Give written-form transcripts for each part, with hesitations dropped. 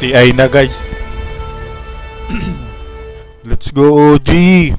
TI na guys. Let's go OG.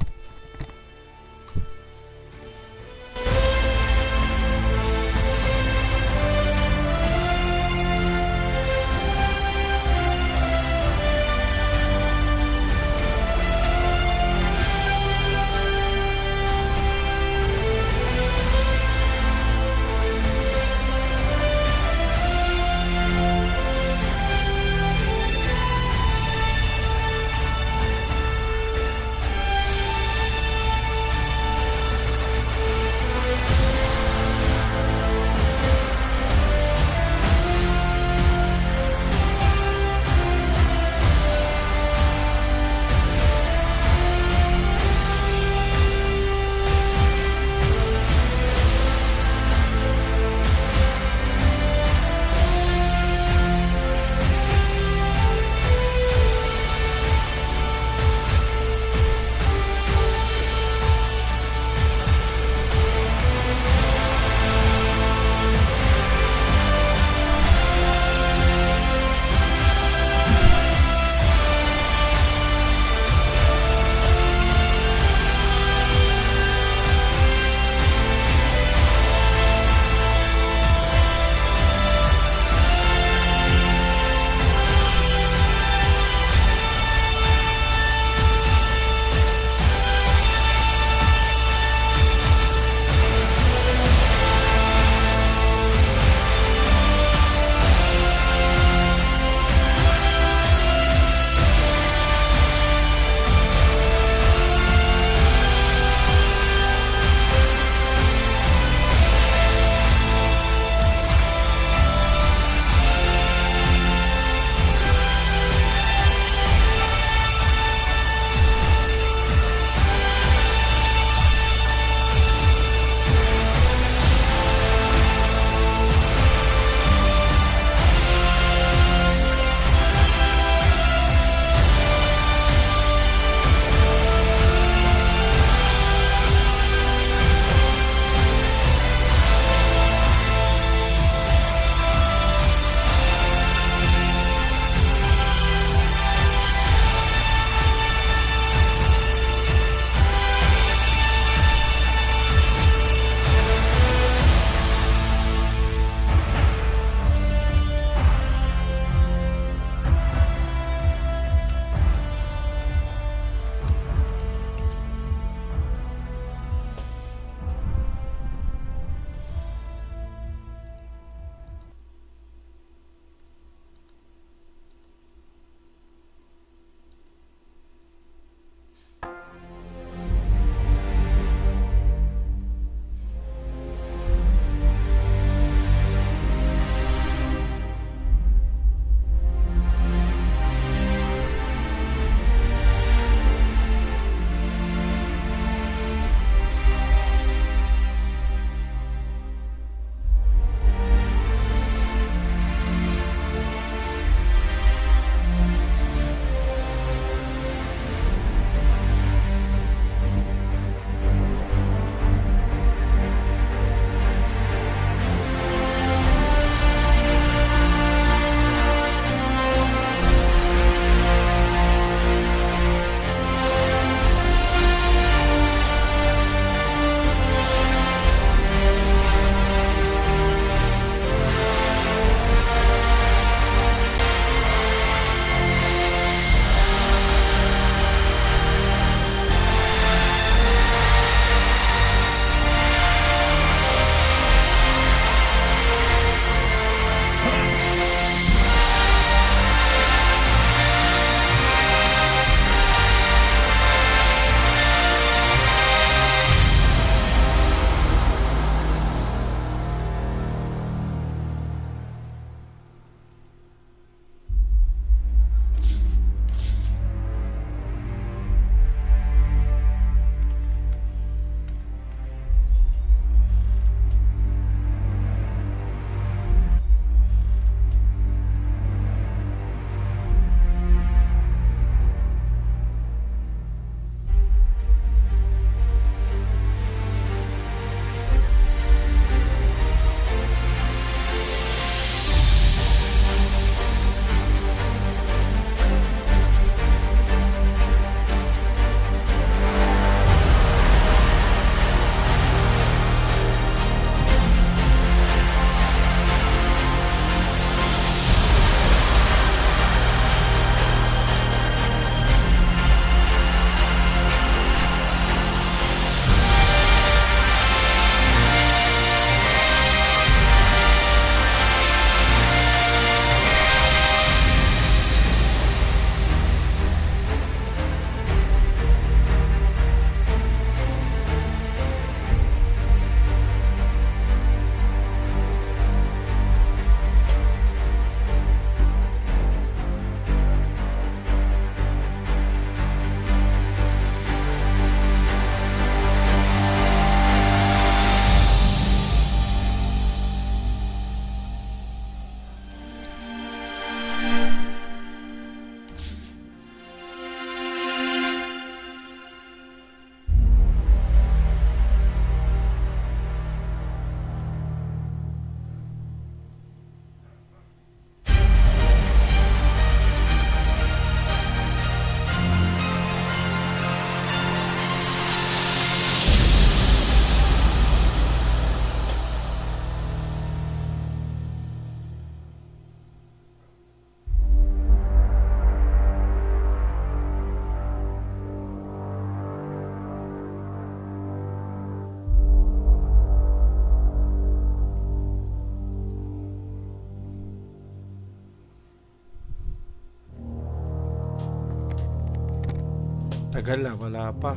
Tagal na, wala pa.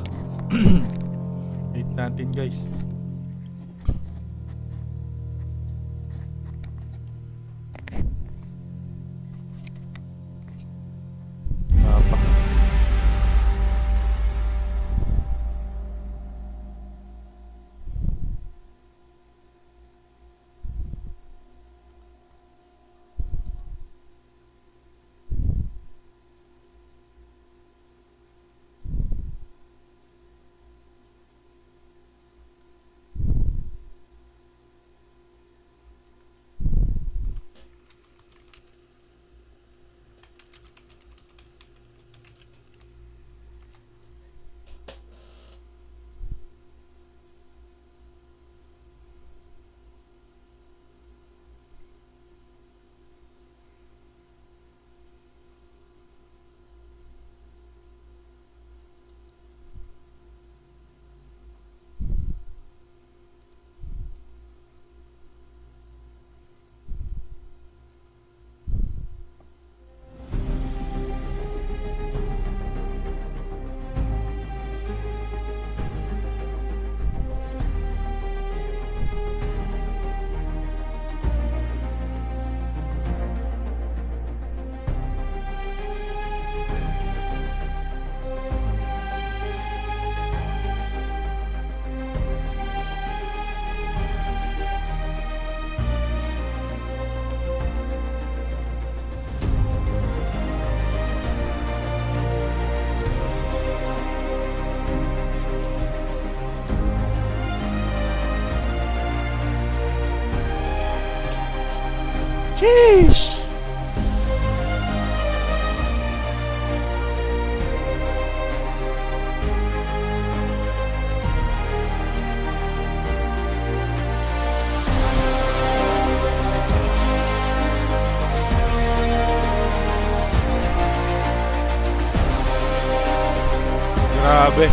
Wait natin guys. Wala pa. Sheesh! Grabe.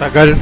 Tagal.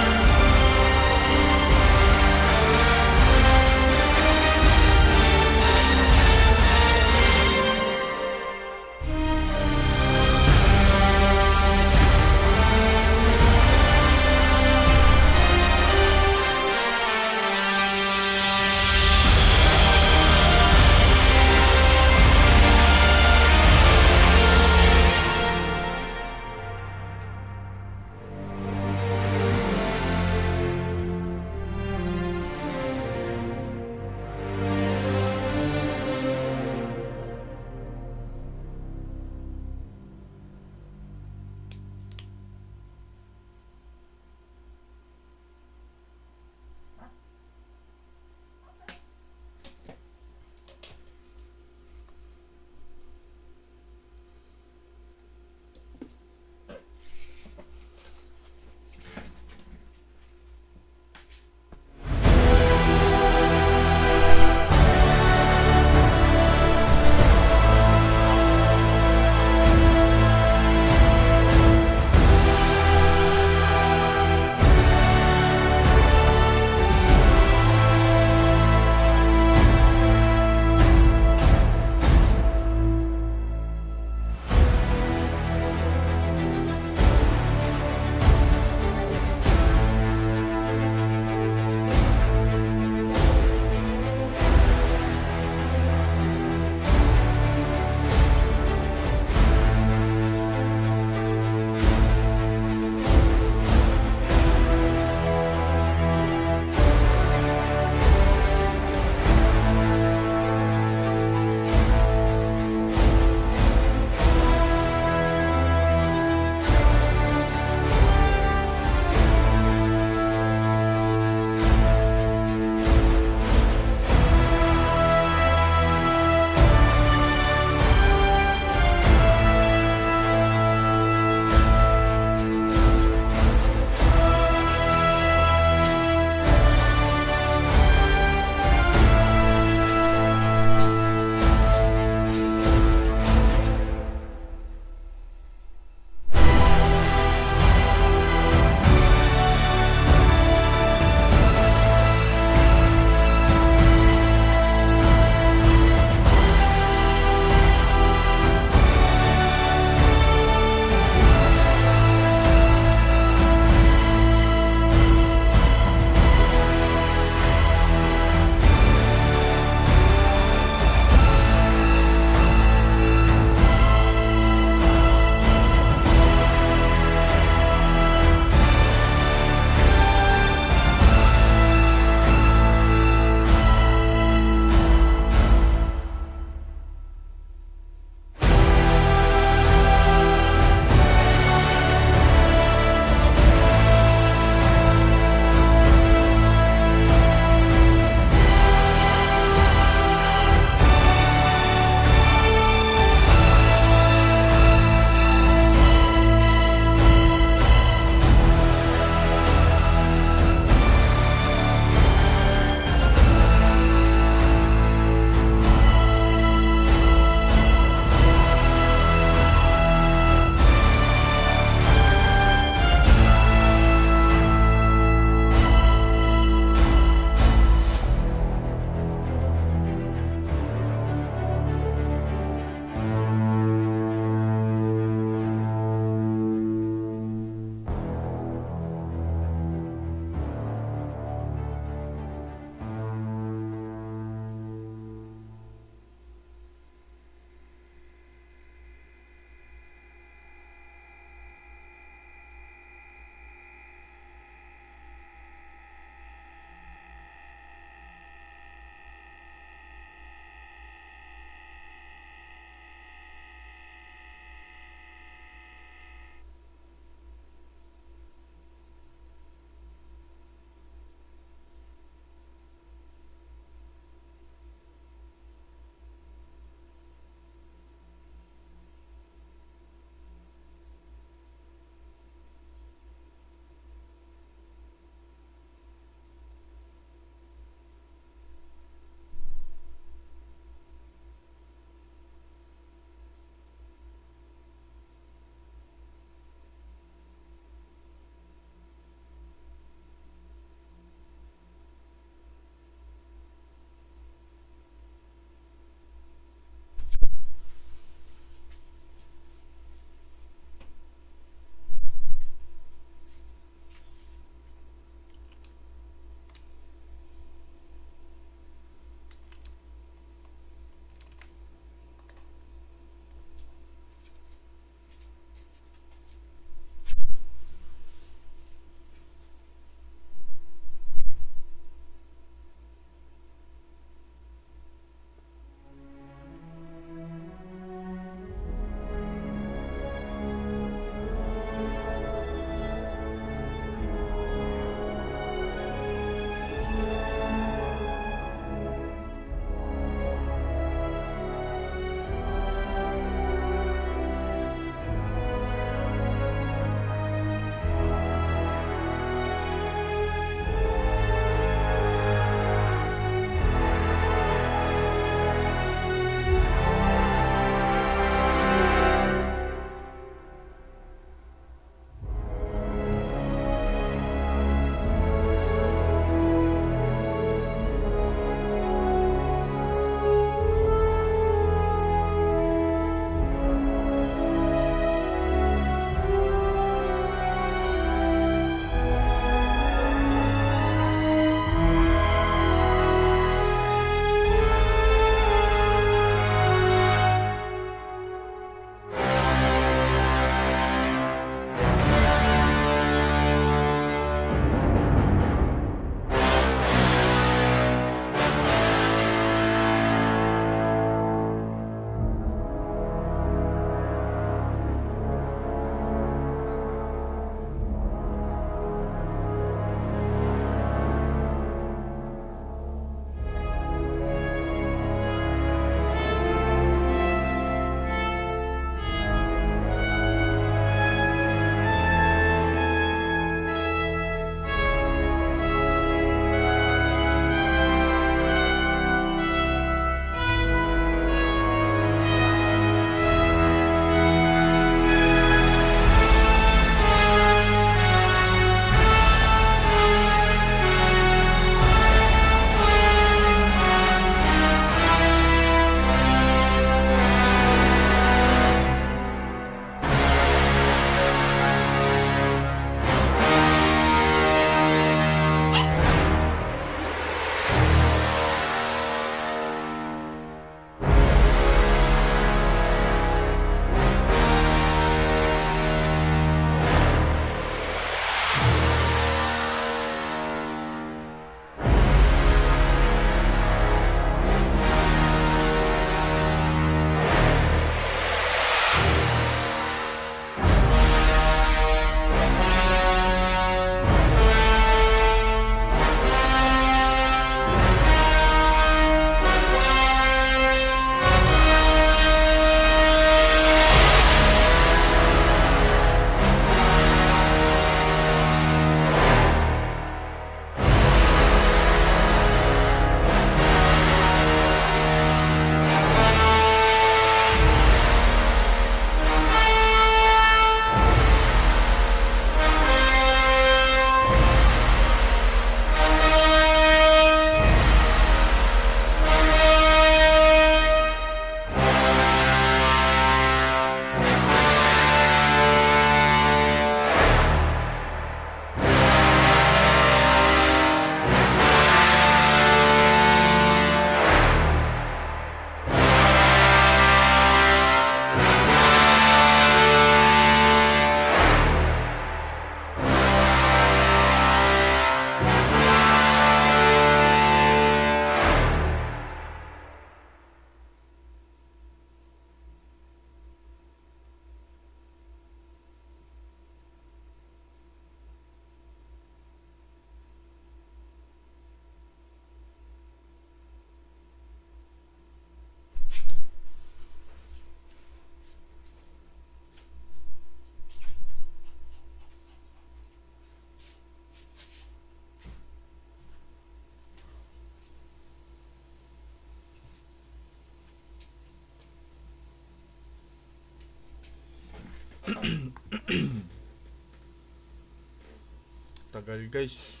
tagal guys.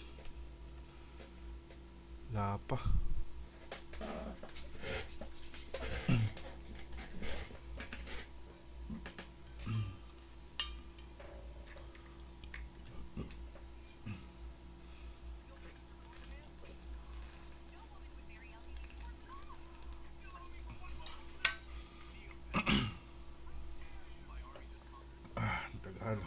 Wala pa. Tagal.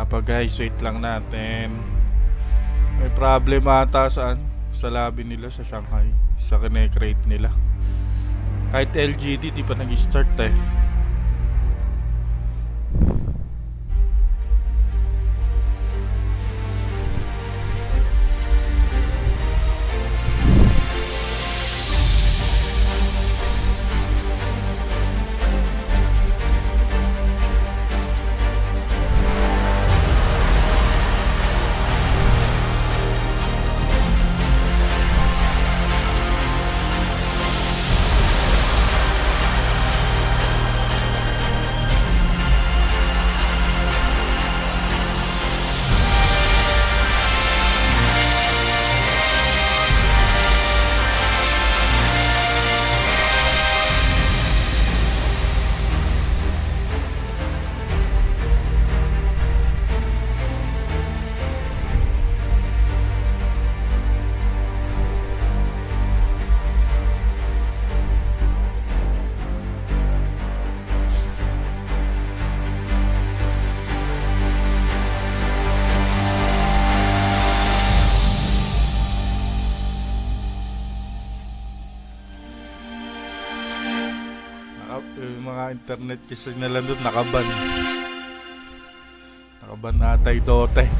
pa guys, wait lang natin. May problem ata sa lobby nila sa Shanghai, sa kine-create nila. Kahit LGD di pa nag-start eh. Yung mga internet kasi nila doon nakaban ata yung Dota eh.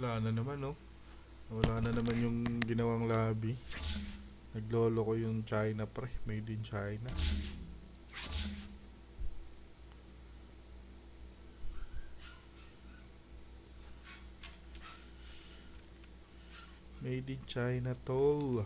Wala na naman, no? Wala na naman yung ginawang lobby. Naglolo ko yung China, pre. Made in China. Made in China, tol.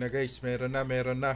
na guys, meron na.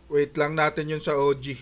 Wait lang natin yun sa OG.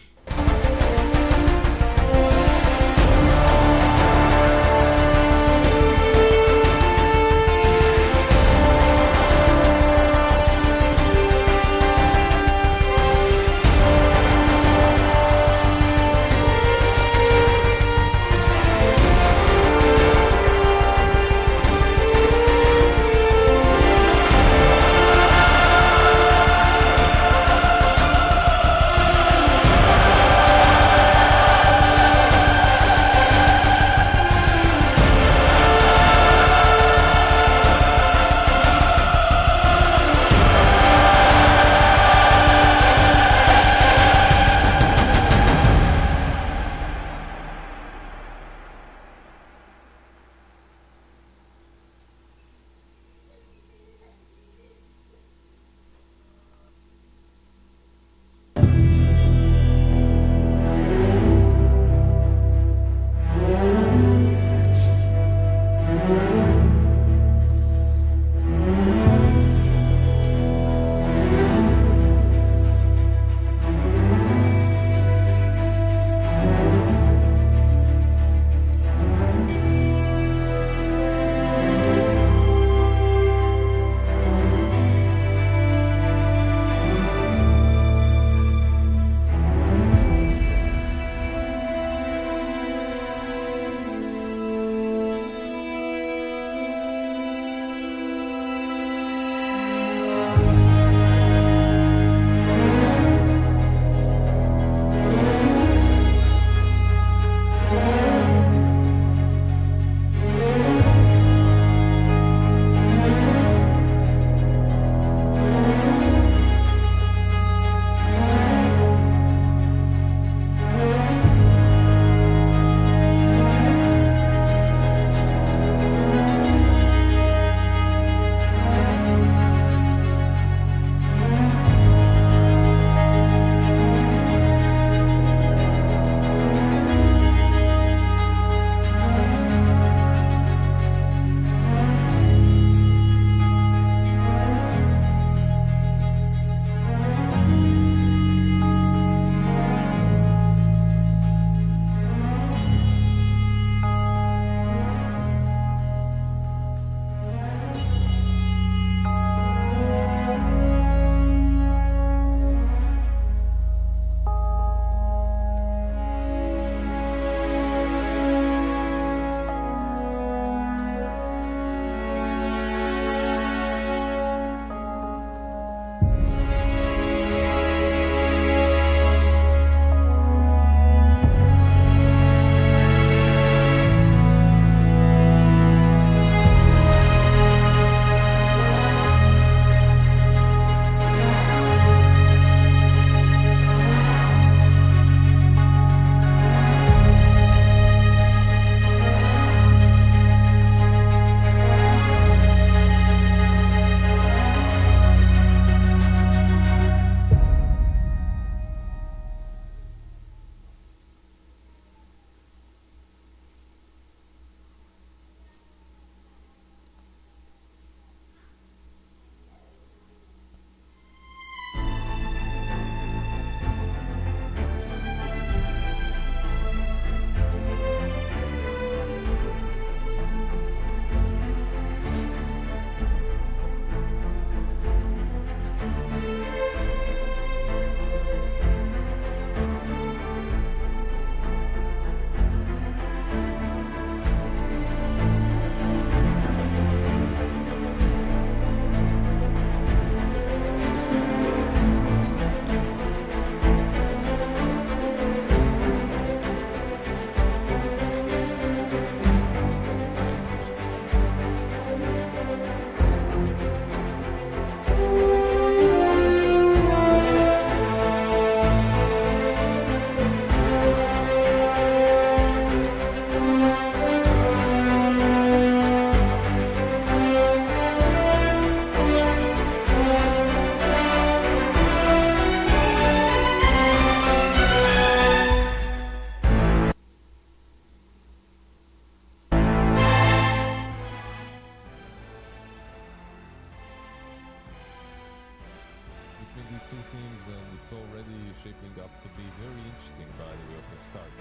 already shaping up to be very interesting by the way of a start.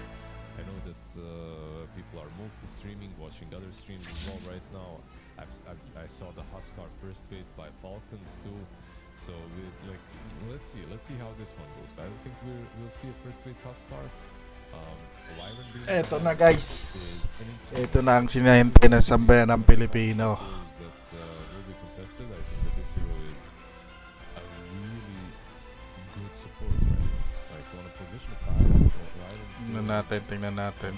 I know that people are multi-streaming, watching other streams as well right now. I saw the Huskar first phase by Falcons too. So let's see how this one goes. I don't think we'll see a first phase Huskar. Eto na guys. Ito na ang sinahintay ng sambayan ng Pilipino. Will be contested. I think that this hero is a really good support, right? Like on a position of power. Tingnan natin.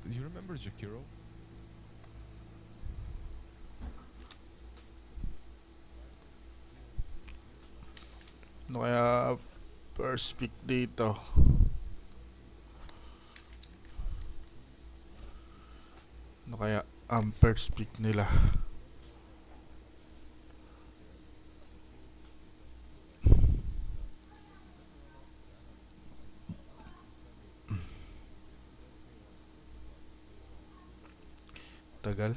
Do you remember Jakiro? Ano kaya first pick dito? Ano kaya ang first pick nila? Tagal.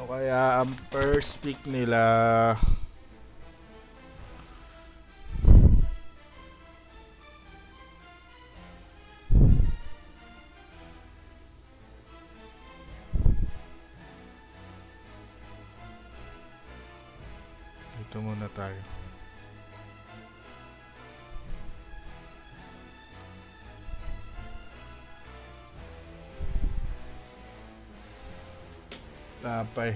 Kaya ang first pick nila ito muna tayo. Tapay.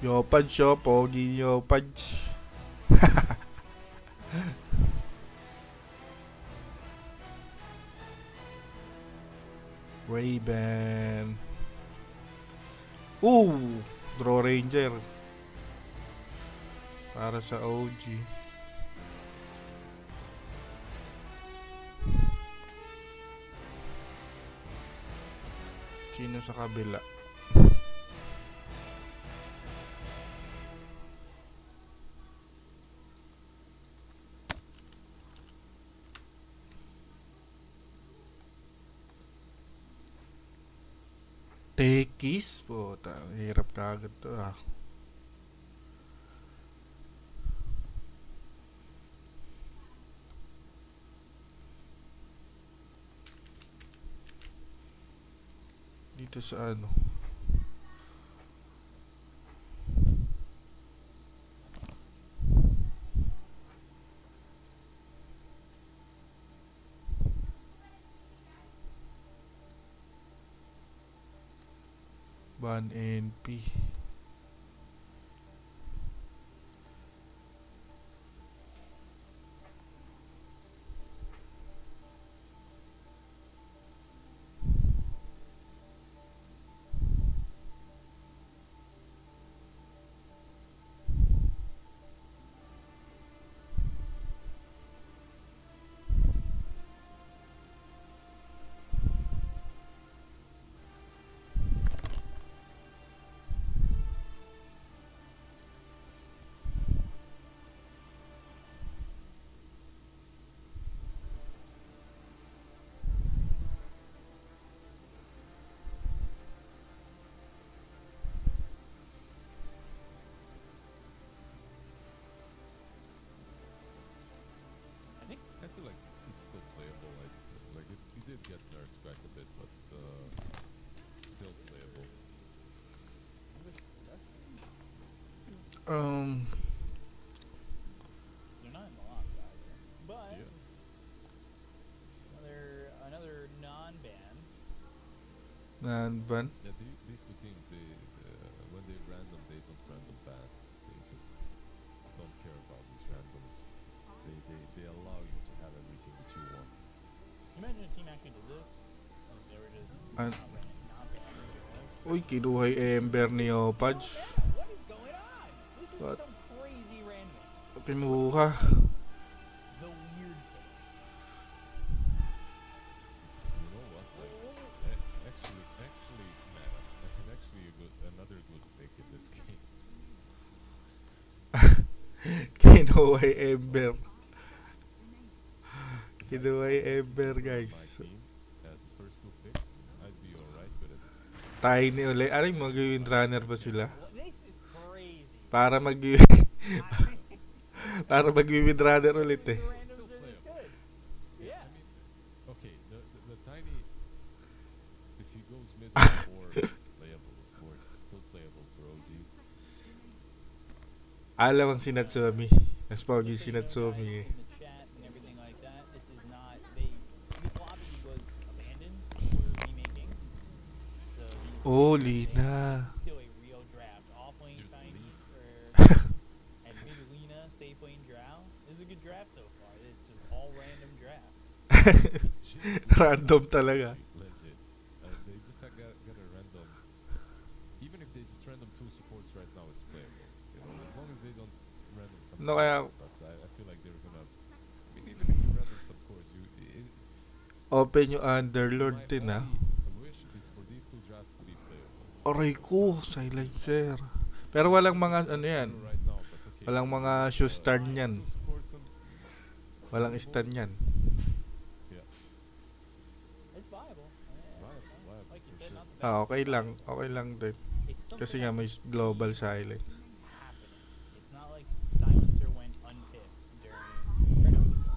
Yopaj siya, pogi Yopaj. Raven. Draw Ranger. Para sa OG. Sino sa kabila? Tekis po, hirap kagad to ah. Dito sa ano? Ban NP. I feel like it's still playable. Like it did get nerfed quite a bit, but still playable. They're not in the lobby either. But Yeah. another non-ban. Ban? Yeah, these two teams, they when they random, they don't random bans. They just don't care about these randoms. They allow you to have everything that you want. Imagine a team actually did this. Like they were just An- not banning this. Uy, kinuha yung Ember ni Yopaj. What is going on? This is What? some crazy random. Kinuha. The weird thing. You know what? Like, actually, man, actually another good pick in this game. Kinuha yung Ember. Kinuha yung Ember, My guys. team has the first two picks. I'd be alright with it. Tiny ulit. Aray, mag-wind runner ba sila? This is crazy. Para para mag-wind runner ulit eh. The randoms are this good. Yeah. I mean, okay, the tiny, if he goes mid or playable, of course, still playable for OG. Alam ang si Natsumi. Mas pogi si Natsumi eh. In the chat and everything like that. This is not this lobby was abandoned for remaking. So these Holy this na. is still a real draft. Off lane Dude, tiny and mid Lina, safe lane Drow. This is a good draft so far. This is all random draft. Random talaga. Legit. They just got a random. Even if they just random two supports right now, it's playable. You know, as long as they don't random some. No, kaya- cores, but I feel like they're gonna. I mean, even if you random some cores, Open yung Underlord my din ah. only wish is for these two drafts to be playable. Aray ko, silencer. Pero walang mga ano yan. Right now, but okay. Walang mga shoe stun yan. Two supports on Walang stun yan. Yeah. It's viable. Viable, Like you for said, sure. not the best. Okay lang. Okay lang din. It's something Kasi I nga can may see global silence. happening. It's not like Silencer went unpicked during tournaments.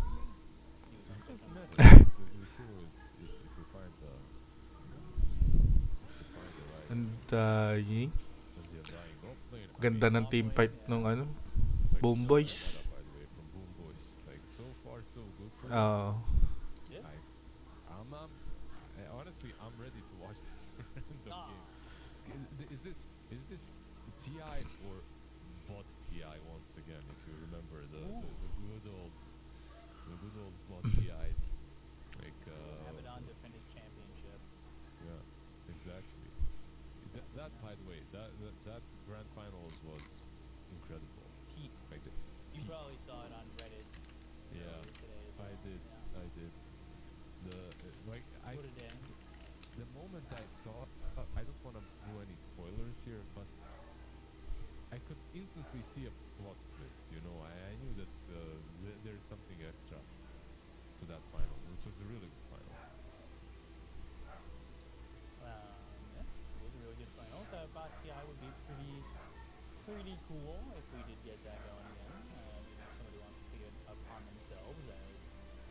He was It unpicked doesn't on matter. purpose. The hero is if you find the right And dying. and the dying offlane. Ganda ng team fight nung ano. BoomBoys. By the way, from BoomBoys, like so far so good for them. Oo. Yeah. Honestly, I'm ready to watch this random Ah. game. Is this TI or bot TI once again? If you remember the good old bot TIs, like Abaddon defend his championship. yeah, exactly. That by the way, that grand finals was incredible. Peak. Like You probably saw it on Reddit Yeah, earlier today as well. I did. Yeah. I did. The like I What a s- day. the moment I saw, I don't want to do any spoilers here, but I could instantly see a plot twist. You know, I knew that there's something extra to that finals. It was a really good finals. Yeah, it was a really good finals. Bot TI would be pretty cool if we did get that going again. If somebody wants to take it upon themselves, as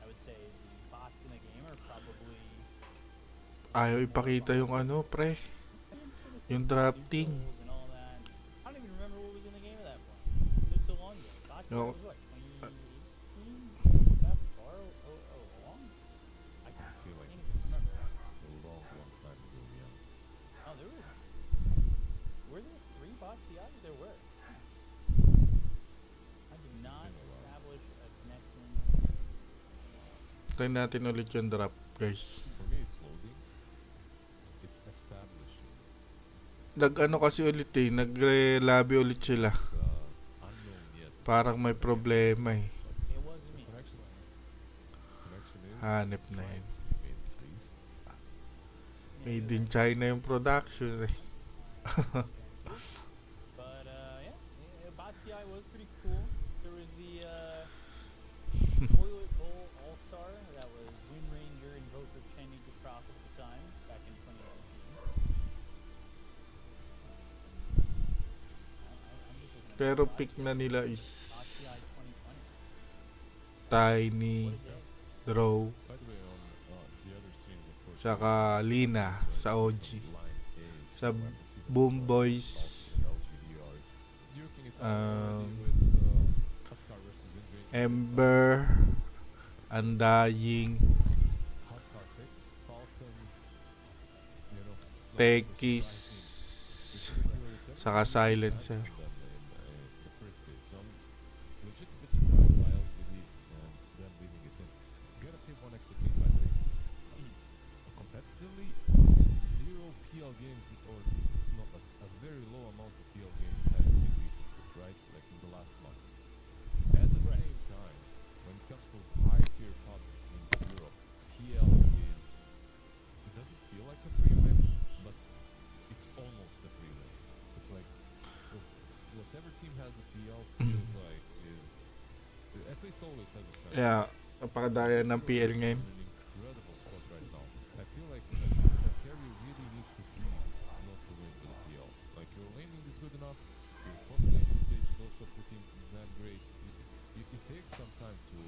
I would say the bots in the game are probably Ayaw ipakita yung ano, pre. Yung drafting. and all that. I don't even remember what was in the game at that point. It was so long ago. Bot TI No. was what, 2018? That far along? I feel like can't it even was remember. a long time ago. Yeah. Oh, were there 3 bot TIs? There were. I did not been a while. establish a connection. Try natin ulit yung draft, guys. For me, it's loading. It's establishing. Nag-ano kasi ulit eh, nagre-lobby ulit sila. It's unknown yet. Parang may problema eh. It wasn't me. Connection is Hanep na trying yun. to be made at least. Made in China yung production eh. But bot TI was pretty cool. There was the Toilet Bowl All-Star that was Wind Ranger and Voker Chen just crossed at the time back in 2018. I'm just looking at Pero the pick na nila is bot TI 2020. Tiny, What a day. Draw, By the way, on the other streams, of course, tsaka Lina sa OG. Sa BoomBoys, Ember, Undying, Tekis, saka Silencer. Competitively, 0 PL games or not a very low amount of PL games that I've seen recently, right? Like in the last month. At the same time, when it comes to high tier pubs in Europe, PL is, it doesn't feel like a free win, but it's almost a free win. It's like whatever team has a PL feels like is at least always has a chance. Yeah, napakadaya ng PL ngayon. An incredible spot right now. I feel like a carry really needs to breathe not to win the PL. Like your laning is good enough, your post laning stage is also pretty damn great. It takes some time to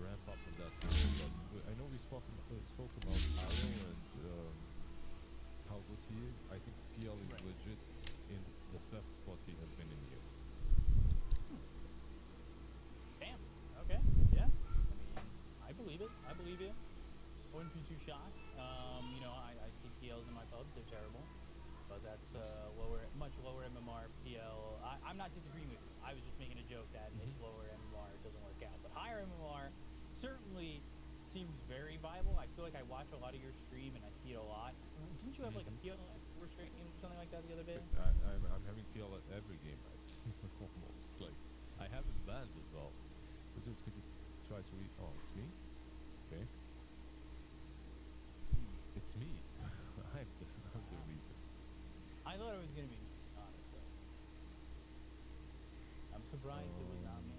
ramp up on that hero, but I know we spoke about Aro and how good he is. I think PL is legit in the best spot he has been in years. Damn. Okay. Yeah. I believe it. I believe you. I wouldn't be too shocked. I see PLs in my pubs. They're terrible. But that's much lower MMR PL. I'm not disagreeing with you. I was just making a joke that it's lower MMR. It doesn't work out. But higher MMR certainly seems very viable. I feel like I watch a lot of your stream and I see it a lot. Didn't you have like a PL like 4 straight game or something like that the other day? I'm having PL at every game, almost. Like I have it banned as well. Wizards, could you try to read? Oh, it's me. Okay. It's me. I'm the reason. I thought it was gonna be me, honestly. I'm surprised it was not me.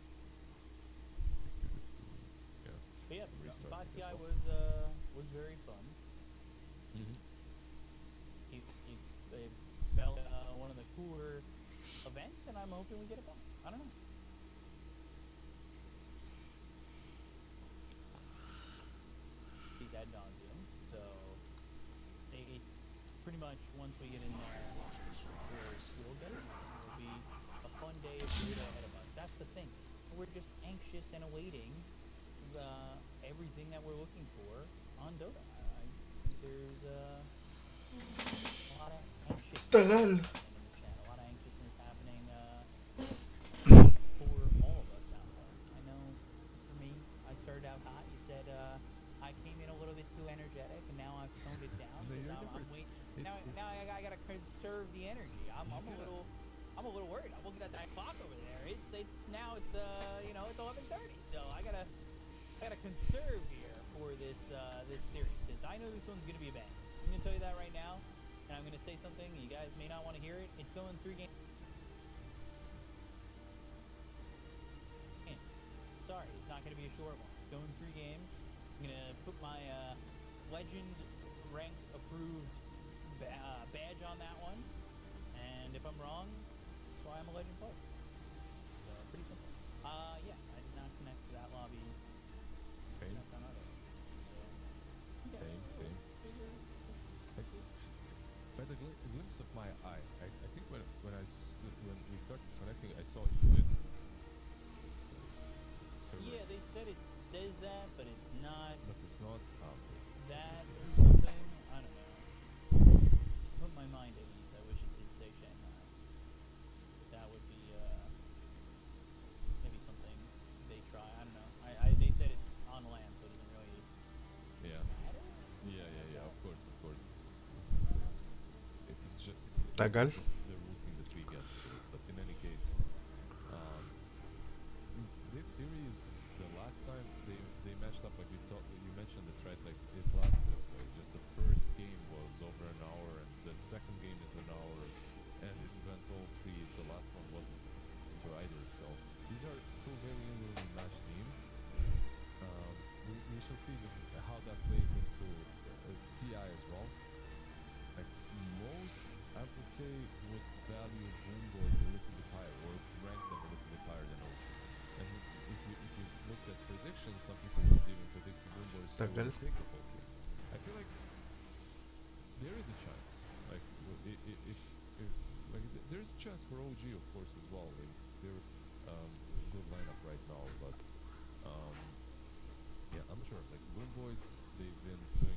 Yeah. But yeah, Restart bot it TI as well. was very fun. Mm-hmm. It felt one of the cooler events, and I'm hoping we get it back. I don't know. He's ad nauseum, so it's pretty much once we get in there, we'll get it. It'll be a fun day of Dota ahead of us. That's the thing. We're just anxious and awaiting everything that we're looking for on Dota. There's a lot of anxiousness Tagal. in the chat. A lot of anxiousness happening for all of us out there. I know for me, I started out hot. You said I came in a little bit too energetic, and now I've toned it down. No, Because you're I'm different. waiting. It's- Now I gotta conserve the energy. I'm a little I'm a little worried. I'm looking at that clock over there. It's now it's you know, it's 11:30. So I gotta conserve here for this this series because I know this one's gonna be a bang. I'm gonna tell you that right now, and I'm gonna say something you guys may not want to hear it. It's going 3 games. Sorry, it's not gonna be a short one. It's going 3 games. I'm gonna put my legend rank approved badge on that one, and if I'm wrong, that's why I'm a legend player. So pretty simple. Yeah, I did not connect to that lobby. Same. That's on other. So, Same. Like, by the glimpse of my eye, I think when we started connecting, I saw Aegis. yeah, they said it says that, but it's not. But it's not. That Yes, or yes. something. I don't know. Put my mind at ease. I wish it did say Shanghai. That would be maybe something they try. I don't know. They said it's on land, so it doesn't really Yeah. matter. Yeah. Of course. It's just Tagal? it's just the routing that we get to it. But in any case, this series, the last time they matched up, like you mentioned it, right? Like it lasted. Like just the first game was over an hour, and the second game is an hour, and it went all 3. The last one wasn't into either. So these are 2 very evenly matched teams. We shall see just how that plays into TI as well. Like most, I would say, would value BoomBoys a little bit higher, or rank them a little bit higher than OG. And if you look at predictions, some people would even predict BoomBoys to Tagal. take the whole game. I feel like there is a chance. Like if like there is a chance for OG, of course, as well. Like, they're good lineup right now, but yeah, I'm sure. Like BoomBoys, they've been doing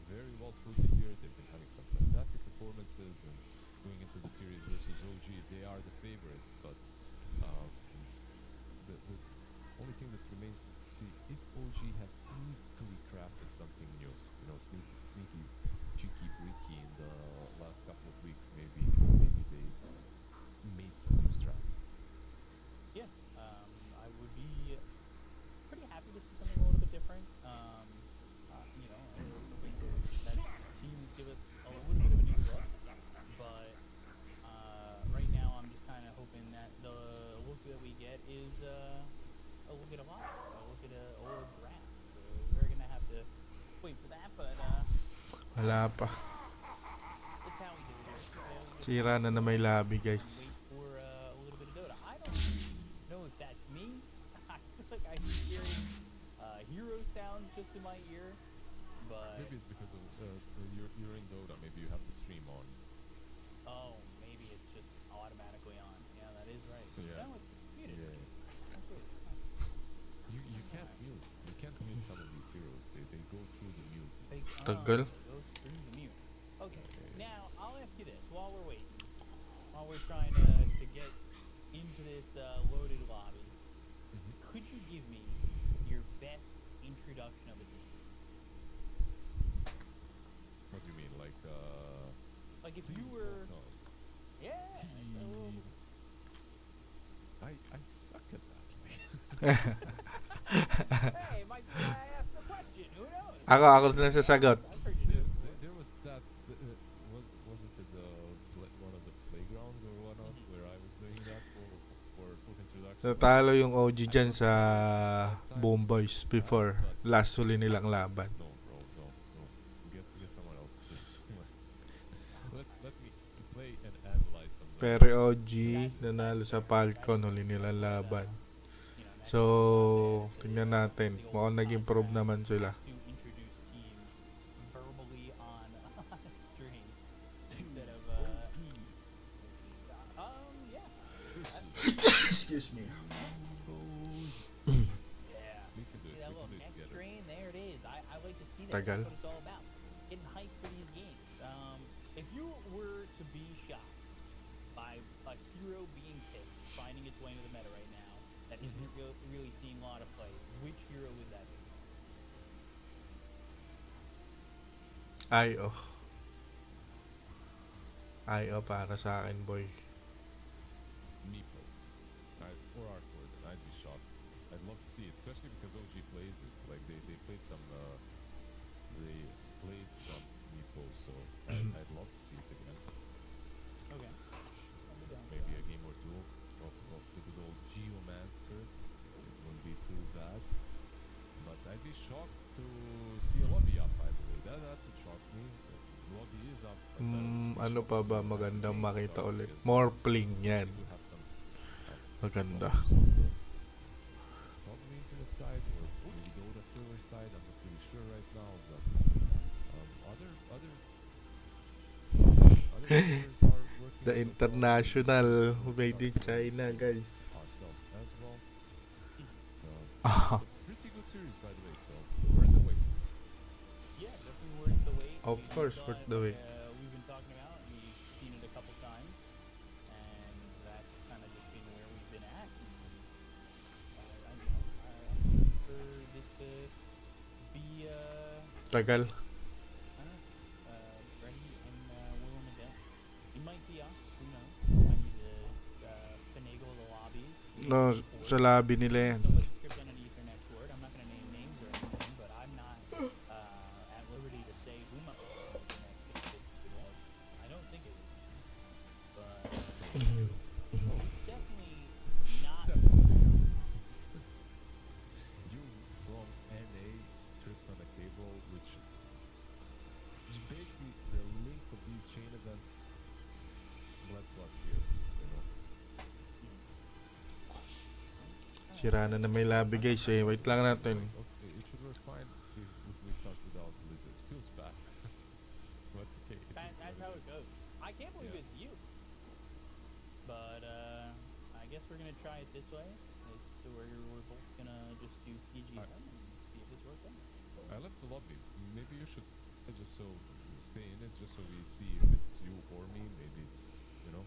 very well through the year. They've been having some fantastic performances, and going into the series versus OG, they are the favorites. But the only thing that remains is to see if OG have sneakily crafted something new. You know, sneaky, cheeky, breaky in the last couple of weeks. Maybe they made some new strats. Yeah, I would be pretty happy to see something a little bit different. You know, that teams give us a little bit of a new look, but right now I'm just kind of hoping that the look that we get is a look at a lot, a look at an old draft. So we're gonna have to wait for that, but Wala pa. it's how we do it here. Sira na may lobby, guys. Wait for a little bit of Dota. I don't know if that's me. I feel like I'm hearing hero sounds just in my ear, but Maybe it's because of you're in Dota. Maybe you have to stream on. oh, maybe it's just automatically on. Yeah, that is right. Yeah. No, it's muted. Yeah. That's weird. You can't mute. You can't mute some of these heroes. They go through the mute. Tagal. Goes through the mute. Okay. Okay. Now I'll ask you this while we're waiting, while we're trying to get into this loaded lobby. Could you give me your best introduction of a team? What do you mean, like Like if teams? you were, No. yeah. Team. I suck at that. Hey, might be why I asked the question. Who knows? Ako na sasagot. I've heard you do. There was that. Wasn't it one of the playgrounds or whatnot where I was doing that for introduction? Natalo yung OG dyan sa BoomBoys before. Last huli nilang laban. No, bro, no. Get someone else to do it. Let me play and analyze some. Pero OG nanalo sa Falcon huli nilang laban. So, tingnan natin. Mukhang nag-improve naman sila. To introduce teams verbally on stream instead of yeah. Excuse me. Yeah. We can do See it. that We little can do it next together. strain? There it is. I like to see that. Tagal. That's what it's all about. Getting hyped for these games. If you were to be shocked by a hero being picked, finding its way into the meta right now, that isn't really seeing a lot of play, which hero would that be? IO para sa akin, boy. Meeple, or Artboard, and I'd be shocked. I'd love to see it, especially because OG plays it. Like they played some Meeple, so I'd love to see it again. Okay. I'll be down for Maybe that. a game or two of the good old Geomancer. It wouldn't be too bad. But I'd be shocked to see a lobby up, by the way. That would shock me. The lobby is up. But that would be Ano pa shocking ba if magandang game makita started ulit? as well. More pling yan. We do have some Maganda. knowledge on the probably internet side or maybe Dota server side. I'm not really sure right now, but other servers are working. The so far. international We'll made start in to China, see guys. ourselves as well. Ah. It's a pretty good series, by the way, so worth the wait. Yeah, definitely worth the wait. Of We course, saw worth it, the wait. we've been talking about, and we've seen it a couple times, and that's kind of just been where we've been at. I'm looking for this to be, Tagal. ready and willing to go. It might be us, who knows? I need to finagle the lobbies. No, sa lobby nila yan. Somebody script on an Ethernet cord. I'm not going to name names or anything, but I'm not at liberty to say who might be on the Ethernet if it was. I don't think it was. But it's definitely not. You from NA tripped on a cable, which is basically the link of these chain events led to us here, you know. Sira na may lobby, guys, eh. Wait lang natin. Okay, it should work fine if we start without Blizzard. Feels bad. But okay, That's how it goes. I can't believe Yeah. it's you. But I guess we're gonna try it this way. So we're both gonna just do PGM and see if this works out. I left the lobby. Maybe you should just so stay in it, just so we see if it's you or me. Maybe it's, you know.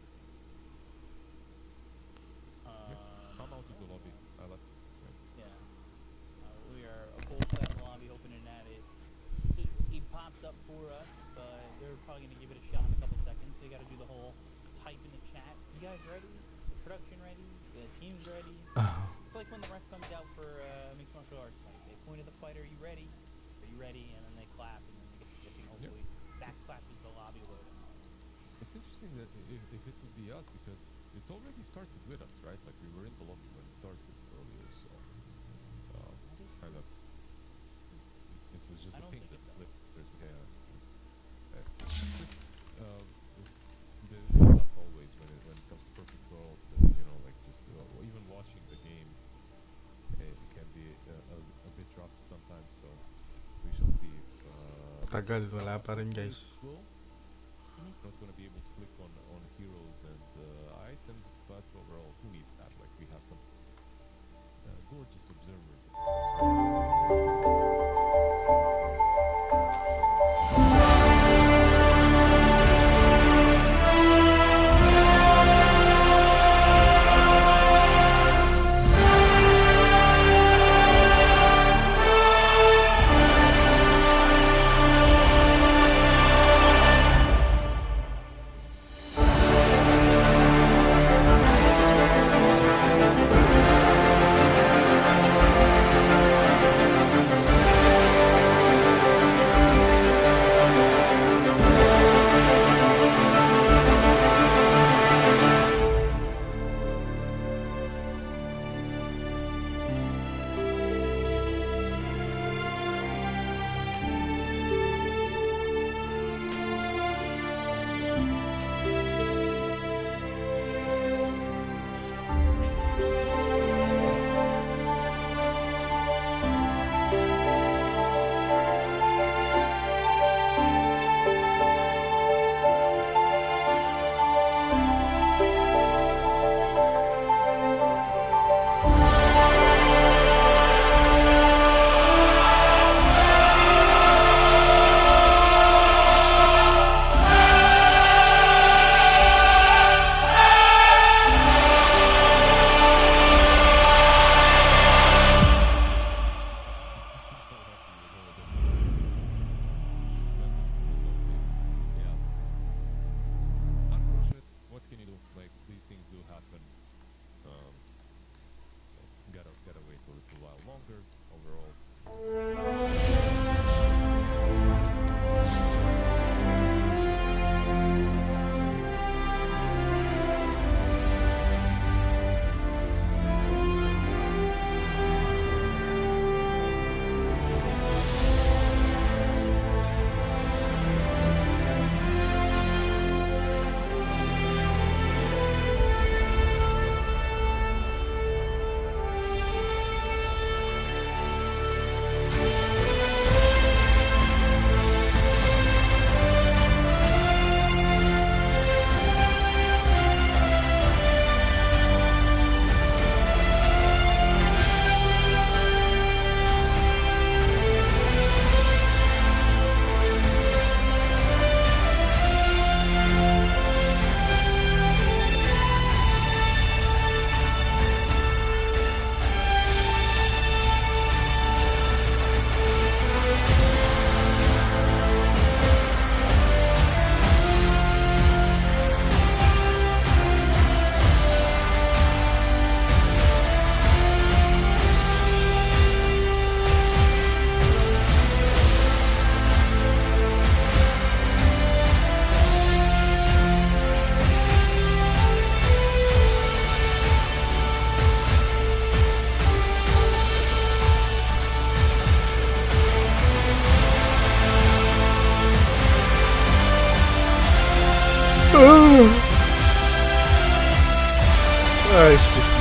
Come out of the lobby. I left. Yeah. We are a full set lobby opening at it. It pops up for us, but they're probably gonna give it a shot in a couple seconds. So you gotta do the whole type in the chat. You guys ready? The production ready? The team's ready? It's like when the ref comes out for mixed martial arts fight. They point at the fighter, "Are you ready? Are you ready?" And then they clap, and then they get the team. Hopefully, backslap is the lobby loading. It's interesting that if it would be us, because it already started with us, right? Like we were in the lobby when it started earlier, so kind of it was just I a don't ping think that it does. there's the stuff always when it comes to Perfect World, you know, like just even watching the games, it can be a bit rough sometimes. So we shall see if Tagal, wala pa rin, guys. Not gonna be able to click on heroes and items, but overall, who needs that? Like we have some gorgeous observers in this space. longer overall. Ay, excuse me.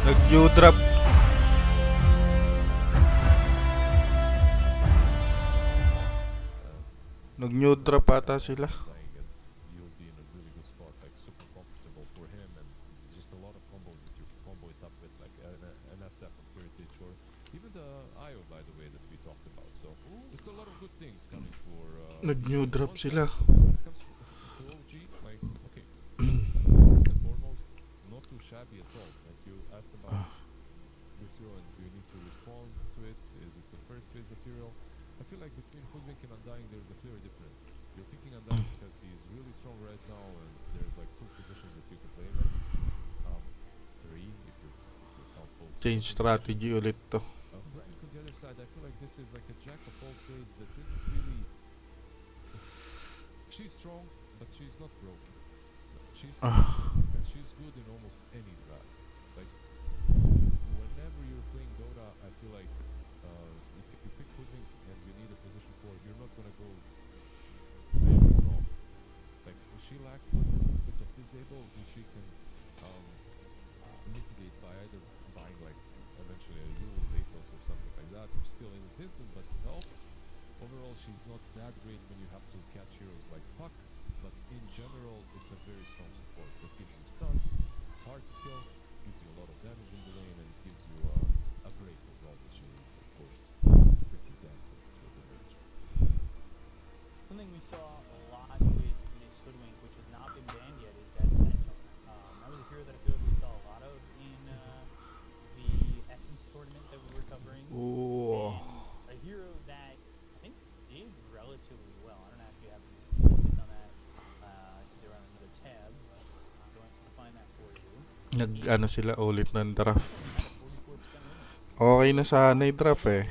Nag-dew drop. Nag-new drop ata sila. Dying, and you'll be in a really good spot, like super comfortable for him, and just a lot of combos that you can combo it up with, like an SF of Heritage, or even the IO, by the way, that we talked about. So just a lot of good things coming for. Nag-new drop one sila. side. When it comes to OG, like okay, first and foremost, not too shabby at all. Like you asked about this hero, and do you need to respond to it? Is it the first phase material? I feel like between Hoodwink and Undying there's a clear difference. You're picking Undying because he's really strong right now, and there's like two positions that you can play him in. Three if you count both. Change strategy ulit to. Hoodwink on the other side, I feel like this is like a jack of all trades that isn't really. She's strong, but she's not broken. She's strong, and she's good in almost any draft. Like whenever you're playing Dota, I feel like if you pick Hoodwink and you need a position for it, you're not gonna go very wrong. Like she lacks a little bit of disable, which she can mitigate by either buying like eventually a Yule, Atos or something like that, which still isn't instant, but it helps. Overall, she's not that great when you have to catch heroes like Puck, but in general, it's a very strong support that gives you stuns, it's hard to kill, gives you a lot of damage in the lane, and it gives you a break as well, which is, of course, pretty damn good to the range. Something we saw a lot with Miss Hoodwink, which has not been banned yet, is that Centaur. That was a hero that I feel like we saw a lot of in the Essence tournament that we were covering. Ooh. And a hero that I think did relatively well. I don't know if you have any statistics on that Nag-ano sila ulit ng draft. 44% win rate. Okay na sana yung draft eh.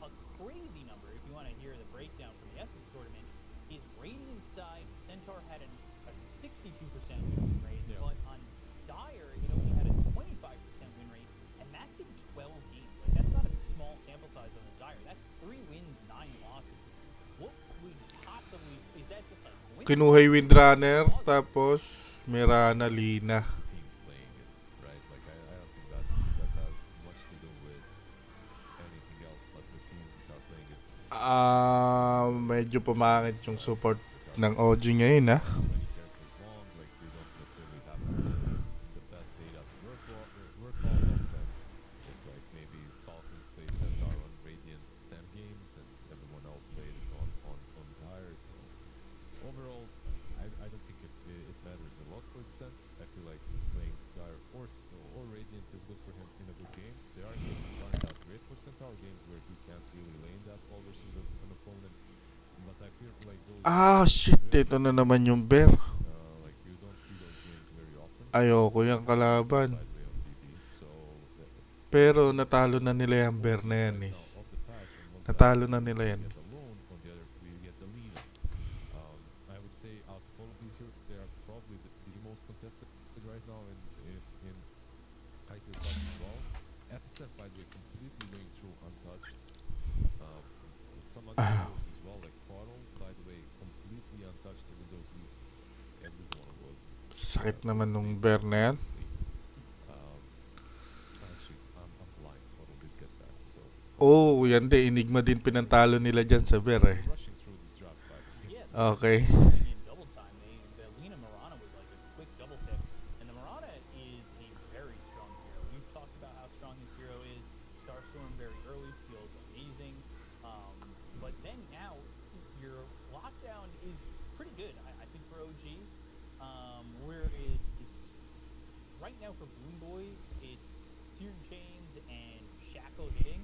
A crazy number, if you want to hear the breakdown from the Essence tournament, is Radiant side, Centaur had a 62% win rate, Yeah. but on Dire, it only had a 25% win rate, and that's in 12 games. Like, that's not a small sample size on the Dire. That's 3 wins, 9 losses. What would possibly, is that just like coincidence? Kinuha yung Windrunner, tapos Mirana, Lina. Teams playing it, right? Like I don't think that has much to do with anything else, but the teams that are playing it. Medyo pumangit yung support ng OG ngayon ah. Many characters long, like they don't necessarily have the best data to work off of them. It's like maybe Falcons played Centaur on Radiant 10 games and everyone else played it on Dire. So overall, I don't think it matters a lot for Cent. I feel like playing Dire or Radiant is good for him in a good game. There are games that aren't that great for Centaur, games where he can't really lane that ball versus an opponent. But I feel like those Shit, ito na naman yung bear. like you don't see those games very often. Ayoko yung kalaban. By the way, on PB. So Pero natalo na nila yung bear na yan eh. now of the patch, on one Natalo side na nila we yan. get the Loon, on the other we get the Lina. I would say out of all of these here, they are probably the most contested right now in high tier clubs as well. SF, by the way, completely going through untouched. Some other heroes as well, like Portal, by the way, completely untouched, even though everyone was. Sakit naman nung bear na yan. Actually, I'm blind. Portal did get that, so. Oh, yan din. Enigma din pinantalo nila dyan sa bear eh. Rushing through this draft, by the way. Yeah, Okay. in double time, the Lina Mirana was like a quick double pick, and the Mirana is a very strong hero. We've talked about how strong this hero is. Starstorm very early feels amazing, but then now your lockdown is pretty good. I think for OG, where it is right now for BoomBoys, it's Searing Chains and Shackle hitting,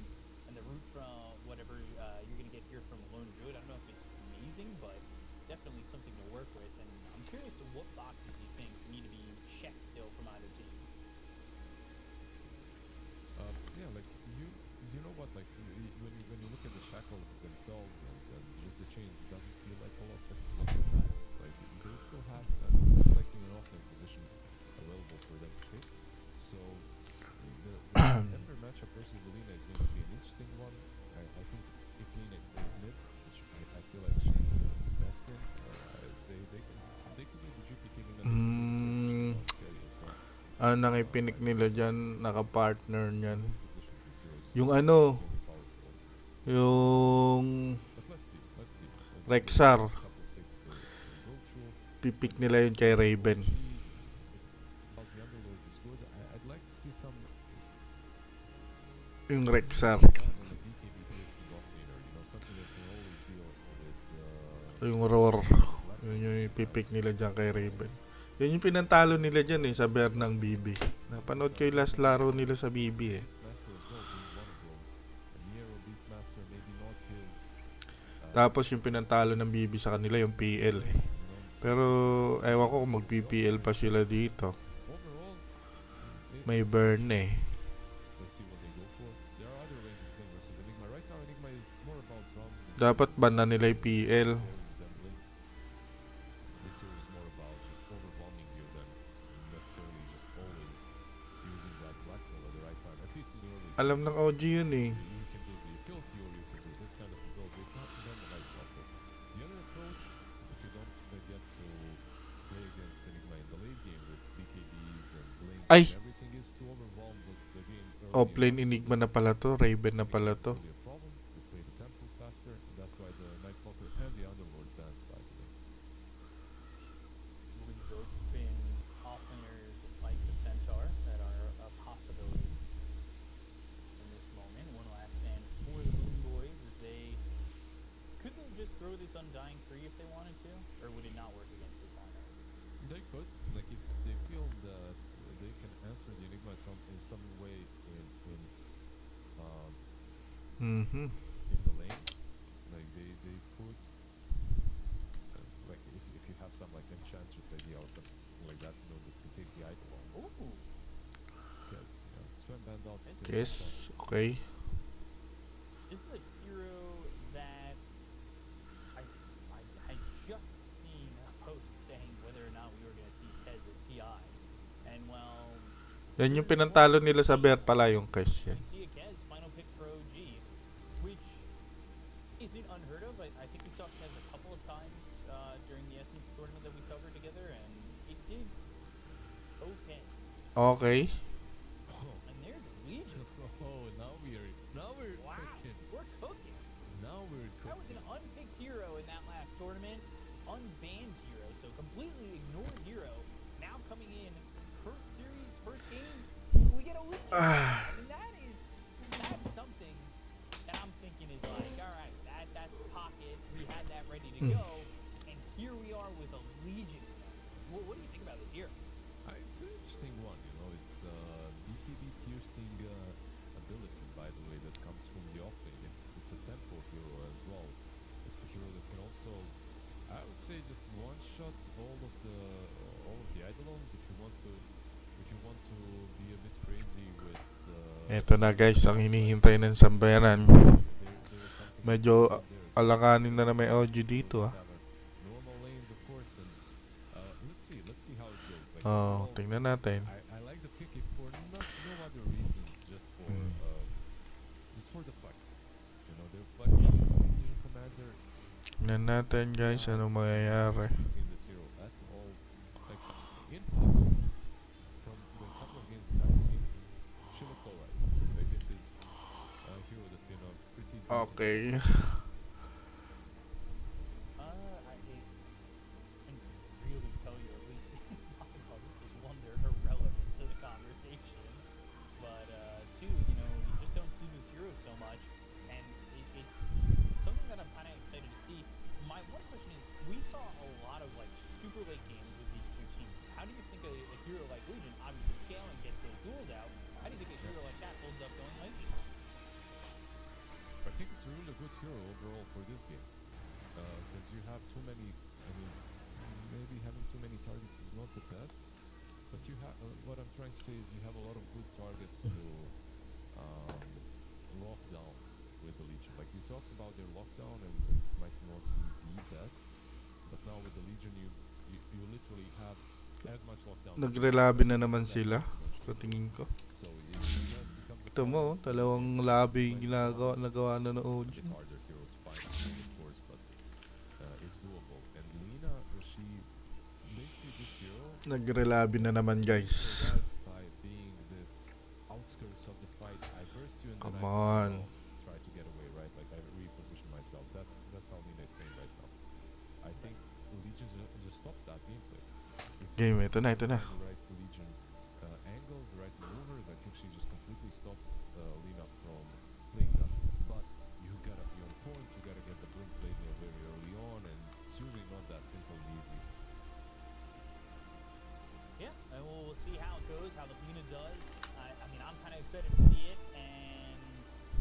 and the route from whatever you're gonna get here from Lone Druid. I don't know if it's amazing, but definitely something to work with. And I'm curious of what boxes you think need to be checked still from either team. Yeah, like you know what, like when you look at the shackles themselves and just the chains, it doesn't feel like a lot, but it's not that bad. Like they still have most likely an offlane position available for them to pick. So the Ember matchup versus the Lina is going to be an interesting one. I think if Lina is played mid, which I feel like she's the best in, they could do the GPK Lina carry as well. Nang ipinik nila dyan, naka-partner niyan. Positions this hero just Yung insanely ano, powerful. yung But let's see. Rexar. A couple of picks to go through. Pipik nila yun kay Raven. While the Underlord is good, I'd like to see some Yung Rexar. on the BKB piercing offlaner, you know, something that can always deal with Yung Roar. Yun yung pipik nila dyan kay Raven. Yun yung pinantalo nila dyan eh, sa bear ng BB. Napanood ko yung last laro nila sa BB eh. Beastmaster as well, being one of those. And Nero Beastmaster, maybe not his Tapos yung pinantalo ng BB sa kanila yung PL eh. Pero ewan ko kung mag-PPL pa sila dito. overall May burn eh. let's see what they go for. There are other ways of playing versus Enigma. Right now Enigma is more about drums and Dapat ban na nila yung PL. gambling. This here is more about just overwhelming you than necessarily just always using that black hole at the right time. At least in the early Alam ng OG yun eh. You can do the utility or you can do this kind of a build. You can't randomize software. The other approach, if you don't get to play against Enigma in the late game with BKBs and Blink Ay! and everything, is to overwhelm the game early Offlane enough so Enigma that na pala to, Raven na it's pala to. really a problem. You play the tempo faster. That's why the Night Stalker and the Underlord bans, by the way. We've been offlaners like the Centaur that are a possibility in this moment. One last ban for the BoomBoys is could they just throw this Undying free if they wanted to, or would it not work against this lineup? They could, like, if they feel that they can answer the Enigma in some way Mhm. in the lane, like they could, like if you have some like Enchantress idea or something like that, you know, that can take the idol ones. Ooh, Kez. Yeah. Sven banned out. Guess. Okay. This is a hero that I just seen a post saying whether or not we were going to see Kez at TI. And well, Yan yung certain pinantalo point, nila sa Bear pala yung Kes we yan. see a Kez final pick for OG, which isn't unheard of. I think we saw Kez a couple of times during the Essence tournament that we covered together, and it did okay. Okay. Oh, And there's Legion. oh, now we're Wow, cooking. we're cooking. Now we're That was cooking. an unpicked hero in that last tournament, unbanned hero, so completely ignored hero. Now coming in, first series, first game, we get a Legion. I mean, that's something that I'm thinking is like, all right, that's pocket. We had that ready to go, and here we are with a Legion. What do you think about this hero? It's an interesting one, you know. It's BKB piercing ability, by the way, that comes from the offlane. It's a tempo hero as well. It's a hero that can also, I would say, just one shot all of the Eidolons if you want to be a bit crazy with. Eto na guys, ang hinihintay ng sambayanan. There is something Medyo there as well. alakanin na may OG dito ah. Normal lanes, of course, and let's see how it goes. Like, Oh, overall, tingnan natin. I like the pick it for no other reason, just for the flex. You know, they're flexing Legion Commander. Tingnan natin guys, anong mangyayari. Haven't seen this hero at all. Like in person, from the couple of games that I've seen, she looked alright. Like this is a hero that's in a pretty decent Okay. I can really tell you, at least my hubs, is one, they're irrelevant to the conversation. But two, you know, you just don't see this hero so much, and it's something that I'm kind of excited to see. My one question is, we saw a lot of like super late games with these two teams. How do you think a hero like Legion, obviously scaling, gets those duels out? How do you think a hero like that holds up going late? I think it's a really good hero overall for this game. Because you have too many, I mean, maybe having too many targets is not the best, but you have, what I'm trying to say is you have a lot of good targets to lock down with the Legion. Like you talked about their lockdown and that might not be the best, but now with the Legion you literally have as much lockdown. Nagrelabi na naman sila, sa tingin ko. So it does become the Ito mo, dalawang labi nagawa na ng OG. It's harder hero to find, of course, but it's doable. And Lina, she basically this hero Nagrelabi na naman guys. survives by being this outskirts of the fight. I burst you and Come then on. try to get away, right? Like I reposition myself. That's how Lina is playing right now. I think Legion just stops that gameplay. Game, ito na. The right Legion angles, the right maneuvers. I think she just completely stops Lina from playing that. But you gotta be on point. You gotta get the blink blade very early on, and it's usually not that simple and easy. Yeah, and we'll see how it goes, how the Lina does. I mean, I'm kind of excited to see it, and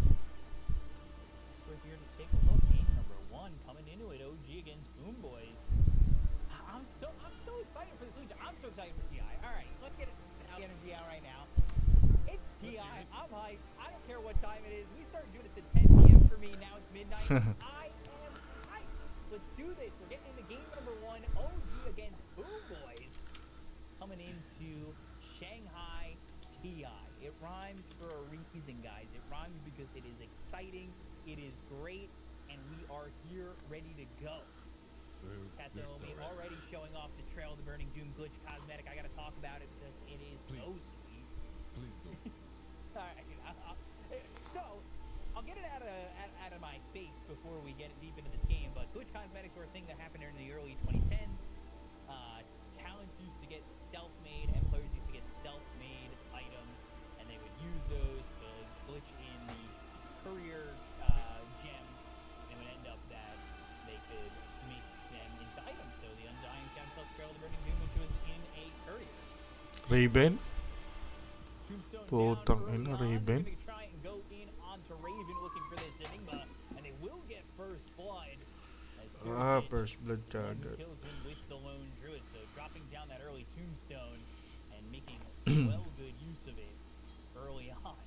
I guess we're here to take a look. Game number 1 coming into it, OG against BoomBoys. I'm so excited for this Legion. I'm so excited for TI. All right, let's get the energy out right now. It's TI. I'm hyped. I don't care what time it is. We started doing this at 10 p.m. for me. Now it's midnight. I am hyped. Let's do this. We're getting into game number 1. OG against BoomBoys. Coming into Shanghai TI. It rhymes for a reason, guys. It rhymes because it is exciting, it is great, and we are here ready to go. Cat We're so Natsumi ready. already showing off the Trail of the Burning Doom glitch cosmetic. I gotta talk about it because it is so Please. sweet. Please do. Alright, so I'll get it out of my face before we get deep into this game, but glitch cosmetics were a thing that happened in the early 2010s. Talents used to get self-made, and players used to get self-made items, and they would use those to glitch in the courier gems, and it would end up that they could make them into items. So the Undying Scout self Trail of the Burning Doom, which was in a courier. Raven? Tombstone Putang down ina, early on. Raven. They're gonna try and go in onto Raven looking for this Enigma, and they will get first blood. As Heritage First blood one kagad. kills him with the lone druid, so dropping down that early tombstone and making well good use of it. early on.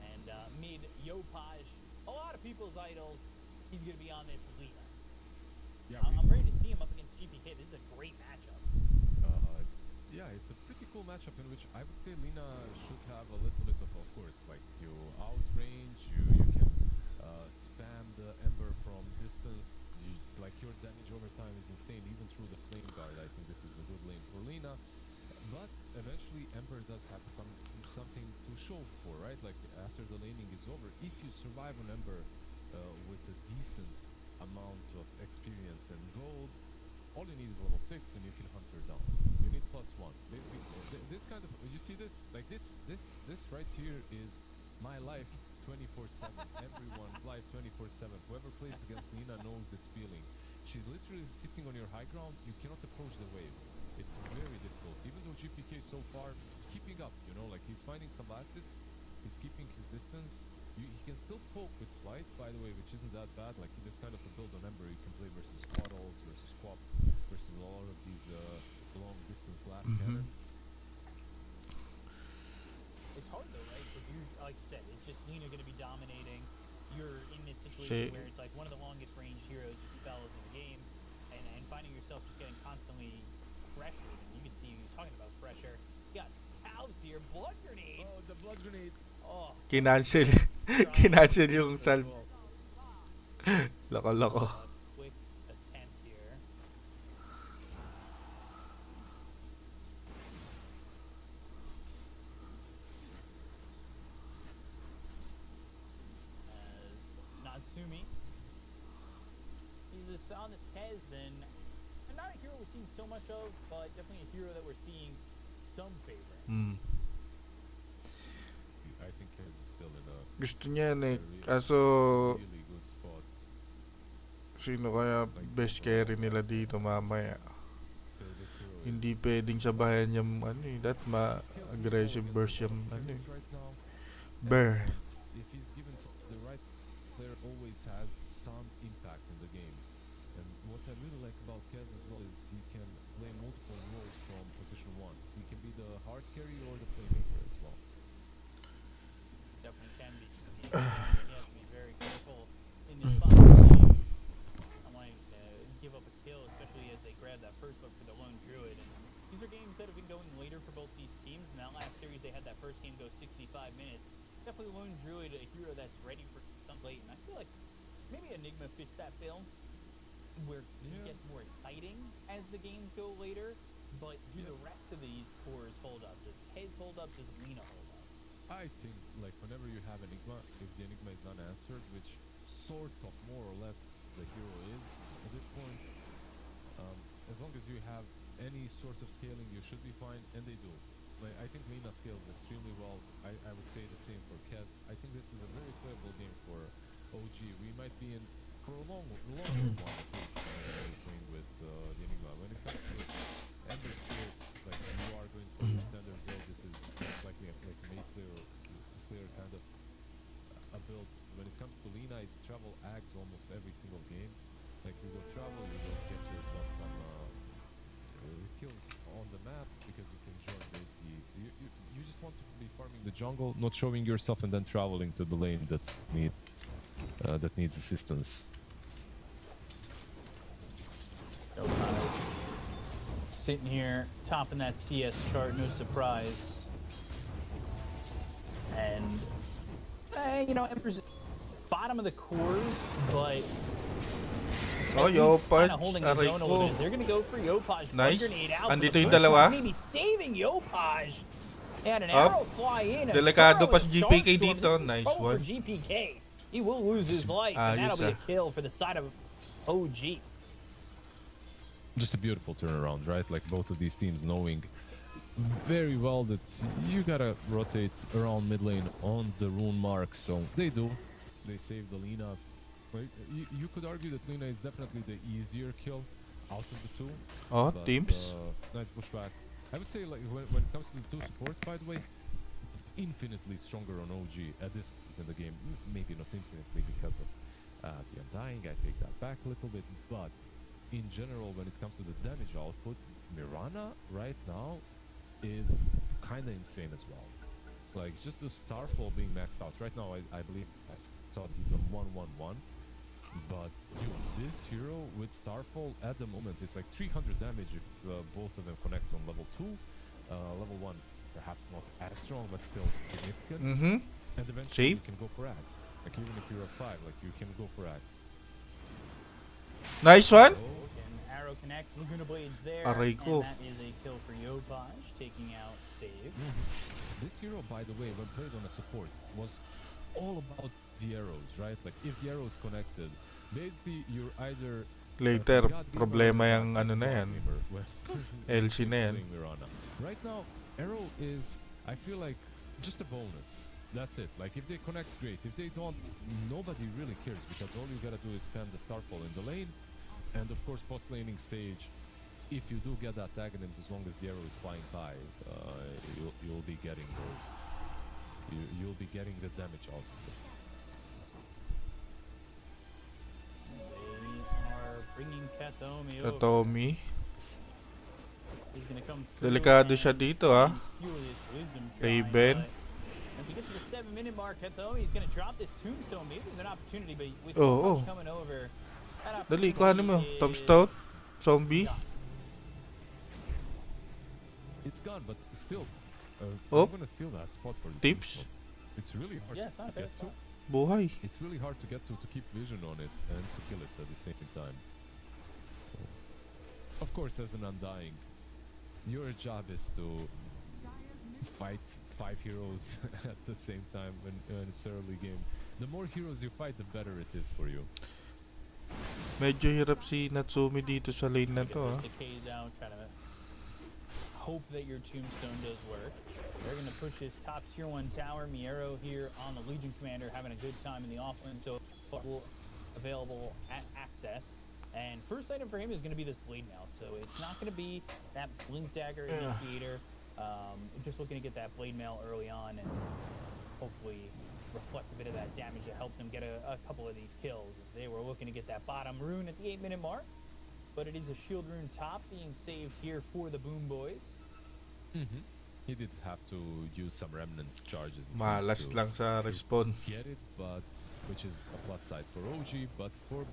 And mid Yopaj, a lot of people's idols, he's going to be on this Lina. Yeah, I'm ready to see him up against GPK. This is a great matchup. Yeah, it's a pretty cool matchup in which I would say Lina should have a little bit of course, like you outrange, you can spam the Ember from distance. Like your damage over time is insane, even through the Flame Guard. I think this is a good lane for Lina. But eventually Ember does have something to show for, right? Like after the laning is over, if you survive on Ember with a decent amount of experience and gold, all you need is level 6 and you can hunt her down. You need +1. Basically, this kind of, you see this? Like this right here is my life 24/7. Everyone's life 24/7. Whoever plays against Lina knows this feeling. She's literally sitting on your high ground. You cannot approach the wave. It's very difficult. Even though GPK so far keeping up, you know, like he's finding some last hits, he's keeping his distance. He can still poke with Slight, by the way, which isn't that bad. Like this kind of a build on Ember, you can play versus Quaddles, versus Quaps, versus a lot of these long distance glass cannons. It's hard though, right? Because you, like you said, it's just Lina going to be dominating. You're in this situation where it's like one of the longest range heroes with spells in the game, and finding yourself just getting constantly pressured. And you can see you talking about pressure. You got Salves here, blood grenade. Oh, the blood grenade. Oh, Kinancel. Kinancel yung salve. Loko-loko. Quick attempt here. As Natsumi, he's on this Kez, and not a hero we're seeing so much of, but definitely a hero that we're seeing some favor. I think Kez is still in a Gusto niya yan eh. Kaso, really good spot. sino kaya best carry nila dito mamaya? This hero Hindi pwedeng sabayan yung ano eh. That ma-aggressive burst yung ano eh. right now. Bear. If he's given to the right player, always has some impact in the game. And what I really like about Kez as well is he can play multiple roles from position 1. He can be the hard carry or the playmaker as well. Definitely can be. He has to be very careful in this spot. I want to give up a kill, especially as they grab that first book for the Lone Druid. And these are games that have been going later for both these teams. In that last series, they had that first game go 65 minutes. Definitely Lone Druid, a hero that's ready for some late. And I feel like maybe Enigma fits that bill, where it gets more exciting as the games go later. But do the rest of these cores hold up? Does Kez hold up? Does Lina hold up? I think like whenever you have Enigma, if the Enigma is unanswered, which sort of more or less the hero is at this point, as long as you have any sort of scaling, you should be fine, and they do. Like I think Lina scales extremely well. I would say the same for Kez. I think this is a very playable game for OG. We might be in for a long one at least playing with the Enigma. When it comes to Ember Spirit, like you are going for your standard build, this is most likely like Mage Slayer kind of a build. When it comes to Lina, it's travel Ags almost every single game. Like you go travel, you go get yourself some kills on the map because you can join basically. You just want to be farming the jungle, not showing yourself, and then traveling to the lane that needs assistance. Sitting here, topping that CS chart, no surprise. And, you know, Emperor's bottom of the cores, but Yopaj. holding his own a little bit. They're going to go for Yopaj. Nice. Grenade out. Andito yung dalawa. Maybe saving Yopaj. And an Up. arrow fly in. Delikado pa si GPK Starstorm. dito. This is Nice trouble one. for GPK. He will lose his life, and that'll be a kill for the side of OG. Just a beautiful turnaround, right? Like both of these teams knowing very well that you gotta rotate around mid lane on the rune mark, so they do. They save the Lina. You could argue that Lina is definitely the easier kill out of the two. Oh, but, teams. nice pushback. I would say like when it comes to the two supports, by the way, infinitely stronger on OG at this point in the game. Maybe not infinitely because of the Undying. I take that back a little bit, but in general, when it comes to the damage output, Mirana right now is kind of insane as well. Like, just the Starfall being maxed out. Right now, I believe I saw he's on 111. But, dude, this hero with Starfall at the moment, it's like 300 damage if both of them connect on level 2. Level 1, perhaps not as strong, but still significant. Mm-hmm. And eventually See? you can go for Axe. Like, even if you're a 5, like, you can go for Axe. Nice one. Oh, And arrow connects, Laguna Blades there, Aray ko. and that is a kill for Yopaj, taking out save. This hero, by the way, when played on a support, was all about the arrows, right? Like, if the arrow is connected, basically you're either Later, God giver problema or yung ano na God yan. giver when LC na yan. playing Mirana. Right now, arrow is, I feel like, just a bonus. That's it. Like, if they connect, great. If they don't, nobody really cares, because all you gotta do is spam the Starfall in the lane, and of course, post-laning stage, if you do get that Aghanim's, as long as the arrow is flying high, you'll be getting those. You'll be getting the damage out of the beast. They are bringing Katomi over. Katomi. He's gonna come through Delikado and siya dito, ah. steal this wisdom shot, Raven. but as we get to the 7-minute mark, Katomi is gonna drop this tombstone. Maybe there's an opportunity, but with Oh, Yopaj coming over, that Dali, kuhanin mo. opportunity Tombstone. is Zombie. gone. It's gone, but still, Oh. I'm gonna steal that spot for you. Tips. It's really hard Yeah, it's to not a get bad to. spot. Buhay. It's really hard to get to keep vision on it and to kill it at the same time. So, of course, as an Undying, your job is to fight 5 heroes at the same time when it's early game. The more heroes you fight, the better it is for you. Medyo hirap si Natsumi dito sa lane na Get to, ah. the K's out, try to hope that your tombstone does work. They're going to push this top tier 1 tower. Miero here on the Legion Commander having a good time in the offlane, so available at access. And first item for him is going to be this blade mail, so it's not going to be that blink dagger initiator. Just looking to get that blade mail early on and hopefully reflect a bit of that damage that helps him get a couple of these kills, as they were looking to get that bottom rune at the 8-minute mark. But it is a shield rune top being saved here for the BoomBoys. He did have to use some remnant charges at Malas least to lang sa respawn. get it, but which is a plus side for OG, but for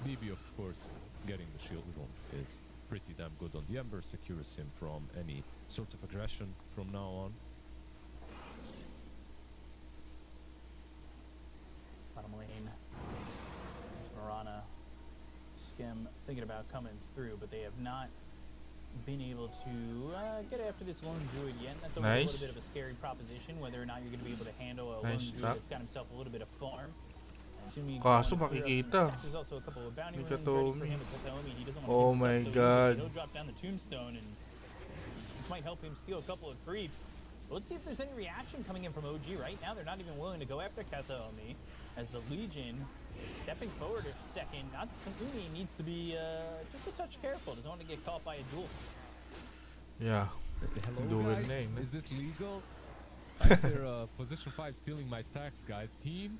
BB, of course, getting the shield rune is pretty damn good on the Ember, secures him from any sort of aggression from now on. Bottom lane, Mirana, Skem thinking about coming through, but they have not been able to get after this lone druid yet. That's always a Nice. little bit of a scary proposition, whether or not you're going to be able to handle a Nice lone druid stop. that's got himself a little bit of farm. Assuming Kaso going through makikita. some stacks, there's also a couple of bounty May runes ready for Katomi. him with Katomi. He doesn't want to Oh give my himself so God. easily. He'll drop down the tombstone, and this might help him steal a couple of creeps. But let's see if there's any reaction coming in from OG. Right now, they're not even willing to go after Katomi, as the Legion stepping forward a second. Natsumi needs to be just a touch careful. Doesn't want to get caught by a duel. Yeah. Hello, Dual guys. name, eh? Is this legal? Is there position 5 stealing my stacks, guys? Team?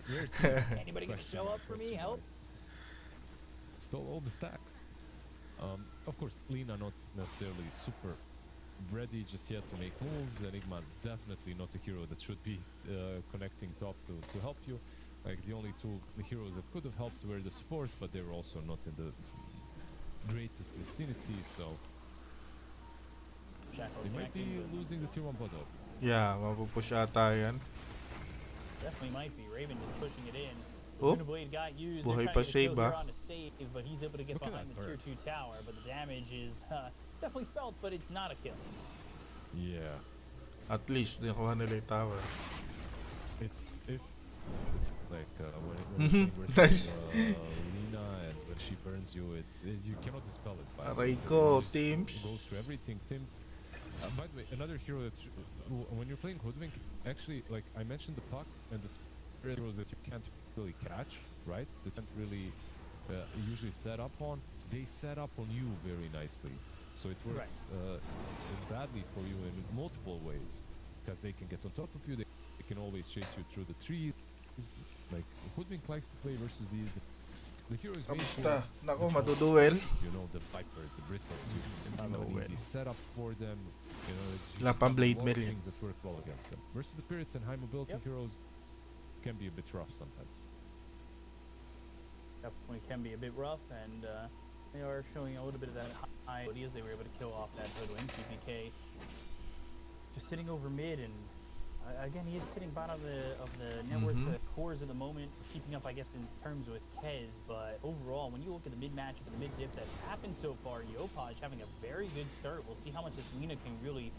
We're team. Anybody gonna Question show mark, up for me? question Help? mark. Stole all the stacks. Of course, Lina not necessarily super ready just yet to make moves. Enigma definitely not a hero that should be connecting top to help you. Like, the only two heroes that could have helped were the supports, but they were also not in the greatest vicinity, so Shackle they might be connecting, but losing the tier 1 bot up. Yeah, mapupush ata yan. definitely might be. Raven just pushing it in. Oh. Luna Blade got used. Buhay They're pa trying to save, get a kill here ah. on a save, but he's able to get Look at behind that the tier burn. 2 tower. But the damage is definitely felt, but it's not a kill. Yeah. At least, nakuha nila yung tower. It's like when Mhm. you're playing Nice. versus Lina, and when she burns you, you cannot dispel it. By the way, Aray so ko, you just Teams. Go through everything. Teams. By the way, another hero that's when you're playing Hoodwink, actually, like I mentioned, the puck and the spirit heroes that you can't really catch, right? That can't really usually set up on. They set up on you very nicely, so it works badly for you in multiple ways, because they can get on top of you. They can always chase you through the trees. Like, Hoodwink likes to play versus these. The heroes made for Kamusta? Nako, the maduduel. vipers, you know, the vipers, the bristles. You can have an Noel. easy setup for them. You know, it's Wala just pang have a Blade lot of Mail yun. things that work well against them. Versus the spirits and high mobility Yep. heroes can be a bit rough sometimes. Definitely can be a bit rough, and they are showing a little bit of that high ability as they were able to kill off that Hoodwink. GPK just sitting over mid, and again, he is sitting bottom of the net worth Mhm. cores at the moment, keeping up, I guess, in terms with Kez. But overall, when you look at the mid matchup and the mid diff that's happened so far, Yopaj having a very good start. We'll see how much this Lina can really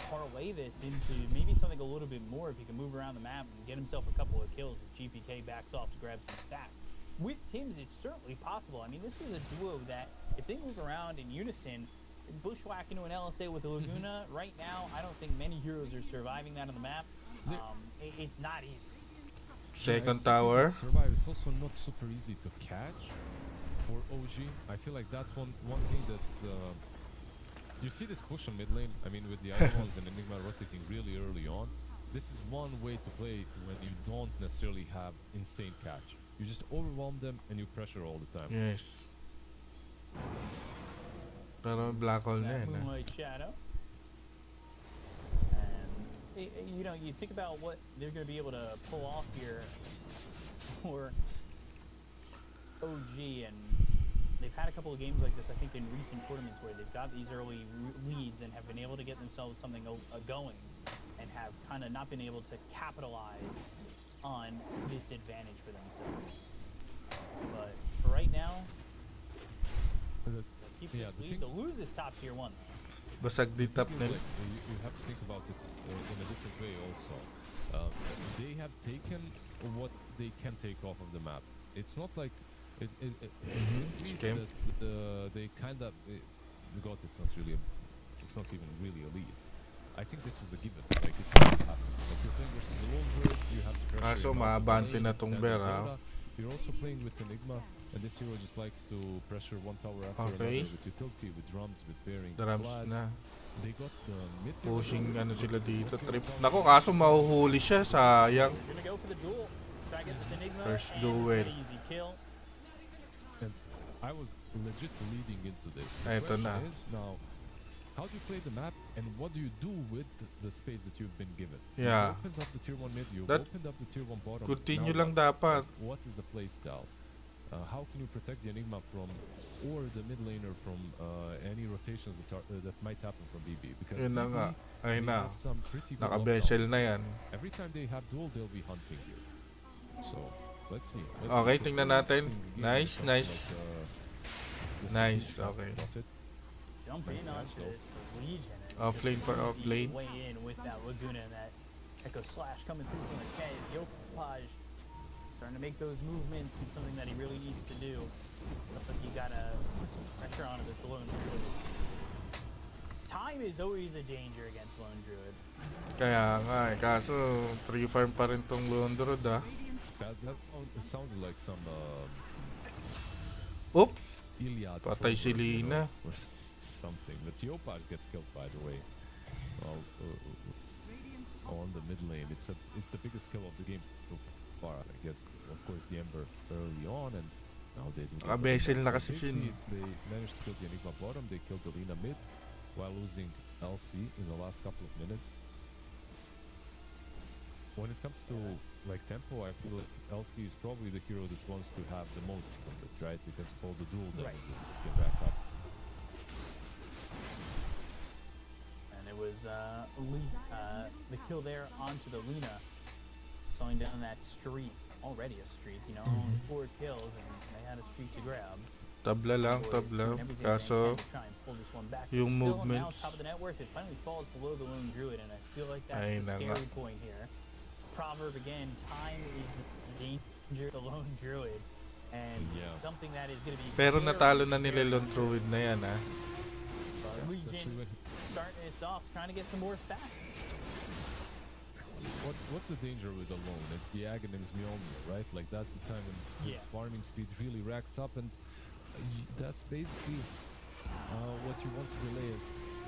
parlay this into maybe something a little bit more if he can move around the map and get himself a couple of kills as GPK backs off to grab some stats. With Tims, it's certainly possible. I mean, this is a duo that, if they move around in unison, bushwhack into an LSA with a Laguna, right now, I don't think many heroes are surviving that on the map. It's not easy. Second It's not easy tower. to survive. It's also not super easy to catch for OG. I feel like that's one thing that you see this push on mid lane. I mean, with the Icons and Enigma rotating really early on, this is one way to play when you don't necessarily have insane catch. You just overwhelm them and you pressure all the time. Yes. Pero black hole na That yan. ah. Moonlight Shadow. And, you know, you think about what they're going to be able to pull off here for OG, and they've had a couple of games like this, I think, in recent tournaments where they've got these early leads and have been able to get themselves something going and have kind of not been able to capitalize on this advantage for themselves. But for right now, But keep Yeah, this the lead. thing- They'll lose this top tier 1. Basag di top thing is, nila. like, you have to think about it in a different way also. They have taken what they can take off of the map. It's not like this lead Skem. that they kind of got. It's not really. It's not even really a lead. I think this was a given. Like it had to happen. Like you're playing versus the lone bird, you have to pressure. Kaso him out of the maabante lane, na it's tong standard Bear, ah. Dota. You're also playing with Enigma, and this hero just likes to pressure one tower after Okay. another with utility, with drums, with bearing, Drums with na. They got the mid Pushing ano sila dito. Trip. Nako, kaso mahuhuli siya. Sayang. They're gonna go for the duel. Try to get this Enigma. First and duel. it's an easy kill. And I was legit leading into this. Eto The na. question is now, how do you play the map, and what do you do with the space that you've been given? Yeah. You've opened up the tier 1 mid, you've That- opened up the tier 1 bottom. Continue now lang what? dapat. Like, what is the play style? How can you protect the Enigma from, or the mid laner from any rotations that might happen from BB? Because Yun na nga. BB, Ayun they na. have some pretty good Naka-vessel lockdown. na yan. Every time they have duel, they'll be hunting you. So, let's see. Okay, It's a tingnan pretty natin. interesting game Nice, when it nice. comes to, like, the Nice, strategic aspect okay. of it. Jump Nice in catch, onto though. this Legion. and Off just lane for easy off lane. Way in with that Laguna and that Echo Slash coming through from the Kez. Yopaj starting to make those movements. It's something that he really needs to do. Looks like you gotta put some pressure onto this Lone Druid. Time is always a danger against Lone Druid. Kaya nga eh. Kaso, free farm pa rin tong Lone Druid ah. It sounded like some Oop! Iliad Patay si forward, you know, Lina. or something. But Yopaj gets killed, by the way. Well, on the mid lane, it's the biggest kill of the game so far. I get, of course, the Ember early on, and now they do. get the Naka-vessel Lina. na So kasi siya. basically, they managed to kill the Enigma bottom. They killed the Lina mid, while losing LC in the last couple of minutes. When it comes to like tempo, I feel like LC is probably the hero that wants to have the most of it, right? Because of all the dual Right. damages that can back up. And it was the kill there onto the Luna, slowing down that streak. Already a streak, you know, only 4 kills, and they had a streak to grab. Tabla lang, Boys tabla. doing everything they Kaso, can to try and pull this one back. yung Still movements- now top of the net worth, it finally falls below the Lone Druid, and I feel like that's Ay, the na nga. scary point here. Proverb again, time is the danger of the Lone Druid, and Yeah. something that is going to be pero very, natalo na very nila Lone Druid na yan ah. But Especially Legion when starting this off, trying to get some more stats. what's the danger with alone? It's the Aghanim's Mjolnir, right? Like that's the time when his Yeah. farming speed really racks up, and that's basically what you want to delay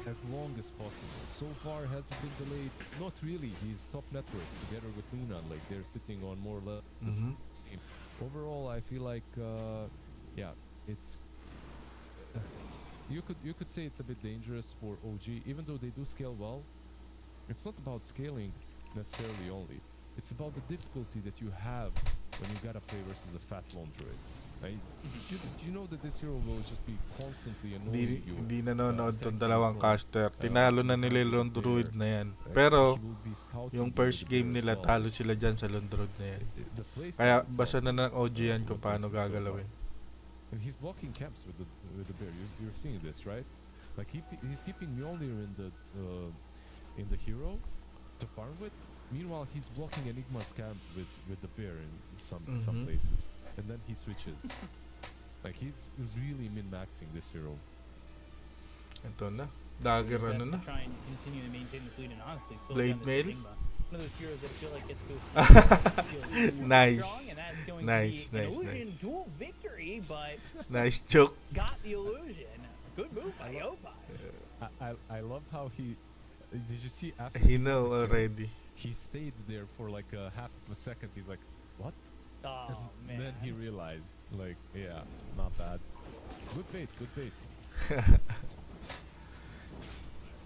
as long as possible. So far hasn't been delayed. Not really. He's top network together with Luna. Like they're sitting on more or less the Mhm. same. Overall, I feel like yeah, it's you could say it's a bit dangerous for OG, even though they do scale well. It's not about scaling necessarily only. It's about the difficulty that you have when you gotta play versus a fat lone druid. Right? Do you know that this hero will just be constantly annoying you? Hindi nanonood tong attacking dalawang from, caster. Tinalo na nila yung Lone Druid na yan. Pero, he will be scouting yung you first with the game bear as nila, well. talo sila dyan sa Lone Druid na yan. The playstyle Kaya, itself basa na ng is, OG yan kung what paano makes this so gagalawin. hard. And he's blocking camps with the bear. You're seeing this, right? Like he's keeping Mjolnir in the hero to farm with. Meanwhile, he's blocking Enigma's camp with the bear in some places, and then he switches. Like he's really min-maxing this hero. Ito na. Dagger Best ano na. to try and continue to maintain this lead and honestly slow Blade down this mail? Enigma. One of those heroes that I feel like gets to Nice. strong, and that's going Nice, to be an nice, illusion nice. dual victory, but Nice joke. got the illusion. Good move by Yopaj. I love how he. Did you see after He got know the kill, already. He stayed there for like a half of a second. He's like, what? Oh man. Then he realized, like, yeah, not bad. Good bait, good bait.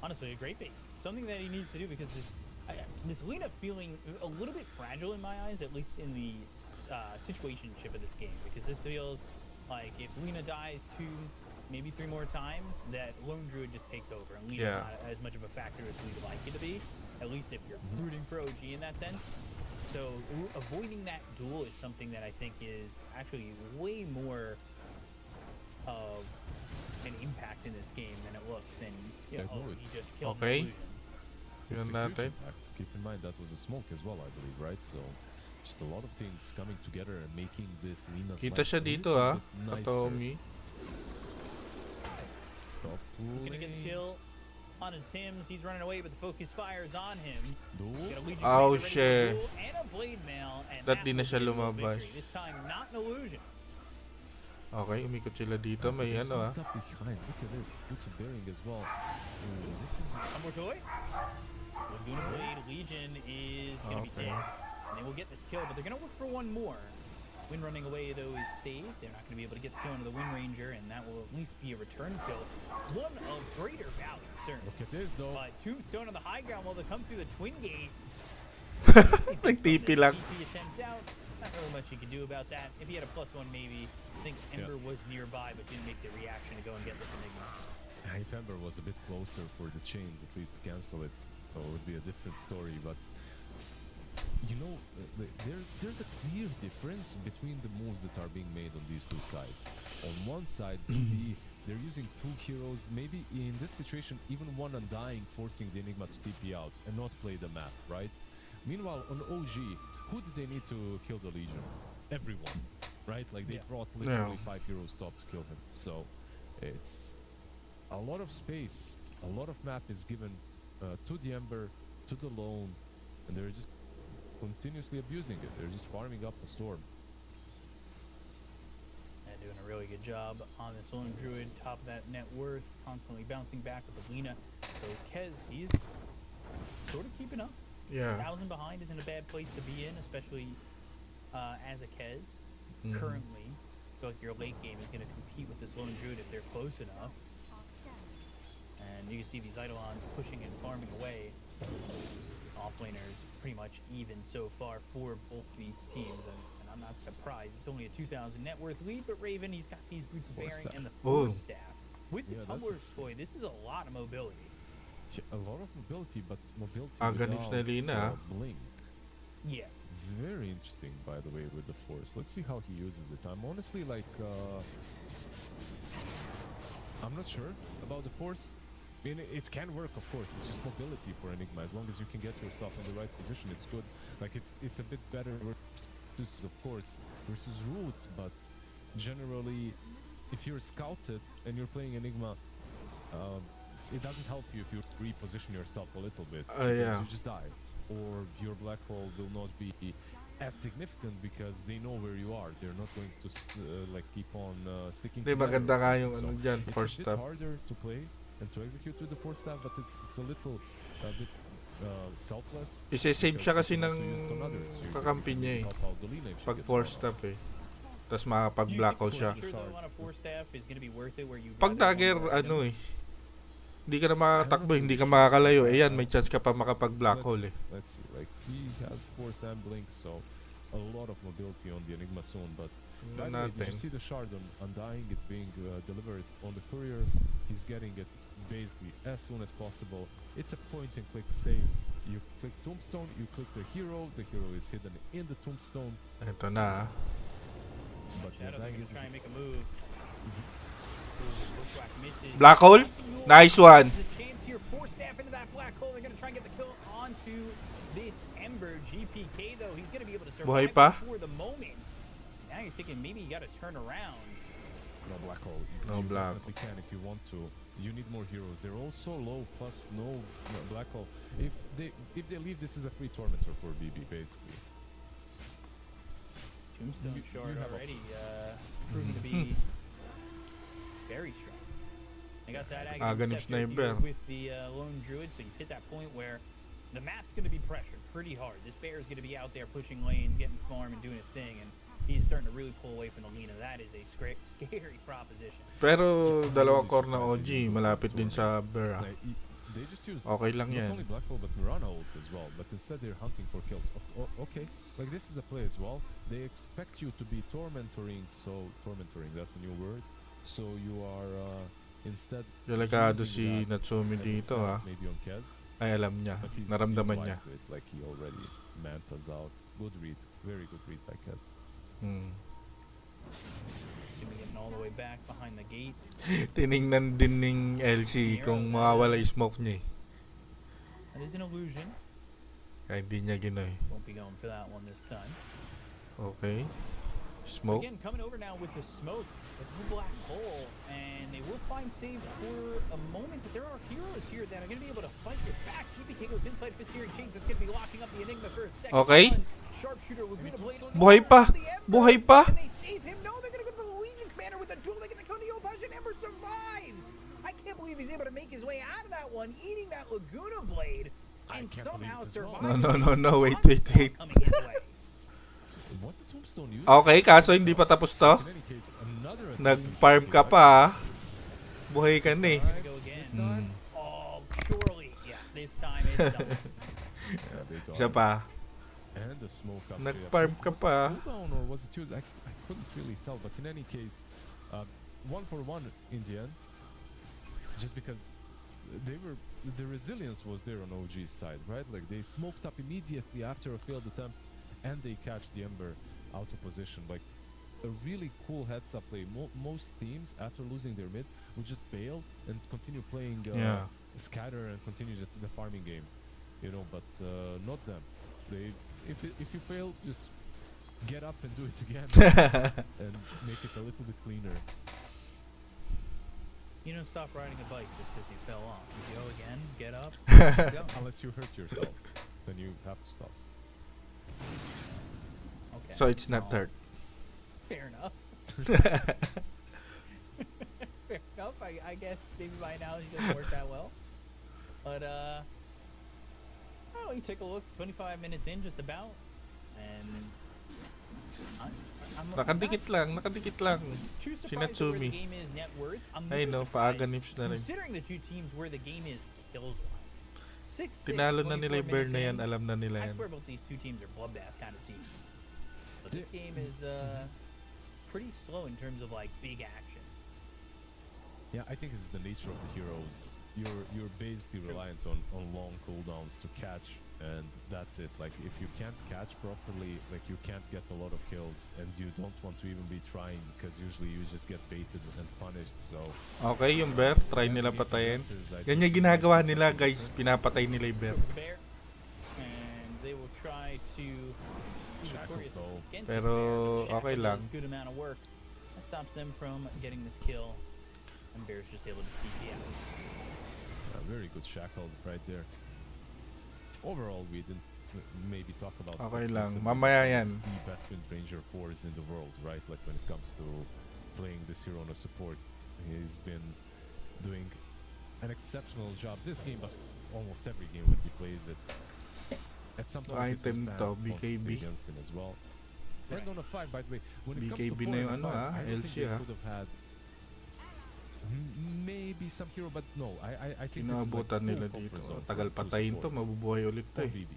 Honestly, a great bait. Something that he needs to do because this Lina feeling a little bit fragile in my eyes, at least in the situationship of this game. Because this feels like if Lina dies 2, maybe 3 more times, that Lone Druid just takes over, and Lina's Yeah. not as much of a factor as we'd like it to be. At least if you're rooting for OG in that sense. So avoiding that duel is something that I think is actually way more of an impact in this game than it looks. And you know, Definitely. he just killed Okay. the illusion. Yun Execution natin. act. Keep in mind that was a smoke as well, I believe, right? So just a lot of things coming together and making this Lina's Kita life siya a dito little ah. bit nicer. Katomi. Top Gonna get the lane. kill on a Tim's. He's running away, but the focus fire is on him. Duel. Got a Legion Oh, Breaker ready for shit. duel and a blade mail, and That di na will siya be a dual lumabas. victory. This time, not an illusion. Okay, umikot sila dito. May There's ano ah. moved up behind. Look at this. Boots of bearing as well. This is One more toy. Laguna Blade Legion is going to be Okay. dead. And they will get this kill, but they're going to look for one more. Wind running away, though, is safe. They're not going to be able to get the kill into the Wind Ranger, and that will at least be a return kill. One of greater value, certainly. look at this though. But Tombstone on the high ground while they come through the Twin Gate. Nag-TP lang. TP attempt out. Not really much you could do about that. If he had a +1, maybe. I think Ember was nearby, but didn't make the reaction to go and get this Enigma. If Ember was a bit closer for the chains, at least to cancel it, it would be a different story. But you know, there's a clear difference between the moves that are being made on these two sides. On one side, maybe they're using 2 heroes, maybe in this situation, even one undying, forcing the Enigma to TP out and not play the map, right? Meanwhile, on OG, who did they need to kill the Legion? Everyone, right? Like they Yeah. brought literally Yeah. 5 heroes top to kill him. So it's a lot of space, a lot of map is given to the Ember, to the Lone, and they're just continuously abusing it. They're just farming up a storm. And doing a really good job on this Lone Druid, top of that net worth, constantly bouncing back with the Lina. So Kez, he's sort of keeping up. Yeah. 1,000 behind isn't a bad place to be in, especially as a Kez. Currently, I feel like your late game is going to compete with this Lone Druid if they're close enough. And you can see these Eidolons pushing and farming away. Offlaners pretty much even so far for both these teams, and I'm not surprised. It's only a 2,000 net worth lead, but Raven, he's got these boots of Force bearing staff. and the Oh. force staff. With the Yeah, that's Tumbler's interesting. toy, this is a lot of mobility. Yeah, a lot of mobility, but mobility Ganun na without Lina, ah. blink. Yeah. Very interesting, by the way, with the Force. Let's see how he uses it. I'm honestly like, I'm not sure about the Force. I mean, it can work, of course. It's just mobility for Enigma. As long as you can get yourself in the right position, it's good. Like, it's a bit better versus, of course, versus Roots, but generally, if you're scouted and you're playing Enigma, it doesn't help you if you reposition yourself a little bit. Because yeah. you just die. Or your black hole will not be as significant because they know where you are. They're not going to like keep on sticking Di together. maganda or nga something. yung ano dyan, It's force a bit staff. harder to play and to execute with the force staff, but it's a bit selfless. Isi-save because siya you kasi can ng also use it on others. You kakampi can niya eh. help out the Lina if she Pag gets force one off. staff eh. Tapos Do you makapag-black think hole the siya. feature though on a 4-staff is gonna be worth it where you Pag gather one dagger, more item? ano eh. Hindi ka na makakatakbo, hindi ka makakalayo. Ayan, may chance ka pa makapag-black hole eh. Let's see, like he has Force and Blink, so a lot of mobility on the Enigma soon. But by the way, did you see the shard on Undying? It's being delivered on the courier. He's getting it basically as soon as possible. It's a point-and-click save. You click Tombstone, you click the hero is hidden in the Tombstone. Ito na. But the Shadow, they're Undying gonna is try and make a move. Bushwhack misses. Black hole? Nice one. There's a chance here. 4-staff into that black hole. They're gonna try and get the kill onto this Ember. GPK though, he's gonna be able to Buhay survive pa? this for the moment. Now you're thinking maybe you gotta turn around. no black hole. No You black. definitely can if you want to. You need more heroes. They're also low, plus no black hole. If they leave, this is a free tormentor for BB basically. Tombstone You shard have a- already proven to be very strong. They got that Aghanim Scepter here sniper. with the lone druid, so you've hit that point where the map's going to be pressured pretty hard. This bear is going to be out there pushing lanes, getting farm, and doing his thing, and he's starting to really pull away from the lean, and that is a scary proposition. Pero dalawang core na OG, malapit din sa Bear. Like, they just use Okay lang not yan. only black hole but Mirana ult as well. But instead they're hunting for kills. Okay, like this is a play as well. They expect you to be tormentoring. So tormentoring, that's a new word. So you are instead. Delikado si using that Natsumi as a dito setup ah. Maybe on Kez. Ay, alam niya. But he's Naramdaman wise niya. to it, like he already mantas out. Good read, very good read by Kez. Natsumi getting all the way back behind the gate. Tiningnan din ng LC kung mawawala yung smoke niya eh. That is an illusion. Kaya hindi niya ginoy. Won't be going for that one this time. Okay. But Smoke. again, coming over now with the smoke, the blue black hole, and they will find save for a moment, but there are heroes here that are going to be able to fight this back. GPK goes inside for Searing Chains. That's going to be locking up the Enigma for a second. Okay. Run. Sharpshooter Laguna Blade. Buhay pa! Buhay pa! Can they save him? No, they're going to go to the Legion Commander with a duel. They're going to kill the Yopaj, and Ember survives. I can't believe he's able to make his way out of that one, eating that Laguna Blade, and can't somehow believe it as well. surviving. No, wait. Coming his way. Was the Tombstone used? Okay, kaso hindi pa tapos to. In any case, another attempt Nag-farm to ka GPK, pa ah. Buhay ka na eh. Here we go again. Oh, surely. Yeah, this time it's done. Yeah, they got Isa it. pa. And the smoke up Nag-farm ka pa. Cooldown or was it used? I couldn't really tell, but in any case, 1-for-1 in the end. Just because the resilience was there on OG's side, right? Like they smoked up immediately after a failed attempt, and they catch the Ember out of position. Like a really cool heads-up play. Most teams, after losing their mid, would just bail and continue playing Yeah. scatter and continue just the farming game, you know. But not them. They, if you fail, just get up and do it again and make it a little bit cleaner. You don't stop riding a bike just because you fell off. You go again, get up, go. Unless you hurt yourself, then you have to stop. Okay. So it's not well, hurt. Fair enough. Fair enough. I guess maybe my analogy doesn't work that well. But oh, you take a look. 25 minutes in, just about, and I'm Nakadikit lang. too Si surprised at where the Natsumi. game is net worth. I'm Ay more no, surprised paaganips na rin. considering the two teams where the game is kills wise. 6-6, Tinalo na nila 24 yung Bear na minutes yan. in. Alam na nila I yan. swear both these two teams are bloodbath kind of teams. But this They- game is pretty slow in terms of like big action. Yeah, I think it's the nature of the heroes. You're basically True. reliant on long cooldowns to catch, and that's it. Like if you can't catch properly, like you can't get a lot of kills, and you don't want to even be trying because usually you just get baited and punished. So Okay, yung Bear. Try as nila the game patayin. progresses, I Yan think yung we ginagawa see nila something guys. different. Pinapatay nila yung Bear. For the bear, and they will try to be Shackles, victorious though. against Pero, this bear. The okay shackle lang. does a good amount of work. That stops them from getting this kill, and Bear's just able to TP out. A very good shackle right there. Overall, we didn't maybe talk about Okay what's lang. listed Mamaya as yan. the best wind ranger 4s in the world, right? Like when it comes to playing this hero on a support, he's been doing an exceptional job this game, but almost every game when he plays it. At some point, it was Item banned to, constantly BKB. against him as well. end on a 5, by the way. When it comes to BKB 4 na yung and a 5, I don't LC think they could have had maybe some hero, but no, I think this is like Inaabutan full nila comfort dito. zone Tagal for patayin to, supports. mabubuhay ulit to Or eh. BB.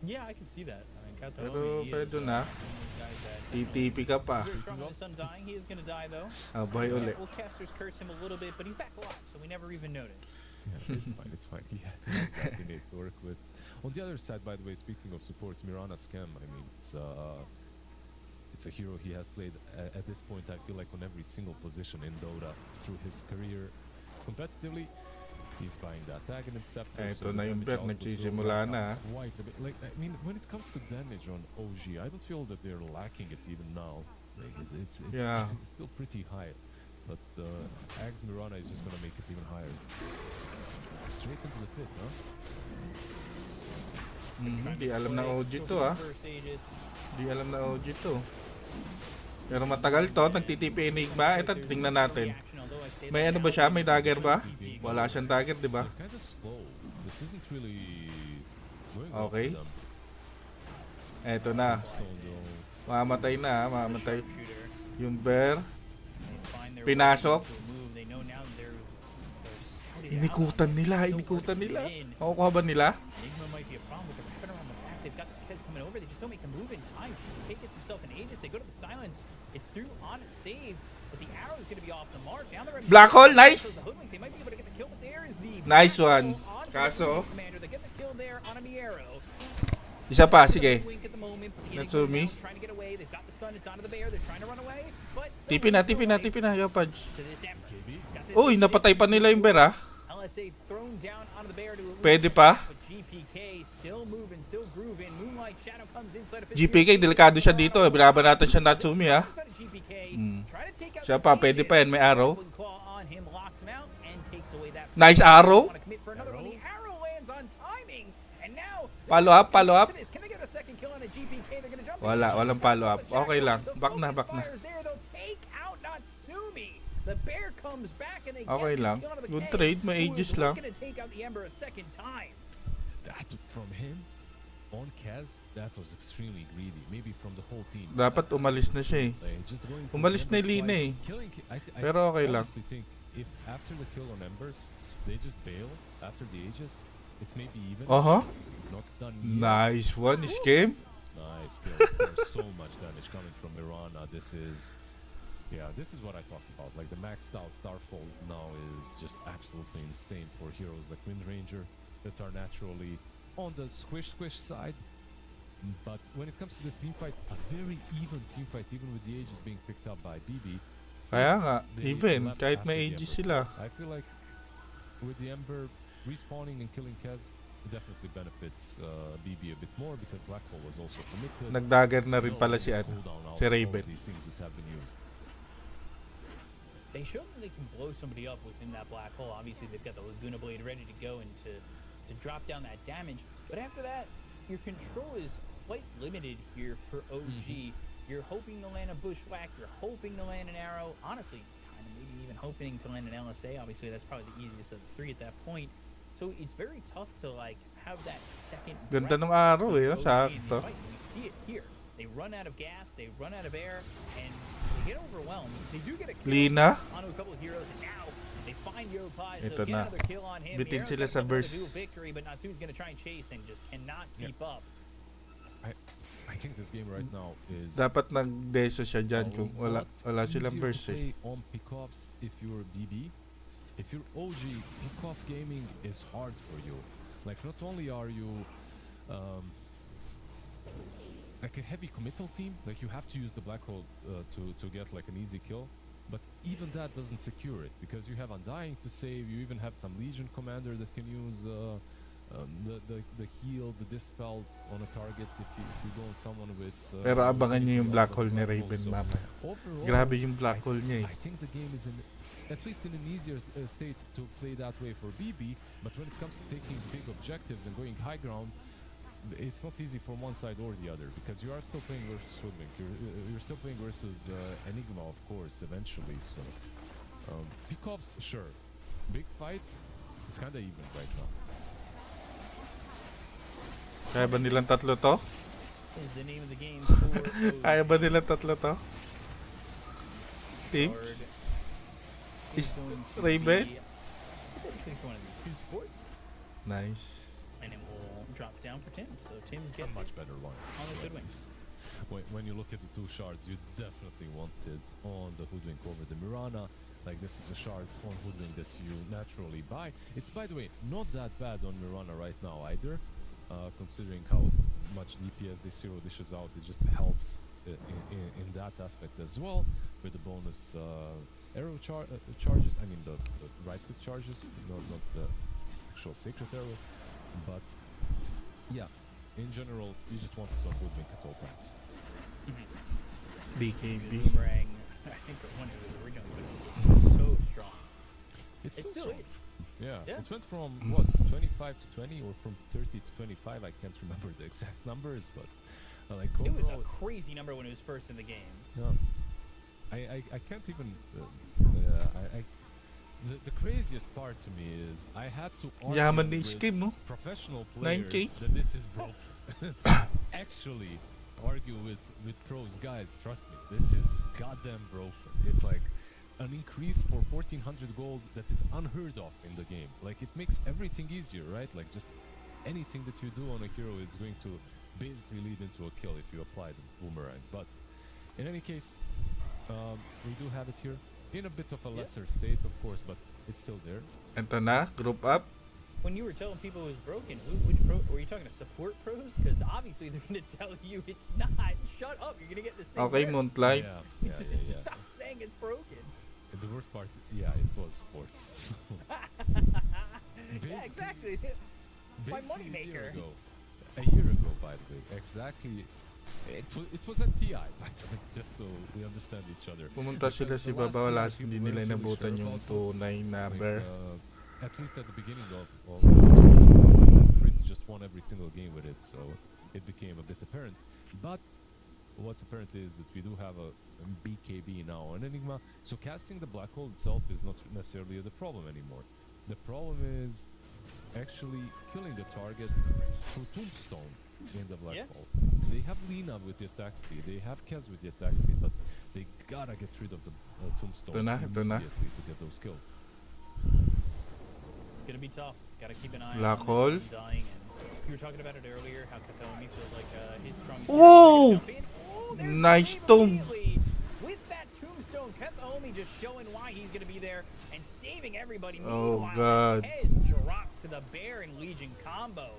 Yeah, I can see that. I mean, Kataomi, Pero he pwede is, na. one of those guys that TTP ka pa. very strong on his son dying. He is going to die though. Buhay ulit. Well, casters curse him a little bit, but he's back alive, so we never even noticed. Yeah, it's fine, it's fine. He has that innate to work with. On the other side, by the way, speaking of supports, Mirana Skem, I mean, it's a hero he has played at this point, I feel like, on every single position in Dota through his career. Competitively, he's buying that tag and scepter. Ito so na the yung damage bet, output will nagsisimula ramp na. up quite a bit. Like, I mean, when it comes to damage on OG, I don't feel that they're lacking it even now. Like, it's Yeah. still pretty high. But Ags Mirana is just gonna make it even higher. Straight into the pit, huh? Di alam na OG to ah. First Aegis. Di alam na OG to. Pero matagal to, nagtitipi Enigma. Ito, tingnan natin. May ano ba siya? May dagger ba? Wala siyang dagger, di ba? They're kinda slow. This isn't really going Okay. well for them. Eto na. So, though, Mamatay na, mamatay. Sharpshooter. Yung bear. They find their Pinasok. way into a move. They know now they're scouted out. Inikutan nila, So inikutan hard to nila. get in. Makukuha ba nila? Enigma might be a problem with the wrapping around the back. They've got this Kez coming over. They just don't make the move in time. GPK gets himself an Aegis. They go to the silence. It's through on a save, but the arrow is going to be off the mark. Down the red. Black hole, nice! The hoodwink, they might be able to get the kill, but there is the Nice black one. hole onto the Kaso? commander. They get the kill there on the arrow. Isa pa, sige. Hoodwink at the moment, but the Enigma Natsumi. now trying to get away. They've got the stun. It's onto the bear. They're trying to run away, but Tipi na, tipi na, tipi na, Yopaj. to this Ember. Got this Uy, napatay pa nila yung bear ah. LSA thrown down onto the bear to elude Pwede the pa. attack, but GPK still moving, still grooving. Moonlight Shadow comes inside of his GPK, delikado siya dito eh. Binabanatan siya Natsumi ah. Inside of GPK, trying to take out Siya the pa, pwede Aegis. pa yan, may arrow. Goblin Claw on him, locks him out, and takes away that Nice frag. arrow. Wanna commit for another one. The arrow lands on timing, and now Follow up, follow up. Can they get a second kill on a GPK? They're gonna jump Wala, in. walang follow up. The jackal, Okay lang. the Back na, focus back na. fires there. They'll take out Natsumi. The bear comes back and they Okay get this lang. kill onto the Good Kez, trade, may who is Aegis lang. looking to take out the Ember a second time. that from him on Kaz, that was extremely greedy. Maybe from the whole team. Dapat umalis na siya eh. Like, just going for Umalis the na Ember yung Lina twice, eh. killing Pero okay lang. honestly think if after the kill on Ember, they just bail after the Aegis, it's maybe even. Not done yet. Nice one, Skem. Nice kill. Of course, so much damage coming from Mirana. This is what I talked about. Like the maxed out Starfall now is just absolutely insane for heroes like Wind Ranger that are naturally on the squish side. But when it comes to this team fight, a very even team fight, even with the Aegis being picked up by BB. Kaya nga, they even, left kahit after may the Aegis Ember. sila. I feel like with the Ember respawning and killing Kez, it definitely benefits BB a bit more because Black Hole was also committed. Nagdagger na rin No pala one si is ano, cooldown out si of all of Raven. these things that have been used. They show that they can blow somebody up within that black hole. Obviously, they've got the Laguna Blade ready to go and to drop down that damage. But after that, your control is quite limited here for OG. You're hoping to land a bushwhack. You're hoping to land an arrow. Honestly, kind of maybe even hoping to land an LSA. Obviously, that's probably the easiest of the three at that point. So it's very tough to like have that second. Ganda breath ng araw of eh, OG in these sakto. fights. We see it here. They run out of gas, they run out of air, and they get overwhelmed. They do get a kill Lina. onto a couple of heroes, and now they find Yopaj. Ito They'll get na. another kill on him. Bitin The sila arrows sa got something burst. to do with victory, but Natsumi's gonna try and chase and just cannot keep up. I think this game right now is Dapat nag-deso siya dyan a kung lot wala silang easier to burst eh. play on pickoffs if you're BB. If you're OG, pickoff gaming is hard for you. Like not only are you like a heavy committal team, like you have to use the black hole to get like an easy kill, but even that doesn't secure it because you have Undying to save. You even have some Legion commander that can use the heal, the dispel on a target if you go on someone with. Pero abangan niyo yung black hole ni So Raven mamaya. overall, Grabe yung black hole niya eh. I think the game is at least in an easier state to play that way for BB, but when it comes to taking big objectives and going high ground, it's not easy from one side or the other because you are still playing versus Woodlink. You're still playing versus Enigma, of course, eventually. So pickoffs, sure. Big fights, it's kind of even right now. Kaya ba nilang tatlo to? is the name of the game for Kaya ba nila tatlo to? Teams? Guard Is going to Raven? be- I think pick one of these two supports, Nice. and it will drop down for Tim. So Tim A gets much it better line. on the Hoodwink. When you look at the two shards, you definitely want it on the Hoodwink over the Mirana. Like, this is a shard on Hoodwink that you naturally buy. It's, by the way, not that bad on Mirana right now either, considering how much DPS this hero dishes out. It just helps in that aspect as well, with the bonus arrow charges. I mean, the right click charges, not the actual sacred arrow. But yeah, in general, you just want it on Hoodwink at all times. BKB. Boomerang, I think when it was originally put was so strong. It's It's still still strong. is. Yeah, Yeah. it went from what, 25 to 20, or from 30 to 25. I can't remember the exact numbers, but like It was a overall, crazy number when it was first in the game. yeah. I can't even. The craziest part to me is I had to argue Yaman ni with Skim, no? professional players 9K? that this is broken. Actually, argue with pros, guys. Trust me, this is goddamn broken. It's like an increase for 1400 gold that is unheard of in the game. Like, it makes everything easier, right? Like, just anything that you do on a hero is going to basically lead into a kill if you apply the boomerang. But in any case, we do have it here in a bit of a lesser state, of course, but it's still there. Ito na, group up. When you were telling people it was broken, which pro were you talking to support pros? Because obviously they're going to tell you it's not. Shut up! You're going to get this thing. Okay, worked. Moonlight. Yeah. Stop saying it's broken. The worst part, yeah, it was sports. Yeah, exactly. My Basically money maker. A year ago, by the way, exactly. It was at TI, by the way, just so we understand each other. Pumunta sila Because si the last Baba, TI, wala people hindi weren't nila really inabutan sure yung about tunay na like, bear. at least at the beginning of the tournament, Prince just won every single game with it, so it became a bit apparent. But what's apparent is that we do have a BKB now on Enigma, so casting the black hole itself is not necessarily the problem anymore. The problem is actually killing the target through Tombstone in the black hole. They have Lina with the attack speed, they have Kez with the attack speed, but they gotta get rid of the Tombstone Ito na. immediately to get those kills. It's going to be tough. Got to keep an eye Black on hole. this dying. And you were talking about it earlier, how Kathomi feels like his strongest. Whoa! Jump in. Oh, there's the Nice save tomb. immediately. With that tombstone, Kathomi just showing why he's going to be there and saving everybody. Oh, Meanwhile, God. Hez drops to the Bear and Legion combo.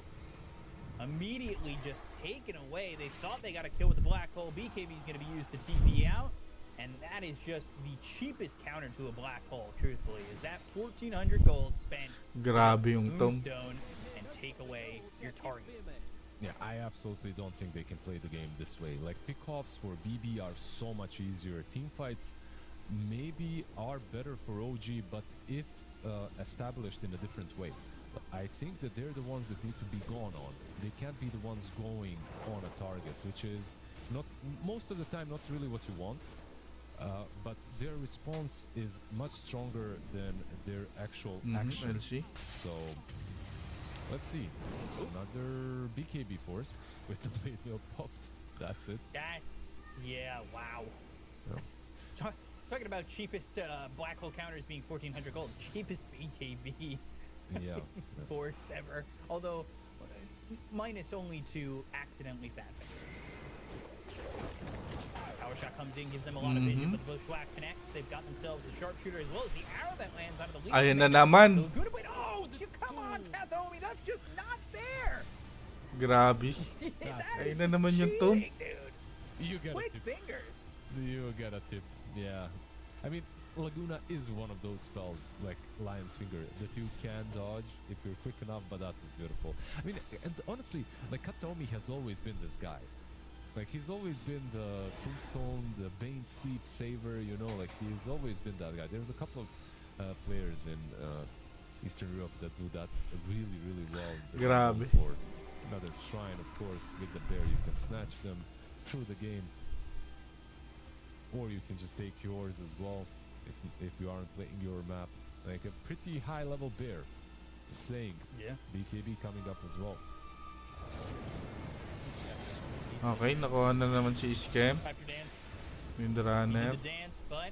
Immediately just taken away. They thought they got a kill with the black hole. BKB is going to be used to TP out. And that is just the cheapest counter to a black hole, truthfully, is that 1400 gold spent Grabe on yung tom. tombstone and take away your target. Yeah, I absolutely don't think they can play the game this way. Like, pickoffs for BB are so much easier. Teamfights maybe are better for OG, but if established in a different way. I think that they're the ones that need to be gone on. They can't be the ones going on a target, which is not most of the time not really what you want. But their response is much stronger than their actual action. LC. So let's see. Another BKB forced with the blade mill popped. That's it. That's, yeah, wow. Yeah. Talking about cheapest black hole counters being 1400 gold, cheapest BKB Yeah. force ever. Although, minus only to accidentally fat finger. Power shot comes in, gives them a lot of vision, but the bushwhack connects. They've got themselves the sharpshooter as well as the arrow that lands out of the lead. Ayan na naman. Laguna Blade. Oh, come on, Kathomi, that's just not fair. Grabe. That Ayun is na naman yung tom. cheating, dude. You get Quick a tip. fingers. You get a tip. Yeah. I mean, Laguna is one of those spells like Lion's Finger that you can dodge if you're quick enough, but that was beautiful. I mean, and honestly, like, Kathomi has always been this guy. Like, he's always been the Tombstone, the Bane Sleep Saver, you know, like, he's always been that guy. There's a couple of players in Eastern Europe that do that really, really well. Grabe. For another shrine, of course, with the bear, you can snatch them through the game. Or you can just take yours as well, if you aren't playing your map. Like a pretty high level bear. Just saying. Yeah. BKB coming up as well. He's Okay, nakuha na naman si Skem. Raptor dance. Yung He runner. did the dance, but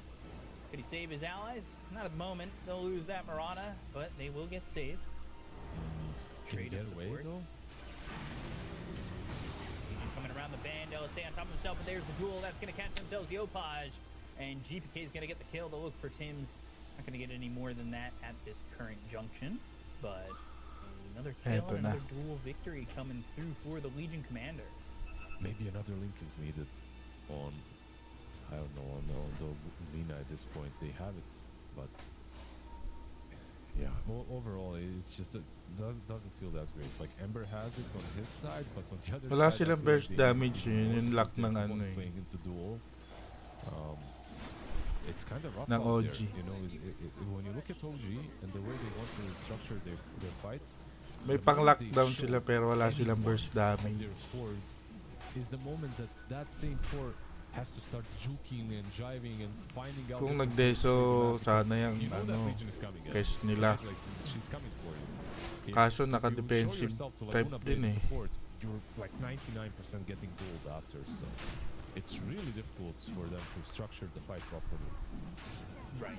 could he save his allies? Not at the moment. They'll lose that Marana, but they will get saved. Can he Trade get of away though? supports. Agent coming around the band. They'll stay on top of himself, but there's the duel. That's going to catch themselves. Yopaj. And GPK is going to get the kill. They'll look for Tim's. Not going to get any more than that at this current junction. But another kill Eto and na. another duel victory coming through for the Legion Commander. Maybe another link is needed on, I don't know, on the Lina at this point. They have it, but yeah, overall it's just doesn't feel that great. Like Ember has it on his side, but on the other Wala side, I silang feel like burst they need damage to do yun, more yung luck because they're ng the ano ones eh. playing into duel. It's kind of rough Ng out OG. there, you know. When you look at OG and the way they want to structure their fights, May the pang moment they lockdown show sila pero wala any silang one burst of damage. their cores is the moment that that same core has to start juking and jiving and finding out. Kung different nagdeso, ways to do that, sana yung because you know that ano, Legion is coming in, case nila. right? Like she's coming for you. Kaso If you naka-defensive show yourself to type Laguna din Blade eh. support, you're like 99% getting gold after, so it's really difficult for them to structure the fight properly. Right.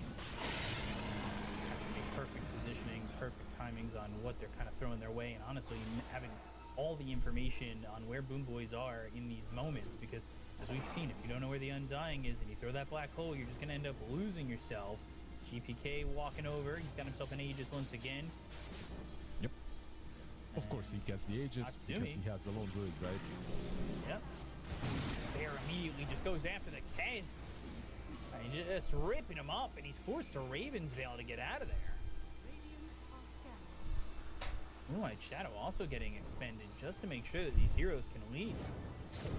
Has to be perfect positioning, perfect timings on what they're kind of throwing their way, and honestly, having all the information on where BoomBoys are in these moments, because as we've seen, if you don't know where the Undying is and you throw that black hole, you're just going to end up losing yourself. GPK walking over, he's got himself an Aegis once again. Yep. Of course, he gets the Aegis because Natsumi. he has the lone druid, right? So, Yep. Bear immediately just goes after the Kez. And just ripping him up, and he's forced to Raven's Veil to get out of there. Moonlight Shadow also getting expended just to make sure that these heroes can lead.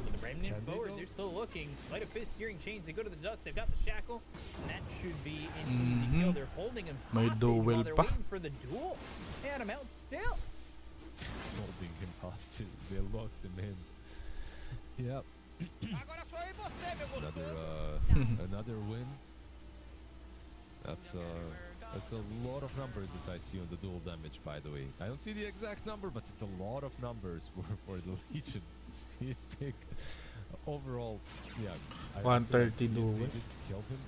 With the Remnant Can they forward, though? they're still looking. Sleight of Fist, Searing Chains, they go to the dust. They've got the Shackle, and that should be an easy kill. They're holding him May hostage duel while they're pa. waiting for the duel. They had him out still. holding him hostage, they locked him in. Yep. Another win. That's a lot of numbers that I see on the dual damage, by the way. I don't see the exact number, but it's a lot of numbers for the Legion. He's big. Overall, yeah. I feel 130 like duel. They did kill him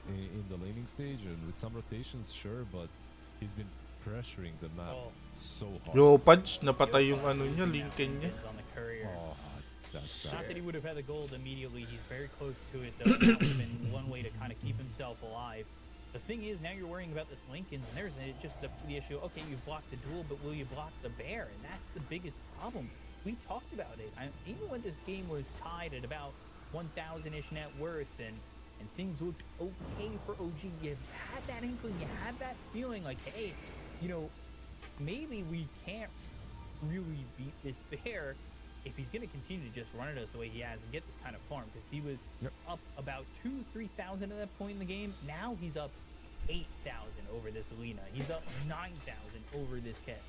in the laning stage and with some rotations, sure, but he's been pressuring the map Oh. so hard. Yopaj, napatay yung ano niya, Lincoln niya. On the courier. Oh, that's Not sad. that he would have had the gold immediately. He's very close to it, though. That would have been one way to kind of keep himself alive. The thing is, now you're worrying about this Lincoln, and there's just the issue. Okay, you blocked the duel, but will you block the bear? And that's the biggest problem. We talked about it. Even when this game was tied at about 1,000-ish net worth, and things looked okay for OG, you had that inkling, you had that feeling like, hey, you know, maybe we can't really beat this bear if he's going to continue to just run at us the way he has and get this kind of farm, because he was up about 2,000-3,000 at that point in the game. Now he's up 8,000 over this Alina. He's up 9,000 over this Kez.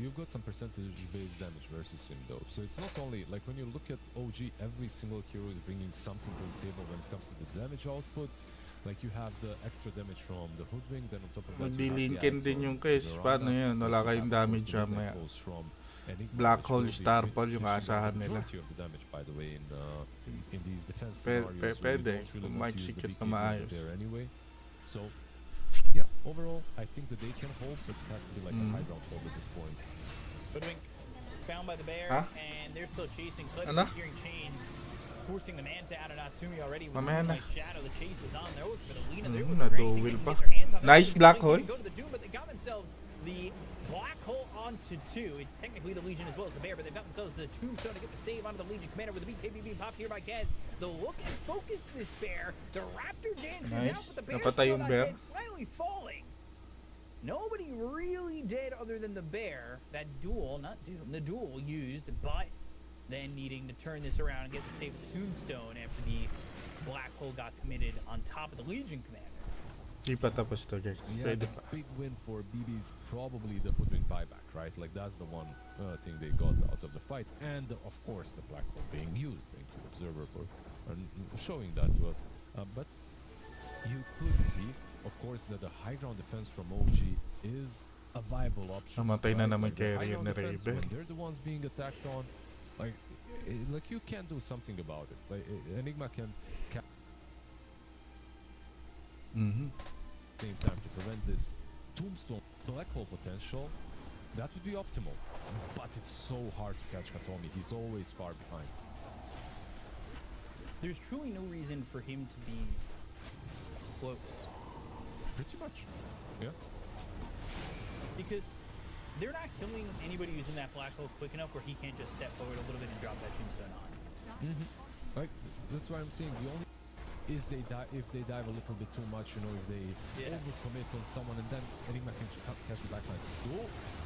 You've got some percentage-based damage versus him though, so it's not only like when you look at OG, every single hero is bringing something to the table when it comes to the damage output. Like you have the extra damage from the Hoodwing, then on top of that Hindi you have the Lincoln din Axor, yung Kez. the Paano Rana, yan? Wala also kayong have, of damage course, the mamaya. midnight pulse from Enigma, Black which Hole, will be Star Ball yung finishing aasahan the nila. majority of the damage, by the way, in these defense Pe- scenarios pe- where you pwede, don't really kung want to use the mag-secret BK na maayos. there anyway. So yeah, overall I think that they can hold, but it has to be like a high ground hold at this point. Hoodwink found by the bear, Huh? and they're still chasing. Sleight Ano? of Searing Chains, forcing the Manta out of Natsumi already. With Mamaya na. Moonlight Shadow, the chase is on. They're looking for the Lina. They're Mhm, looking for anything na-duel they can pa. get their hands on. They're Nice looking black for hole. Go to the Doom, but they got themselves the black hole onto 2. It's technically the Legion as well as the bear, but they've got themselves the Tombstone to get the save onto the Legion Commander with the BKB being popped here by Kez. The look and focus this bear. The Raptor dance is Nice. out, but the bear Napatay still yung not bear. dead. Finally falling. Nobody really dead other than the bear. That duel, not Doom, the duel used, but then needing to turn this around and get the save of the Tombstone after the black hole got committed on top of the Legion Commander. Di pa tapos to, guys. Yeah, Pwede the pa. big win for BB is probably the Hoodwink buyback, right? Like that's the one thing they got out of the fight, and of course the black hole being used. Thank you, Observer, for showing that to us. But you could see, of course, that the high ground defense from OG is a viable option. Namatay na right? naman Like the high carrier ground ni defense, Raven. when they're the ones being attacked on, Like you can do something about it. Like Enigma can Mhm. same time to prevent this tombstone black hole potential. That would be optimal. But it's so hard to catch Katomi. He's always far behind. There's truly no reason for him to be close. Pretty much. Yeah. Because they're not killing anybody who's in that black hole quick enough where he can't just step forward a little bit and drop that tombstone on. Like that's why I'm saying the only is if they dive a little bit too much, you know, if they overcommit on someone and then Enigma can catch the backlines.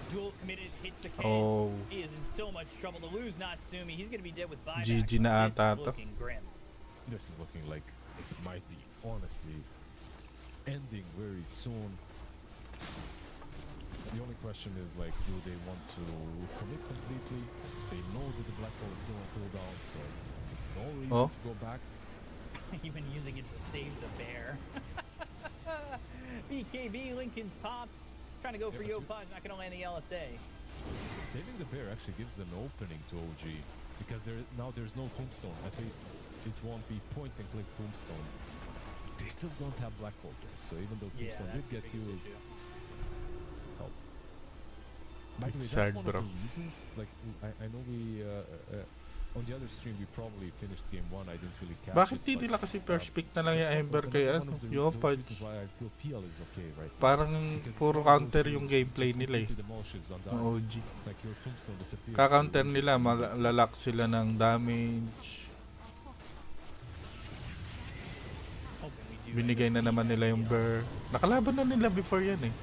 Duel committed, hits the case. Oh. He is in so much trouble to lose Natsumi. He's gonna be dead with buyback. GG na This ata is to. looking grim. This is looking like it might be honestly ending very soon. The only question is like, do they want to commit completely? They know that the black hole is still on cooldown, so no reason to go back. Even using it to save the bear. BKB, Lincoln's popped. Trying to go for Yopaj, not going to land the LSA. Saving the bear actually gives an opening to OG because there's no tombstone. At least it won't be point and click tombstone. They still don't have black hole there, so even though tombstone did get used, it's tough. By the way, It's that's hard, one bro. of the reasons. Like I know we on the other stream we probably finished game 1. I didn't really catch Bakit it. di but, nila kasi first pick na lang yung Ember one kay of ano, the Yopaj? reasons why I feel PL is okay right now. Parang Because it's puro one of those counter streams yung that gameplay just nila eh. completely demolishes on Ng that. OG. Like your tombstone disappears. Ka-counter so you nila, just need it. malalak sila ng damage. Hoping we do Binigay na naman nila yung Burr. Nakalaban na nila before yan eh.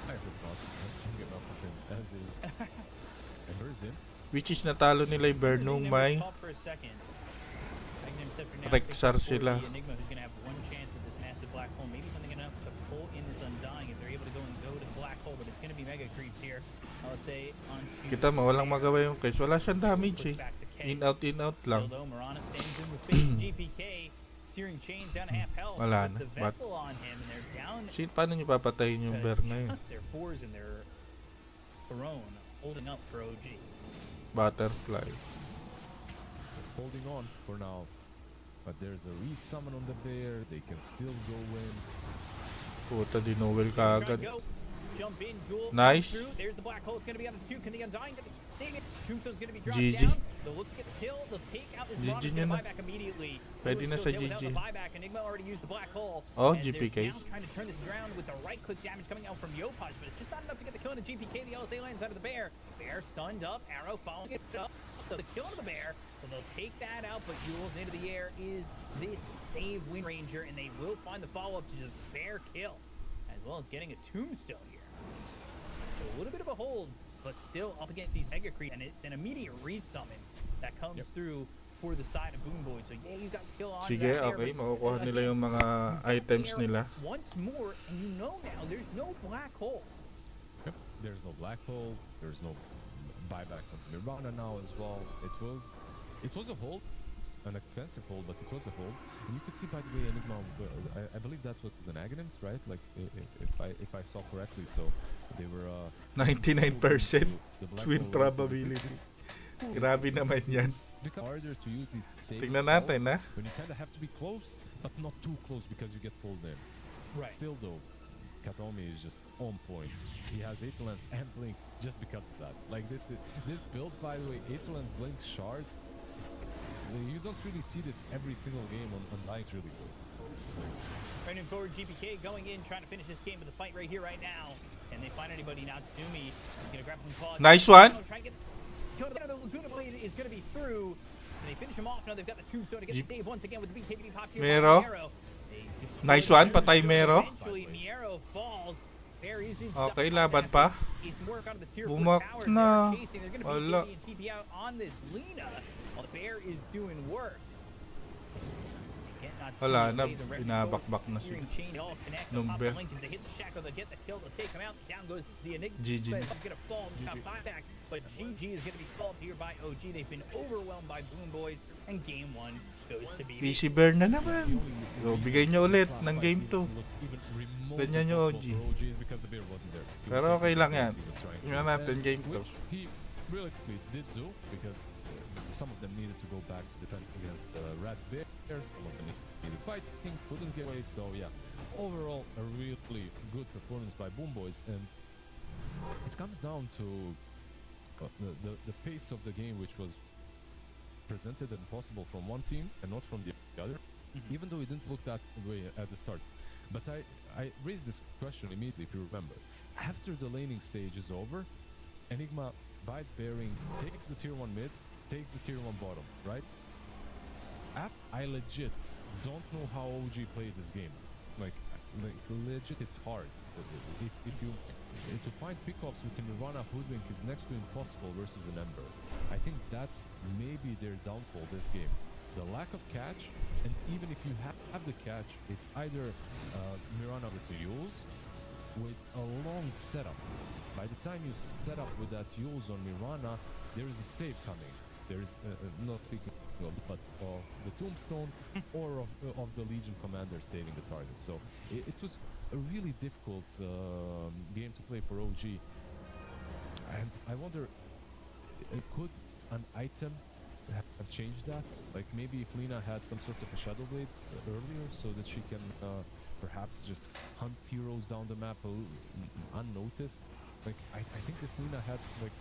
I forgot. I'm seeing enough of him as is. Ember's in. Which is natalo nila yung Burr nung may Rexar sila. Enigma who's going to have one chance at this massive black hole. Maybe something enough to pull in this Undying if they're able to go to the black hole. But it's going to be mega creeps here. I'll say onto... Kita mo, walang magawa yung case. Wala siyang damage eh. In out lang. Still though, Marana stands in the face of GPK. Searing chains down to half health. Wala With na. the vessel on him and they're down Paano nyo papatayin yung Burr ngayon? just their fours and their throne holding up for OG. Butterfly. Holding on for now. But there's a resummon on the bear. They can still go in. Puta, di Noel Trying to kaagad. go. Jump in, duel. Nice. Through. There's the black hole. It's going to be on the 2. Can the Undying get the sting? Tombstone's going to be dropped GG. down. They'll look to get the kill. They'll take out this GG Marana's niya going to na. buy back immediately. Pwede na sa Without the GG. buyback. Enigma already used the black hole. Oh, As they're GPK. now trying to turn this around with the right-click damage coming out from Yopaj, but it's just not enough to get the kill on the GPK. The LSA lands out of the bear. Bear stunned up. Arrow following it up. The kill on the bear. So they'll take that out, but Yule's into the air is this save Wind Ranger, and they will find the follow-up to the bear kill, as well as getting a tombstone here. So a little bit of a hold, but still up against these Mega Creep, and it's an immediate resummon that comes through for the side of BoomBoys. So yeah, you got the kill on Sige, that okay. bear, but Makukuha nila yung mga items bear nila. once more, and you know now there's no black hole. Yep. There's no black hole. There's no buyback on Nirvana now as well. It was a hold, an expensive hold, but it was a hold. And you could see, by the way, Enigma. I believe that was an Agonist, right? Like if I saw correctly, so they were 99% the black win hole probability. Grabe naman yan. Become harder to use these safe Tingnan spells natin, ha? when you kind of have to be close, but not too close because you get pulled in. Right. Still though, Katomi is just on point. He has Aetolans and Blink just because of that. Like this build, by the way, Aetolans Blink Shard. You don't really see this every single game on Dying. It's really good. Running forward, GPK going in, trying to finish this game with a fight right here, right now. Can they find anybody? Natsumi is going to grab him claws. Nice one. Try and get the Laguna Blade is going to be through. And they finish him off. Now they've got the tombstone to get the save once again with the BKB pop here. Mero. Nice one, patay Mero. Eventually, Mero falls. Bear is inside. Okay, laban pa. Some work out of the tier 4 Bumak towers. na. They're chasing. They're going to Wala. BKB and TP out on this Lina. While the Bear is doing work. Wala na, binabakbak na si Number. GG. But GG is going to be called here by OG. They've been overwhelmed by BoomBoys, and game 1 goes to be PC Bear na naman. So, bigay nyo ulit ng game 2. Ganyan yung OG. Pero okay lang yan. Tingnan natin game 2. He realistically did do because Some of them needed to go back to defend against Rat Bear. Some of them needed fighting, couldn't get away. So yeah, overall a really good performance by BoomBoys, and it comes down to the pace of the game, which was presented and possible from one team and not from the other, even though it didn't look that way at the start. But I raised this question immediately, if you remember. After the laning stage is over, Enigma buys bearing, takes the tier 1 mid, takes the tier 1 bottom, right? I legit don't know how OG played this game. Like legit, it's hard. If you to find pickups with a Nirvana Hoodwink is next to impossible versus an Ember. I think that's maybe their downfall this game. The lack of catch, and even if you have the catch, it's either Mirana with the Yules with a long setup. By the time you set up with that Yules on Mirana, there is a save coming. There is not speaking of, but of the Tombstone or of the Legion Commander saving the target. So it was a really difficult game to play for OG. And I wonder, could an item have changed that? Like maybe if Lina had some sort of a Shadow Blade earlier so that she can perhaps just hunt heroes down the map unnoticed. Like I think this Lina had like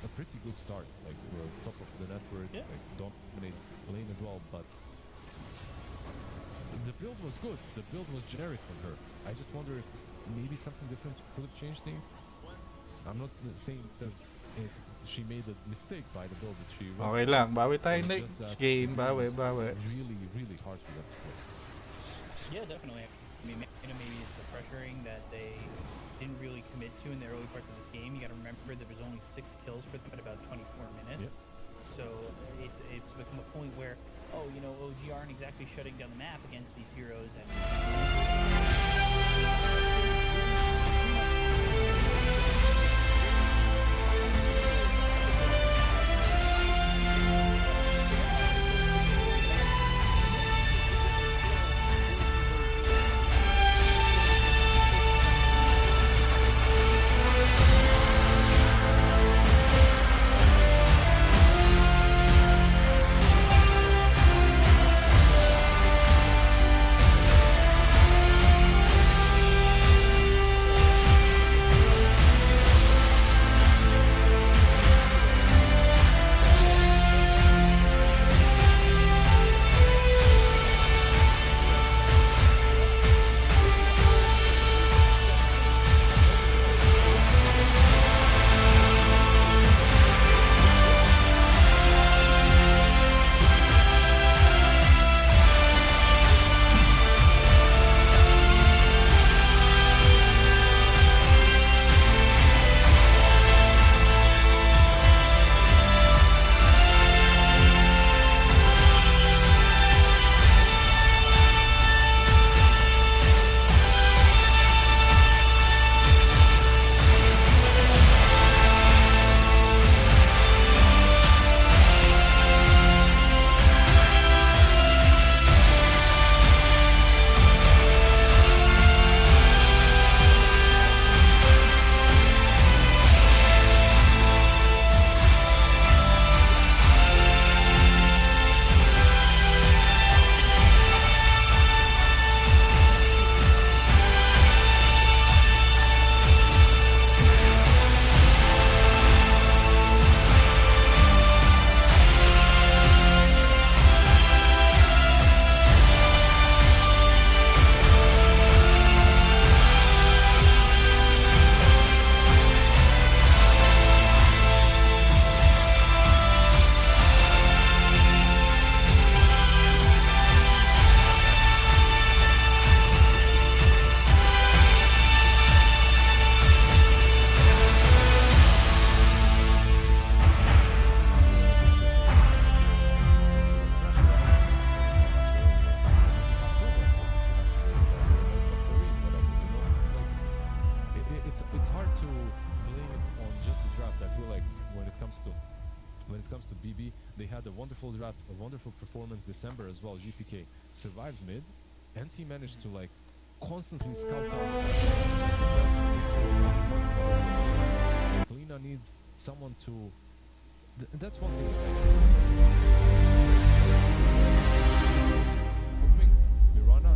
a pretty good start, like top of the network, like dominate lane as well, but the build was good. The build was generic from her. I just wonder if maybe something different could have changed things. I'm not saying it says if she made a mistake by the build that she went Okay for. lang, bawi tayo It's next just that game, it bawi, was bawi. really hard for them to play. Yeah, definitely. I mean, maybe it's the pressuring that they didn't really commit to in the early parts of this game. You got to remember there was only 6 kills for them at about 24 minutes. Yep. So it's become a point where, oh, you know, OG aren't exactly shutting down the map against these heroes. And it's hard to blame it on just the draft. I feel like when it comes to BB, they had a wonderful draft, a wonderful performance December as well. GPK survived mid, and he managed to like constantly scout out. Lina needs someone to That's one thing that I can say. Booming, Mirana.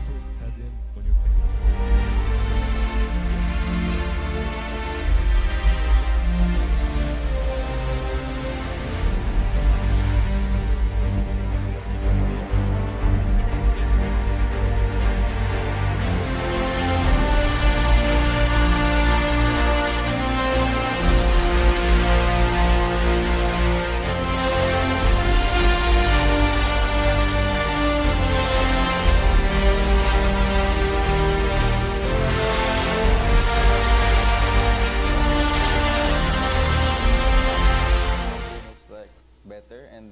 First head in when you're playing this game. Game is like better, and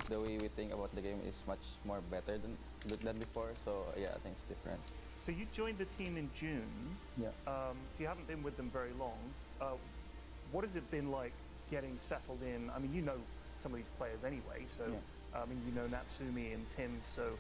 the way we think about the game is much more better than before. So yeah, I think it's different. So you joined the team in June. Yeah. So you haven't been with them very long. What has it been like getting settled in? I mean, you know some of these players anyway. So Yeah. I mean, you know Natsumi and Tim. So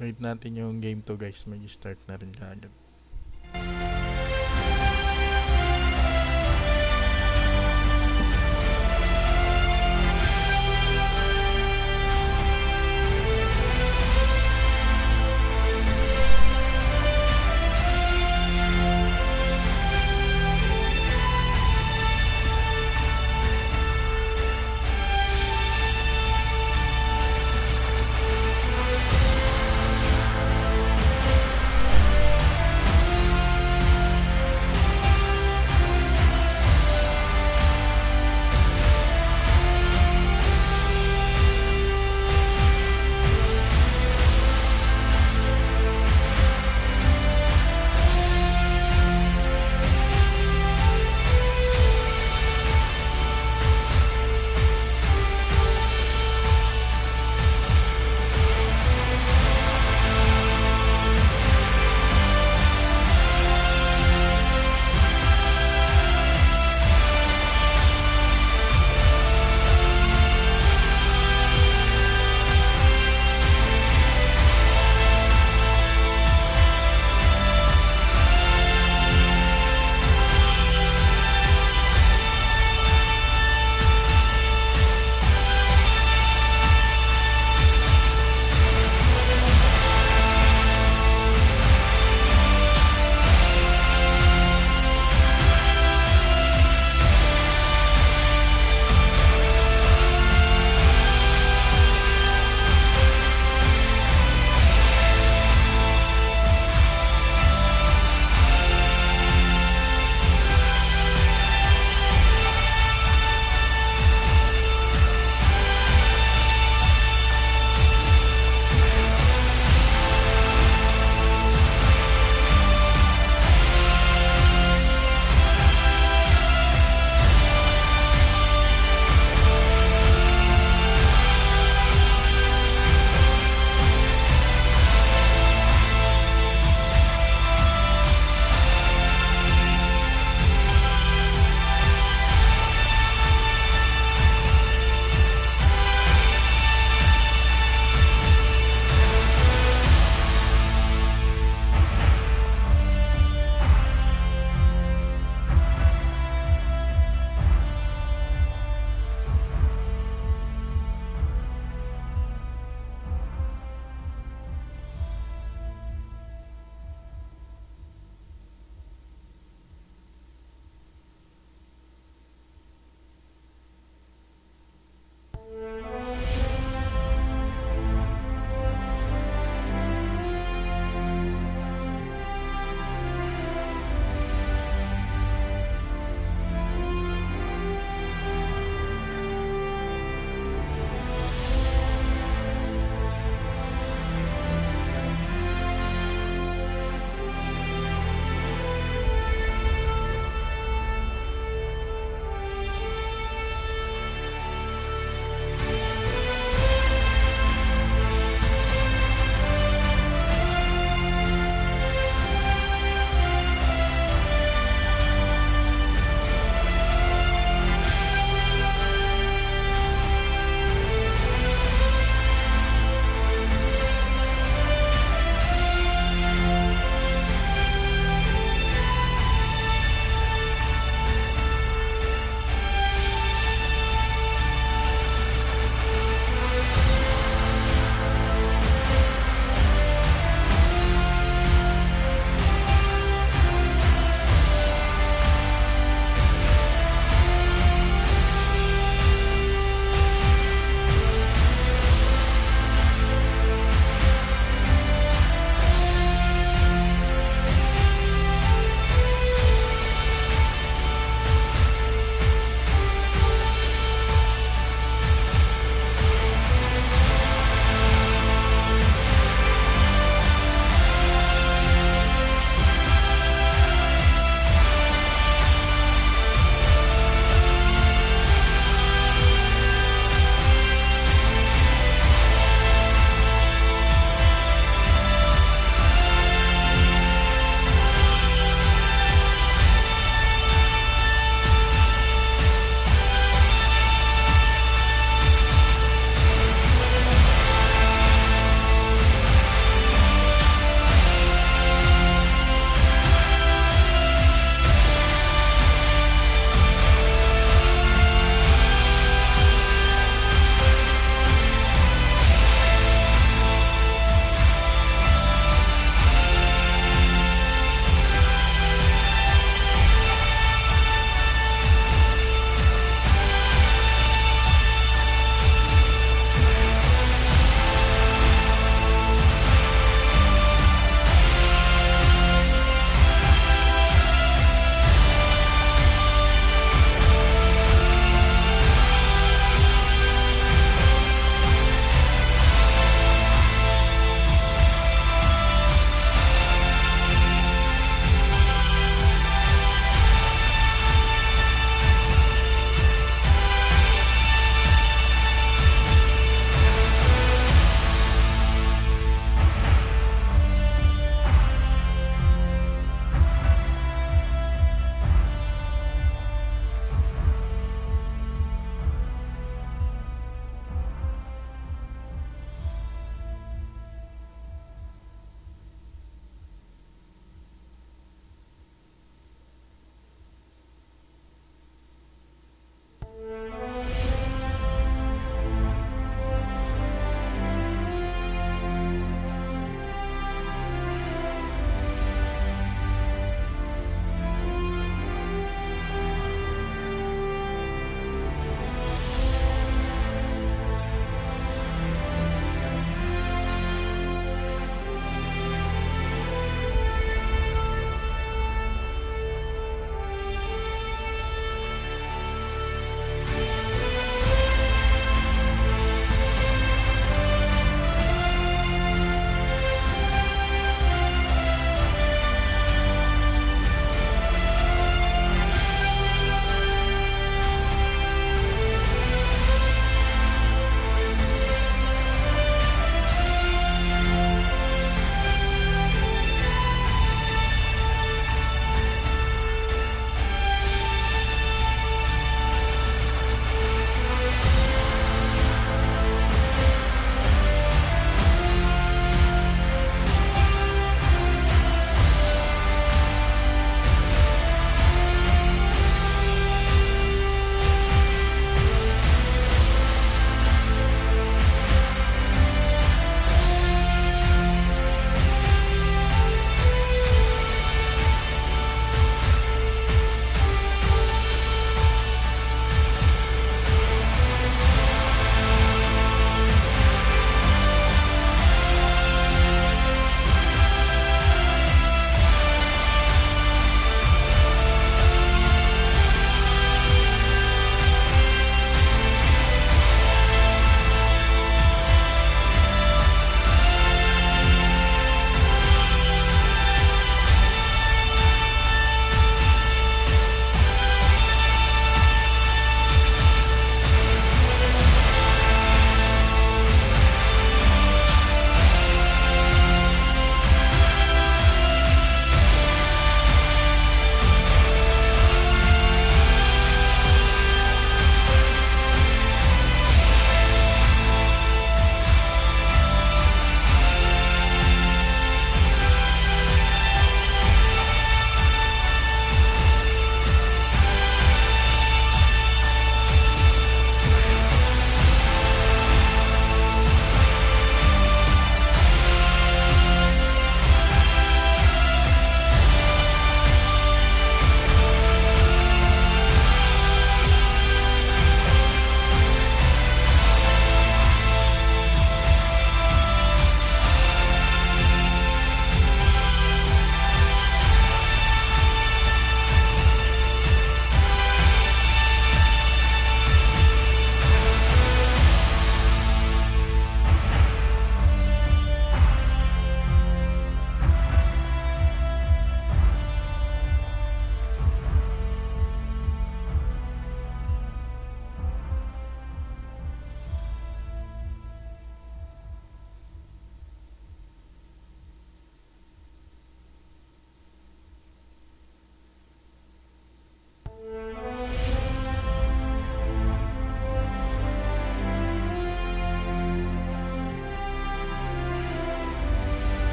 Wait natin yung game to guys, mag-start na rin kaagad.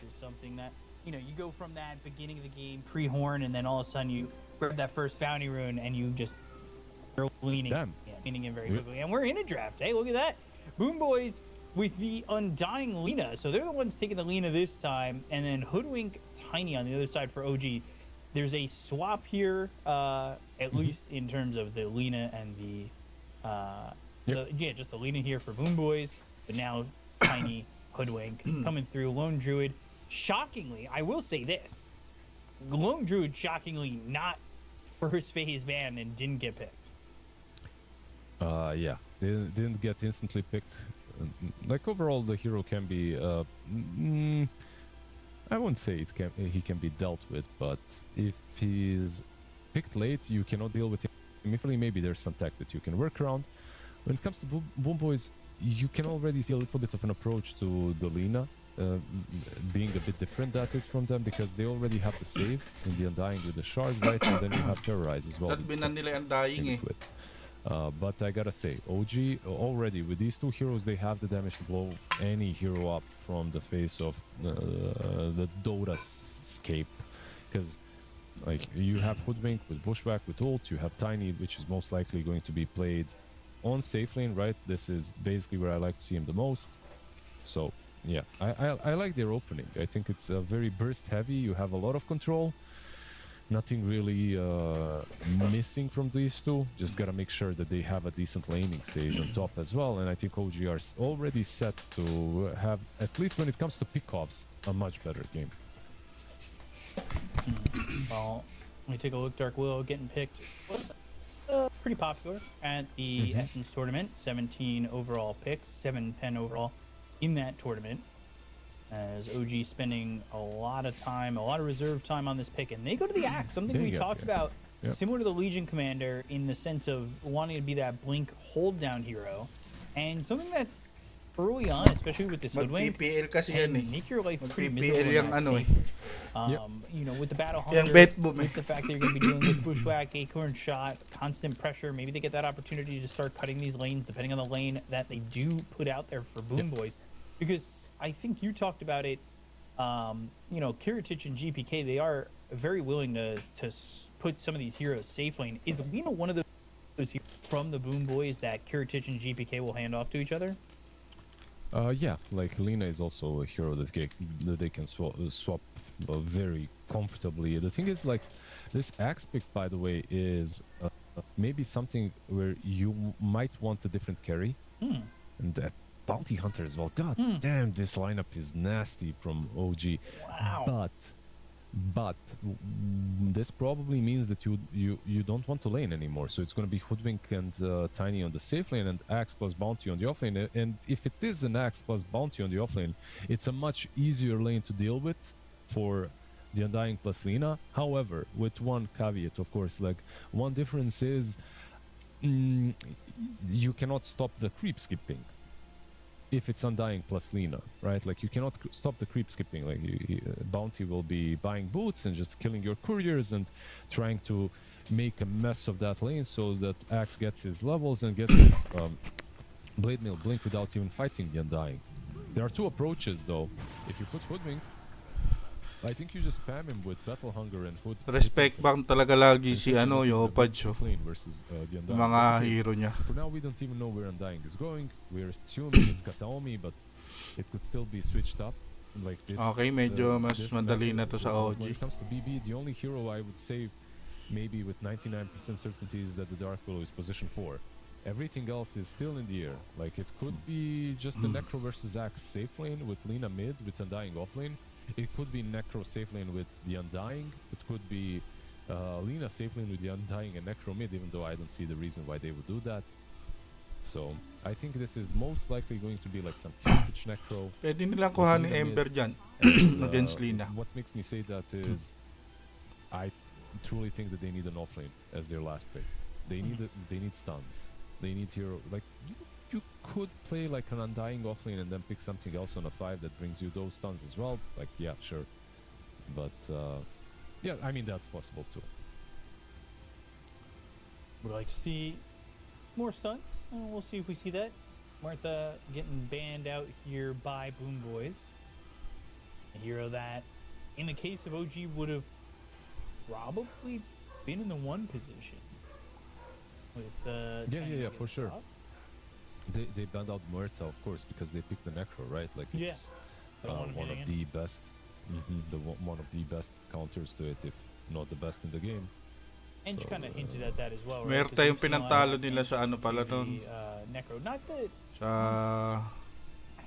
is something that, you know, you go from that beginning of the game pre-horn, and then all of a sudden you grab that first bounty rune, and you just are leaning in very quickly. And we're in a draft. Hey, look at that. BoomBoys with the Undying Lina. So they're the ones taking the Lina this time, and then Hoodwink Tiny on the other side for OG. There's a swap here, at least in terms of the Lina and just the Lina here for BoomBoys, but now Tiny, Hoodwink coming through. Lone Druid, shockingly, I will say this, Lone Druid shockingly not first phase banned and didn't get picked. Yeah, they didn't get instantly picked. Like overall, the hero can be. I wouldn't say he can be dealt with, but if he's picked late, you cannot deal with him immediately. Maybe there's some tech that you can work around. When it comes to BoomBoys, you can already see a little bit of an approach to the Lina, being a bit different that is from them, because they already have the save in the Undying with the shard, right? And then you have Terrorize as well. That binan nila Undying eh. But I gotta say, OG already with these two heroes, they have the damage to blow any hero up from the face of the Dota scape, because like you have Hoodwink with Bushwhack with ult, you have Tiny, which is most likely going to be played on safe lane, right? This is basically where I like to see him the most. So yeah, I like their opening. I think it's very burst heavy. You have a lot of control. Nothing really missing from these two. Just gotta make sure that they have a decent laning stage on top as well. And I think OG are already set to have, at least when it comes to pickoffs, a much better game. Well, let me take a look. Dark Willow getting picked was pretty popular at the Essence tournament. 17 overall picks, 7-10 overall in that tournament. As OG spending a lot of time, a lot of reserve time on this pick, and they go to the Axe, something we talked about, similar to the Legion Commander in the sense of wanting to be that blink hold down hero, and something that early on, especially with this Hoodwink, Mag-PPL kasi yan eh. make your life pretty Mag-PPL miserable yung in that ano eh. safe. You know, with the battle hunger, with the fact that you're going to be dealing with Bushwhack, Acorn Shot, constant pressure, maybe they get that opportunity to start cutting these lanes, depending on the lane that they do put out there for BoomBoys, because I think you talked about it, you know, Kiritich and GPK, they are very willing to put some of these heroes safe lane. Is Lina one of those from the BoomBoys that Kiritich and GPK will hand off to each other? Yeah, like Lina is also a hero that they can swap very comfortably. The thing is, like, this Axe pick, by the way, is maybe something where you might want a different carry. And that Bounty Hunter as well. God damn, this lineup is nasty from OG. Wow. But this probably means that you don't want to lane anymore. So it's going to be Hoodwink and Tiny on the safe lane and Axe plus Bounty on the offlane. And if it is an Axe plus Bounty on the offlane, it's a much easier lane to deal with for the Undying plus Lina. However, with one caveat, of course, like one difference is you cannot stop the creep skipping if it's Undying plus Lina, right? Like you cannot stop the creep skipping. Like Bounty will be buying boots and just killing your couriers and trying to make a mess of that lane so that Axe gets his levels and gets his Blade Mail Blink without even fighting the Undying. There are two approaches though. If you put Hoodwink, I think you just spam him with Battle Hunger and Hood. Respect bang talaga lagi si Yopaj versus the Undying. Mga hero niya. For now, we don't even know where Undying is going. We're assuming it's Kataomi, but it could still be switched up like this. Okay, medyo mas madali na to sa OG. When it comes to BB, the only hero I would say maybe with 99% certainty is that the Dark Willow is position 4. Everything else is still in the air. Like it could be just a Necro versus Axe safe lane with Lina mid with Undying off lane. It could be Necro safe lane with the Undying. It could be Lina safe lane with the Undying and Necro mid, even though I don't see the reason why they would do that. So I think this is most likely going to be like some Kiritich Necro. Pwede nilang kuhanin Ember dyan against Lina. What makes me say that is I truly think that they need an offlane as their last pick. They need stuns. They need hero. Like you could play like an Undying offlane and then pick something else on a 5 that brings you those stuns as well. Like, yeah, sure. But, yeah, I mean, that's possible too. Would like to see more stunts. We'll see if we see that. Martha getting banned out here by BoomBoys. A hero that, in the case of OG, would have probably been in the 1 position. With Yeah, for sure. top. They banned out Muerta, of course, because they picked the Necro, right? Like it's Don't want him one of hitting the best, one of the best counters to it, if not the best in the game. And So, kind of hinted at that as well, right? Muerta 'Cause yung we've seen a lot pinantalo of nila sa ano mention pala to nun. the, Necro. Not that Sa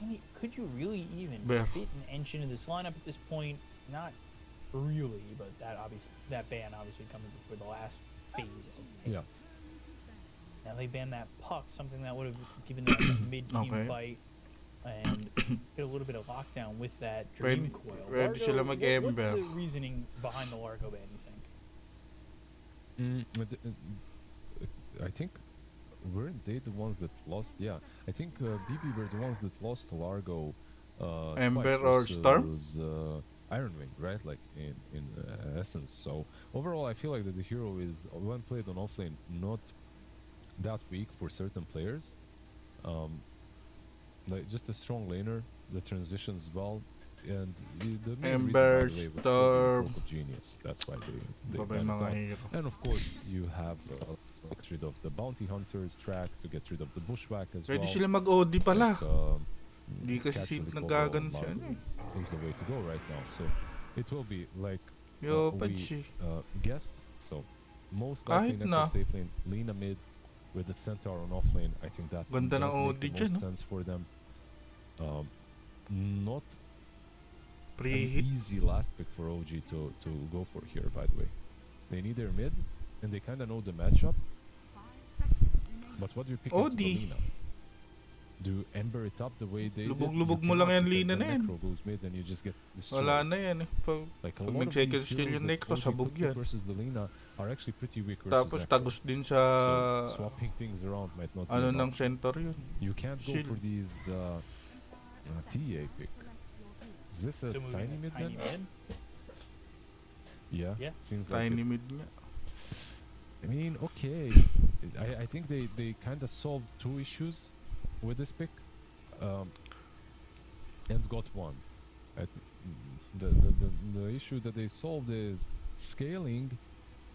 I mean, could you really even Yeah. fit an Ench into this lineup at this point? Not really, but that ban obviously coming before the last phase of Yeah. Aegis. Now they banned that puck, something that would have given them a mid-team Okay. fight and get a little bit of lockdown with that Dream Pwede- Coil. pwede sila what's mag-ember. the reasoning behind the Largo ban, you think? I think weren't they the ones that lost? Yeah, I think BB were the ones that lost to Largo. Ember twice or Storm? versus, Iron Wing, right? Like in essence. So overall, I feel like that the hero is, when played on offlane, not that weak for certain players. Like just a strong laner that transitions well, and the main Ember, reason, by the way, was still Storm. the Vocal Genius. That's why they Babay banned it mga out. hero. And of course, you have get rid of the bounty hunters track to get rid of the bushwhack as Pwede well. sila mag-OD pala. Like, Di kasi casually si cover nagaganon all siya. Ano eh. mountains is the way to go right now. So it will be like Yopaj we eh. guessed. So most Kahit likely na. Necro safe lane, Lina mid with the Centaur on off lane. I think that Ganda does ng make OD the dyan, most no? sense for them. Not an Pre-hit. easy last pick for OG to go for here, by the way. They need their mid, and they kind of know the matchup. But what do you pick into the OD. Lina? Do you ember it up the way they Lubog-lubog did? mo lang yan, Because Lina the na yan. Necro goes mid and you just get destroyed. Wala na yan eh. Pag, Like a pag lot of nag-second these skill heroes yung that Necro, OG sabog could pick yan. versus the Lina are actually pretty weak versus Tapos Necro. tagos din sa So swapping things around might not ano be an ng option. center yun. You can't go Shield. for these TA pick. Is this a So moving tiny to mid tiny then? mid. Yeah. Yeah. Seems like Tiny it. mid nga. I mean, okay. I think they kind of solved 2 issues with this pick, and got one. The issue that they solved is scaling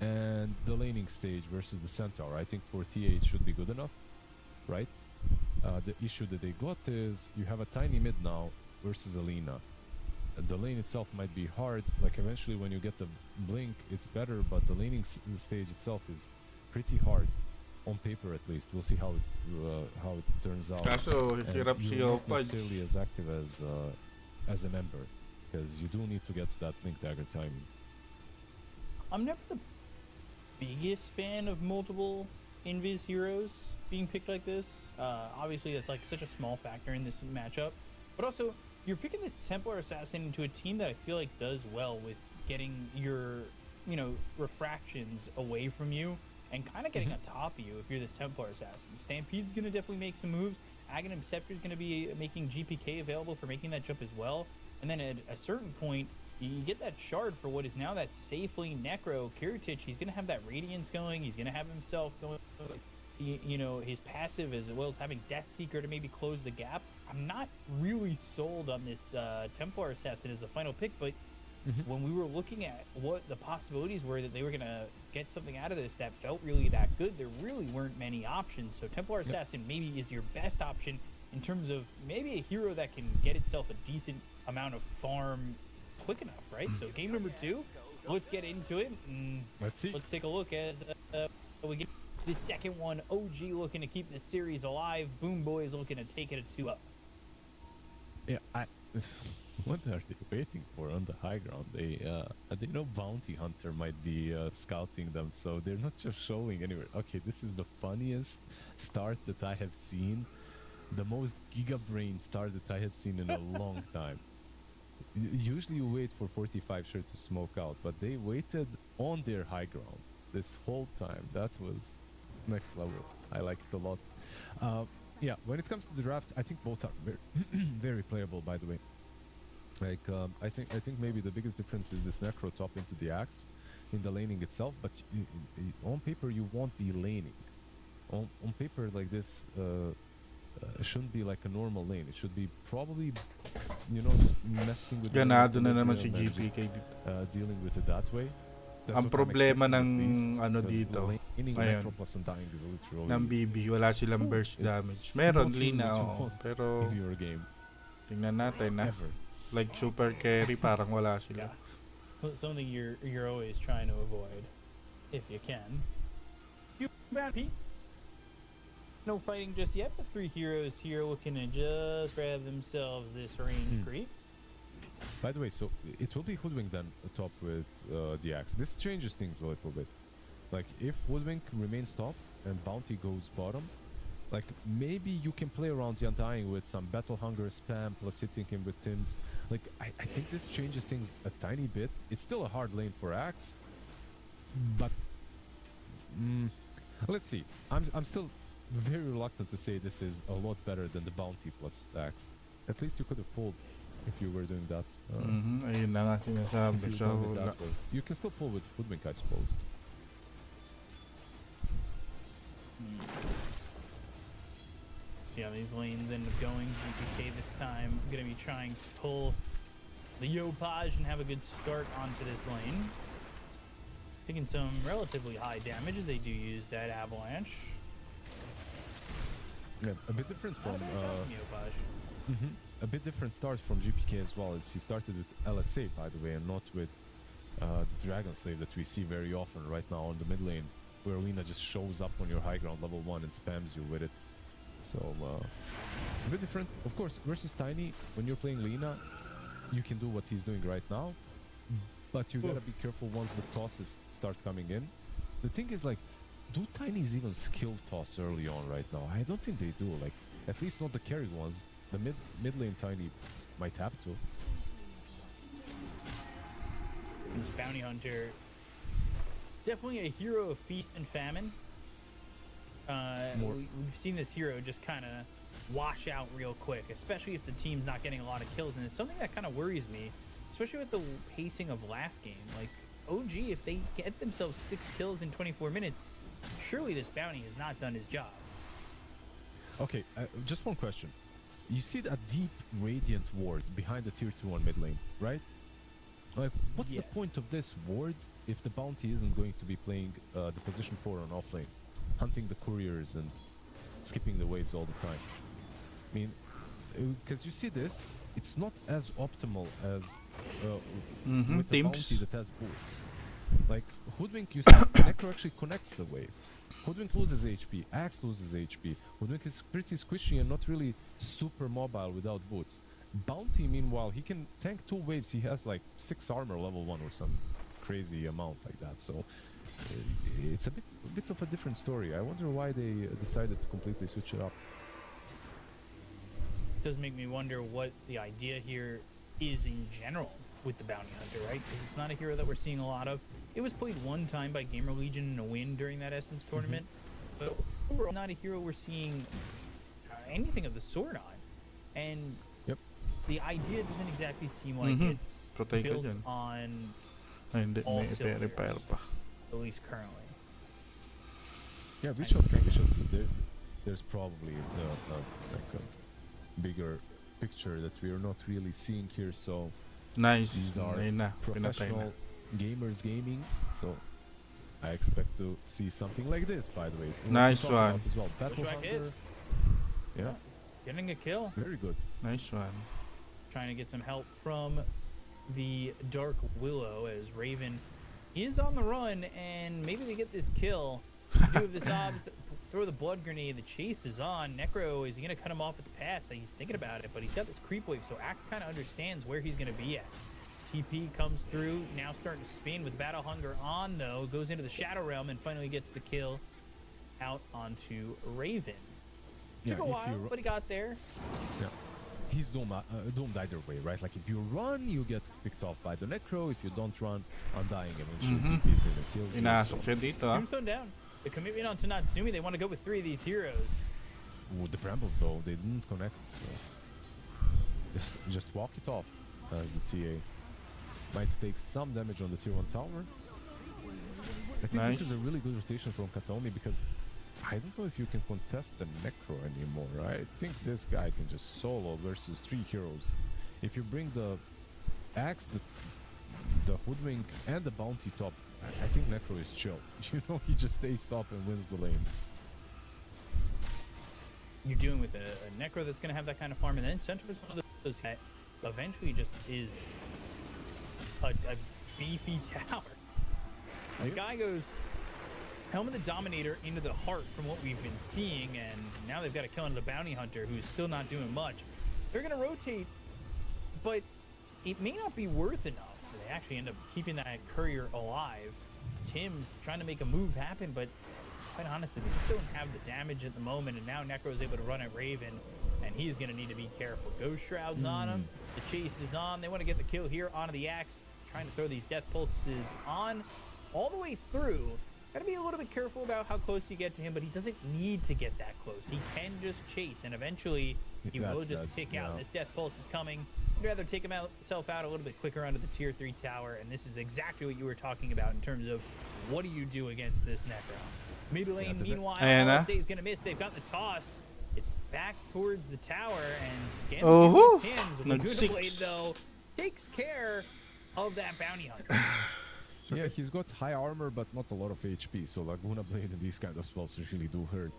and the laning stage versus the Centaur. I think for TA it should be good enough, right? The issue that they got is you have a tiny mid now versus Alina. The lane itself might be hard. Like eventually when you get the blink, it's better, but the laning stage itself is pretty hard. On paper, at least. We'll see how it turns out. Kaso, And hirap si you're not Yopaj. necessarily as active as an Ember, because you do need to get to that blink dagger timing. I'm never the biggest fan of multiple Invis heroes being picked like this. Obviously, that's like such a small factor in this matchup. But also, you're picking this Templar Assassin into a team that I feel like does well with getting your, refractions away from you and kind of getting on top of you if you're this Templar Assassin. Stampede's going to definitely make some moves. Aghanim Scepter's going to be making GPK available for making that jump as well. And then at a certain point, you get that shard for what is now that safely Necro. Kiritich, he's going to have that Radiance going. He's going to have himself going, his passive as well as having Death Seeker to maybe close the gap. I'm not really sold on this Templar Assassin as the final pick, but when we were looking at what the possibilities were that they were going to get something out of this that felt really that good, there really weren't many options. So Templar Assassin maybe is your best option in terms of maybe a hero that can get itself a decent amount of farm quick enough, right? So game number 2, let's get into it. And Let's see. let's take a look as we get the second one. OG looking to keep this series alive. BoomBoys looking to take it a 2-up. Yeah, what are they waiting for on the high ground? They know Bounty Hunter might be scouting them, so they're not just showing anywhere. Okay, this is the funniest start that I have seen, the most giga brain start that I have seen in a long time. Usually you wait for 45 sure to smoke out, but they waited on their high ground this whole time. That was next level. I like it a lot. Yeah, when it comes to the drafts, I think both are very playable, by the way. Like, I think maybe the biggest difference is this Necro top into the Axe in the laning itself, but on paper you won't be laning. On paper like this, it shouldn't be like a normal lane. It should be probably just messing with the Ganado na naman si equilibrium and just, GPK dito. dealing with it that way. That's Ang what I'm problema expecting ng at least, ano 'cause dito, laning ayun, Necro plus Undying is literally ng BB, wala silang burst it's damage. Meron, not really Lina, what you oo. want Pero, in your game tingnan natin na. ever. Like super carry, parang wala sila. Yeah. Well, something you're always trying to avoid, if you can. Few bad piece. No fighting just yet, but 3 heroes here looking to just grab themselves this range creep. By the way, so it will be Hoodwink then top with the Axe. This changes things a little bit. Like if Hoodwink remains top and Bounty goes bottom, like maybe you can play around the Undying with some Battle Hunger spam plus hitting him with Tims. Like I think this changes things a tiny bit. It's still a hard lane for Axe, but let's see. I'm still very reluctant to say this is a lot better than the Bounty plus Axe. At least you could have pulled if you were doing that. Ayun na nga If sinasabi. you've So, done it that way. You can still pull with Hoodwink, I suppose. See how these lanes end up going. GPK this time going to be trying to pull the Yopaj and have a good start onto this lane. Taking some relatively high damage as they do use that avalanche. Yeah, a bit different from Yopaj. a bit different start from GPK as well, as he started with LSA, by the way, and not with the Dragon Slave that we see very often right now on the mid lane, where Lina just shows up on your high ground level 1 and spams you with it. So a bit different. Of course, versus Tiny, when you're playing Lina, you can do what he's doing right now, but you gotta be careful once the tosses start coming in. The thing is, like, do Tinys even skill toss early on right now? I don't think they do. Like, at least not the carried ones. The mid lane Tiny might have to. This Bounty Hunter, definitely a hero of feast and famine. We've seen this hero just kind of wash out real quick, especially if the team's not getting a lot of kills, and it's something that kind of worries me, especially with the pacing of last game. Like, OG, if they get themselves 6 kills in 24 minutes, surely this Bounty has not done his job. Okay, just one question. You see that deep radiant ward behind the tier 2 on mid lane, right? Like, what's the Yes. point of this ward if the Bounty isn't going to be playing the position 4 on off lane, hunting the couriers and skipping the waves all the time? I mean, because you see this, it's not as optimal as with the Teams. Bounty that has boots. Like, Hoodwink, you see, Necro actually connects the wave. Hoodwink loses HP, Axe loses HP. Hoodwink is pretty squishy and not really super mobile without boots. Bounty, meanwhile, he can tank 2 waves. He has like 6 armor level 1 or some crazy amount like that. So it's a bit of a different story. I wonder why they decided to completely switch it up. Does make me wonder what the idea here is in general with the Bounty Hunter, right? Because it's not a hero that we're seeing a lot of. It was played one time by Gamer Legion in a win during that Essence tournament, but overall not a hero we're seeing anything of the sort on. And Yep. the idea doesn't exactly seem like it's Patay ka built dyan. on, Ay, hindi. all May cylinders. repair pa. at least currently. Yeah, we shall see. We shall see. There's probably like a bigger picture that we are not really seeing here. So Nice. these are Ayun na. Pinatay na. professional gamers gaming. So I expect to see something like this. By the way, We Nice can talk about one. as well. Battle Bushwhack Hunger. hits. Yeah, Getting a kill. very good. Nice one. Trying to get some help from the Dark Willow as Raven is on the run, and maybe they get this kill. Do have the Sobs that throw the blood grenade. The chase is on. Necro, is he going to cut him off at the pass? He's thinking about it, but he's got this creep wave, so Axe kind of understands where he's going to be at. TP comes through, now starting to spin with Battle Hunger on, though. Goes into the Shadow Realm and finally gets the kill out onto Raven. Took a if while, you but he got there. Yeah. He's doomed either way, right? Like, if you run, you get picked off by the Necro. If you don't run, Undying eventually TPs in and kills you. Inasok siya dito, ah. Tombstone down. The commitment onto Natsumi, they want to go with 3 of these heroes. With the Brambles, though, they didn't connect, so just walk it off as the TA. Might take some damage on the tier 1 tower. I think Nice. this is a really good rotation from Kataomi, because I don't know if you can contest the Necro anymore. I think this guy can just solo versus 3 heroes. If you bring the axe, the hoodwink, and the bounty top, I think Necro is chill. You know, he just stays top and wins the lane. You're doing with a Necro that's going to have that kind of farm, and then Center is one of those that eventually just is a beefy tower. The guy goes Helmet the Dominator into the heart from what we've been seeing, and now they've got to kill into the Bounty Hunter, who's still not doing much. They're going to rotate, but it may not be worth enough. They actually end up keeping that courier alive. Tim's trying to make a move happen, but quite honestly, they just don't have the damage at the moment, and now Necro's able to run at Raven, and he's going to need to be careful. Ghost Shroud's on him. The chase is on. They want to get the kill here onto the Axe, trying to throw these Death Pulses on all the way through. Got to be a little bit careful about how close you get to him, but he doesn't need to get that close. He can just chase, and eventually he will just tick out. This Death Pulse is coming. I'd rather take himself out a little bit quicker onto the tier 3 tower, and this is exactly what you were talking about in terms of what do you do against this Necro. Mid lane, meanwhile, LSA is going to miss. They've got the toss. It's back towards the tower, and Skem's Tim's. Laguna Blade, though, takes care of that Bounty Hunter. Yeah, he's got high armor, but not a lot of HP, so Laguna Blade and these kind of spells really do hurt.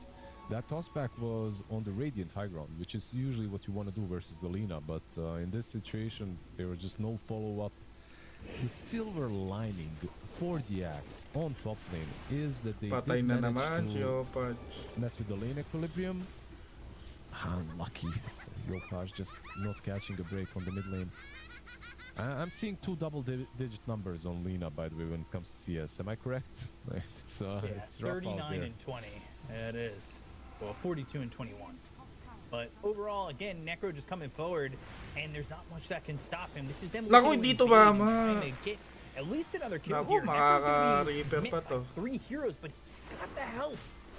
That tossback was on the Radiant high ground, which is usually what you want to do versus the Lina, but in this situation, there was just no follow-up. The silver lining for the Axe on top lane is that they did manage to mess with the lane equilibrium. Unlucky. Yopaj just not catching a break on the mid lane. I'm seeing 2 double-digit numbers on Lina, by the way, when it comes to CS. Am I correct? It's rough 39 out there. and 20. It is. Well, 42 and 21. But overall, again, Necro just coming forward, and there's not much that can stop him. This is them Naku, hindi to mama. trying to get at least another kill Naku, here. Necro's Reaper gonna pa be to. met by 3 heroes, but he's got the help.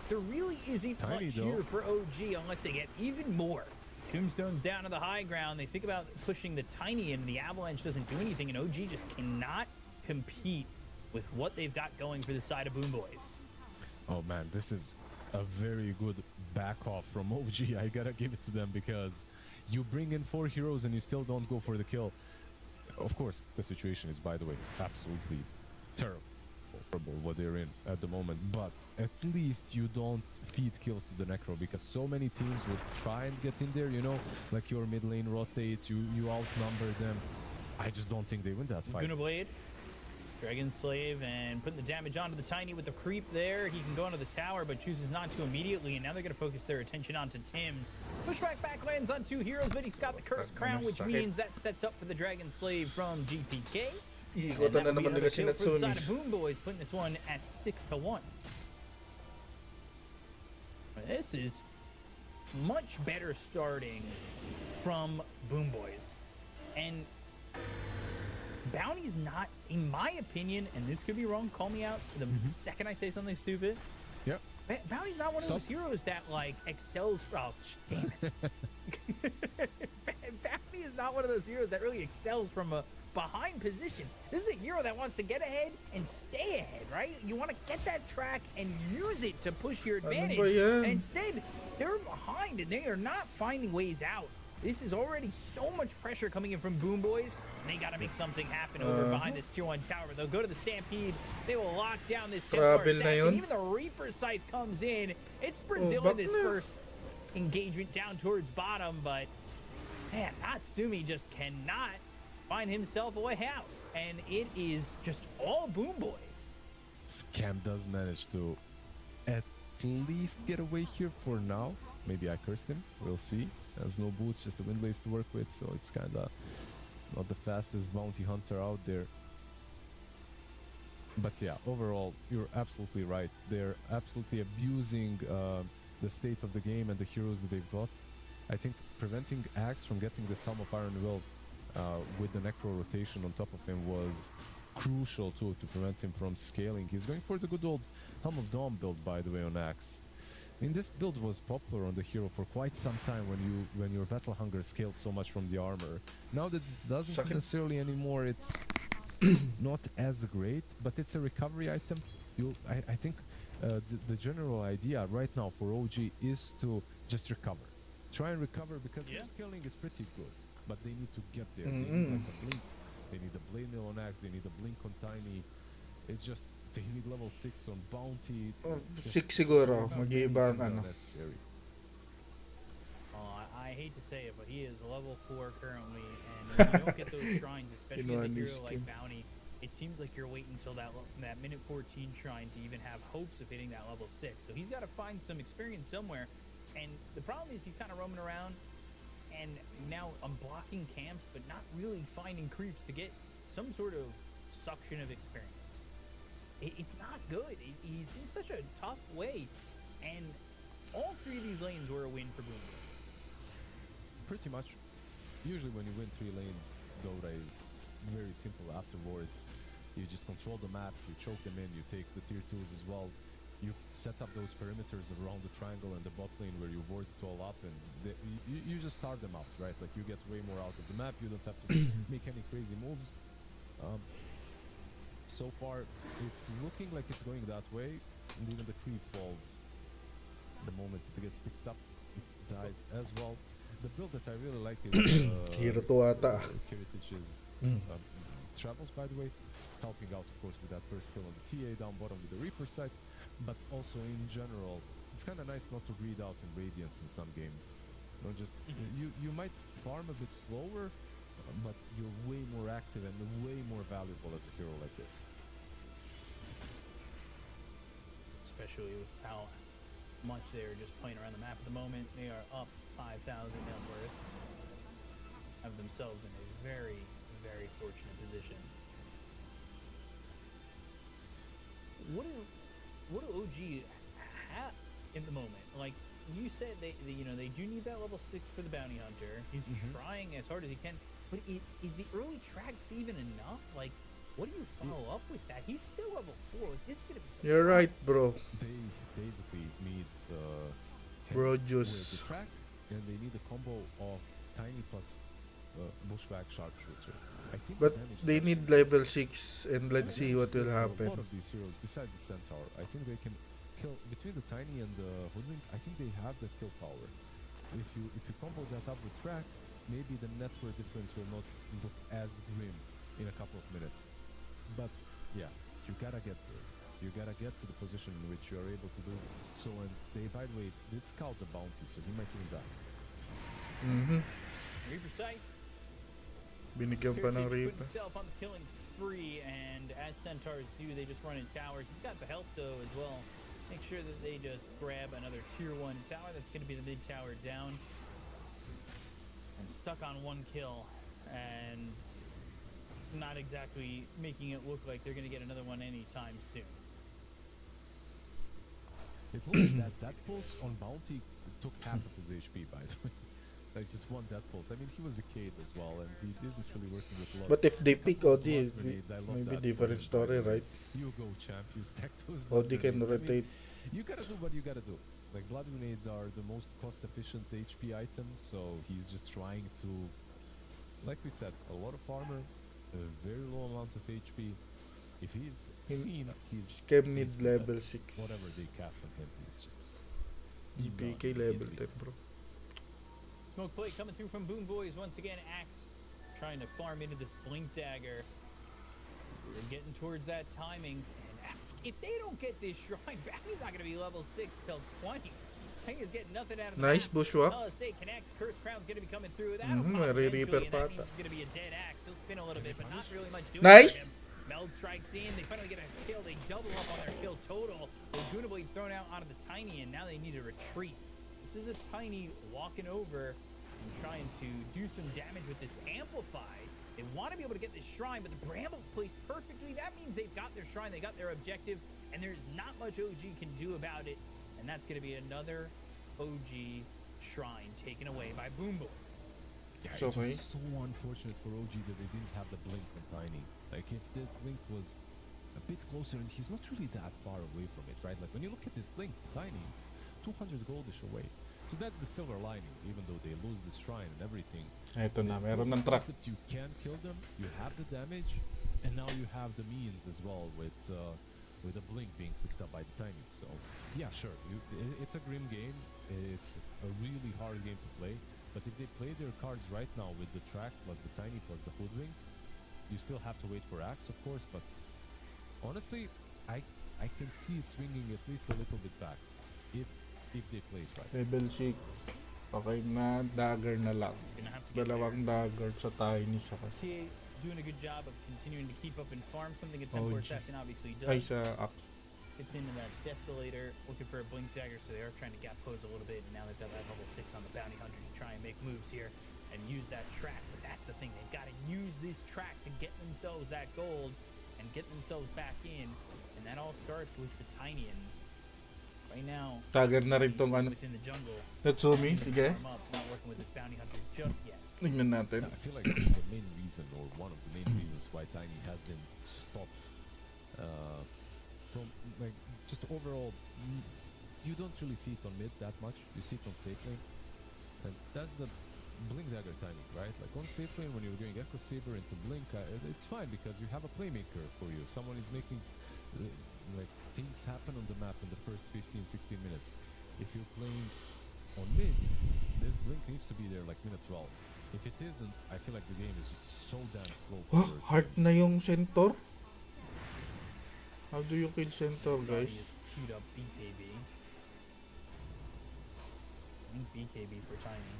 There really isn't Tiny, much though. here for OG unless they get even more. Tombstone's down to the high ground. They think about pushing the Tiny in, and the Avalanche doesn't do anything, and OG just cannot compete with what they've got going for the side of BoomBoys. Oh man, this is a very good back off from OG. I gotta give it to them, because you bring in 4 heroes and you still don't go for the kill. Of course, the situation is, by the way, absolutely terrible what they're in at the moment, but at least you don't feed kills to the Necro, because so many teams would try and get in there, you know, like your mid lane rotates, you outnumber them. I just don't think they win that fight. Laguna Blade, Dragon Slave, and putting the damage onto the Tiny with the creep there. He can go into the tower, but chooses not to immediately, and now they're going to focus their attention onto Tim's. Pushback back lands on 2 heroes, but he's got the Curse Crown, which means that sets up for the Dragon Slave from GPK. Ikotan na naman nila si For the side Natsumi. of BoomBoys, putting this one at 6-1. This is much better starting from BoomBoys. And Bounty's not, in my opinion, and this could be wrong, call me out the second I say something stupid. Yep. Bounty's not one of those heroes that, like, excels. Oh, damn it. Bounty is not one of those heroes that really excels from a behind position. This is a hero that wants to get ahead and stay ahead, right? You want to get that track and use it to push your advantage. And instead, they're behind and they are not finding ways out. This is already so much pressure coming in from BoomBoys, and they got to make something happen over behind this tier 1 tower. They'll go to the Stampede. They will lock down this Templar Assassin. Even the Reaper Scythe comes in. It's Brazil in this first engagement down towards bottom, but man, Natsumi just cannot find himself a way out, and it is just all BoomBoys. Scam does manage to at least get away here for now. Maybe I cursed him. We'll see. Has no boots, just a Windlace to work with, so it's kind of not the fastest bounty hunter out there. But yeah, overall, you're absolutely right. They're absolutely abusing the state of the game and the heroes that they've got. I think preventing Axe from getting the Sum of Iron Will with the Necro rotation on top of him was crucial too, to prevent him from scaling. He's going for the good old Helm of Dawn build, by the way, on Axe. I mean, this build was popular on the hero for quite some time when your battle hunger scaled so much from the armor. Now that it doesn't necessarily anymore, it's not as great, but it's a recovery item. I think the general idea right now for OG is to just recover. Try and recover, because their scaling is pretty good. but they need to get there. They need like a blink. They need a blade mill on Axe. They need a blink on Tiny. It's just they need level 6 on Bounty. Just 6 siguro, so many mag-iiba ang things ano. unnecessary. I hate to say it, but he is level 4 currently, and when you don't get those shrines, especially as a Kinuha ni hero like Skim. Bounty, it seems like you're waiting until that minute 14 shrine to even have hopes of hitting that level 6. So he's got to find some experience somewhere, and the problem is he's kind of roaming around, and now I'm blocking camps, but not really finding creeps to get some sort of suction of experience. It's not good. He's in such a tough way, and all 3 of these lanes were a win for BoomBoys. Pretty much. Usually when you win 3 lanes, Dota is very simple afterwards. You just control the map, you choke them in, you take the tier 2s as well. You set up those perimeters around the triangle and the bot lane where you ward it all up, and you just start them out, right? Like you get way more out of the map, you don't have to make any crazy moves. So far, it's looking like it's going that way, and even the creep falls. The moment it gets picked up, it dies as well. The build that I really like is Hero to ata. Heritage's travels, by the way, helping out, of course, with that first kill on the TA down bottom with the Reaper side, but also in general, it's kind of nice not to breed out in Radiance in some games. You know, just you might farm a bit slower, but you're way more active and way more valuable as a hero like this. Especially with how much they're just playing around the map at the moment. They are up 5,000 net worth, have themselves in a very, very fortunate position. What do OG have in the moment? Like you said, they do need that level 6 for the bounty hunter. He's trying as hard as he can, but is the early tracks even enough? Like, what do you follow up with that? He's still level 4. This is gonna be. You're right, bro. They basically need Bro with juice. the track, and they need a combo of Tiny plus Bushwhack Sharpshooter. I think But the damage they is need actually- level 6 and let's the see damage what is there will for A happen. lot of these heroes, besides the Centaur, I think they can kill between the Tiny and the Hoodwink. I think they have the kill power. If you combo that up with track, maybe the network difference will not look as grim in a couple of minutes. But yeah, you gotta get there. You gotta get to the position in which you are able to do so. And they, by the way, did scout the bounty, so he might even die. Reaper sight. Binigyan pa ng Heritage put Reaper. himself on the killing spree, and as Centaurs do, they just run in towers. He's got the help though as well. Make sure that they just grab another tier 1 tower. That's going to be the mid tower down, and stuck on 1 kill, and not exactly making it look like they're going to get another one anytime soon. It looked like that pulse on bounty took half of his HP, by the way. Like just one death pulse. I mean, he was decayed as well, and he isn't really working with a lot. But if they pick couple of OD, blood grenades, I love maybe that for different him, by story, the way. right? You go, champ. You stack those. OD blood can grenades. I mean, rotate. you gotta do what you gotta do. Like blood grenades are the most cost-efficient HP item, so he's just trying to, like we said, a lot of armor, a very low amount of HP. If he's seen, he's Skem needs basically level dead. 6. Whatever they cast on him, he's just DPK done level immediately. 10, bro. Smoke play coming through from BoomBoys once again. Axe trying to farm into this blink dagger. We're getting towards that timing, and if they don't get this shrine back, he's not going to be level 6 till 20. He is getting nothing out of the Nice map. bushwhack. LSA connects. Curse Crown's going to be coming through. That'll Mhm, pop may eventually, Reaper and that pa means ata. it's going to be a dead Axe. He'll spin a little bit, but not really much doing Nice. for him. Meld strikes in. They finally get a kill. They double up on their kill total. Laguna Blade thrown out onto the Tiny, and now they need to retreat. This is a Tiny walking over and trying to do some damage with this Amplify. They want to be able to get this shrine, but the Bramble's placed perfectly. That means they've got their shrine, they got their objective, and there's not much OG can do about it. And that's going to be another OG shrine taken away by BoomBoys. Yeah, So it was okay. so unfortunate for OG that they didn't have the blink on Tiny. Like if this blink was a bit closer, and he's not really that far away from it, right? Like when you look at this blink, Tiny, it's 200 goldish away. So that's the silver lining, even though they lose the shrine and everything. Eto na, The meron proof ng of track. concept, you can kill them, you have the damage, and now you have the means as well with the blink being picked up by the Tiny. So yeah, sure, it's a grim game. It's a really hard game to play. But if they play their cards right now with the track plus the tiny plus the hoodwink, you still have to wait for Axe, of course. But honestly, I can see it swinging at least a little bit back if they play it right. Level 6. Okay na, dagger na lang. Gonna have to get Dalawang dagger sa tiny sa TA doing a good job of continuing to keep up and farm something a 10 Oh, for gee. assassin obviously ay does. sa axe. It's into that Desolator, looking for a Blink Dagger, so they are trying to gap pose a little bit, and now they've got that level 6 on the Bounty Hunter to try and make moves here and use that track. But that's the thing, they've got to use this track to get themselves that gold and get themselves back in, and that all starts with the Tiny, and right now, Dagger na rin tong ano. within the jungle, Natsumi, looking to sige. farm up, not working with this Bounty Hunter just yet. Tingnan natin. I feel like the main reason, or one of the main reasons why Tiny has been stopped from, like, just overall, you don't really see it on mid that much. You see it on safe lane, and that's the Blink Dagger timing, right? Like on safe lane, when you're going Echo Saber into Blink, it's fine because you have a playmaker for you. Someone is making like things happen on the map in the first 15-16 minutes. If you're playing on mid, this Blink needs to be there like minute 12. If it isn't, I feel like the game is just so damn slow. Oh, for your heart team. na yung centaur. How do you kill centaur, Sorry, guys? just queued up BKB. I think BKB for Tiny.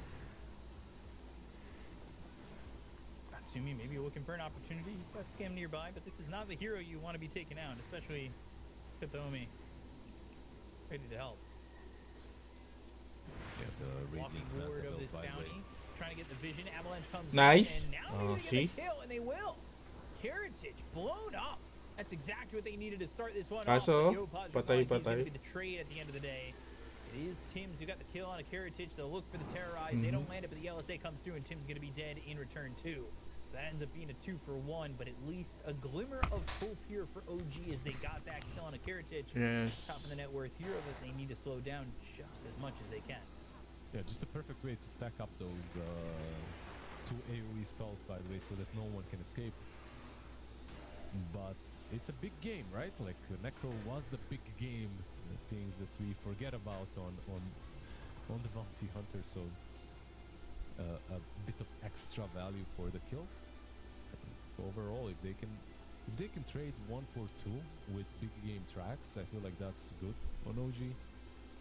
Natsumi maybe looking for an opportunity. He's got Skem nearby, but this is not the hero you want to be taking out, especially Hitomi. Ready to help. Yeah, the Walking Radiance forward Mantle of belt, this by the way. bounty. Trying to get the vision. Avalanche comes Nice. in, and now Oh, they're see? gonna kill, and they will. Heritage blown up. That's exactly what they needed to start this one Kaso, off. But Yopaj patay, replied he's gonna patay. be the trade at the end of the day. It is Tim's who got the kill on a Heritage. They'll look for the terrorize. They don't land it, but the LSA comes through, and Tim's gonna be dead in return too. So that ends up being a 2-for-1, but at least a glimmer of hope here for OG as they got that kill on a Heritage. Yes. Top of the net worth hero that they need to slow down just as much as they can. Yeah, just a perfect way to stack up those two AoE spells, by the way, so that no one can escape. But it's a big game, right? Like Necro was the big game, the things that we forget about on the Bounty Hunter. So a bit of extra value for the kill. Overall, if they can trade 1 for 2 with big game tracks, I feel like that's good on OG.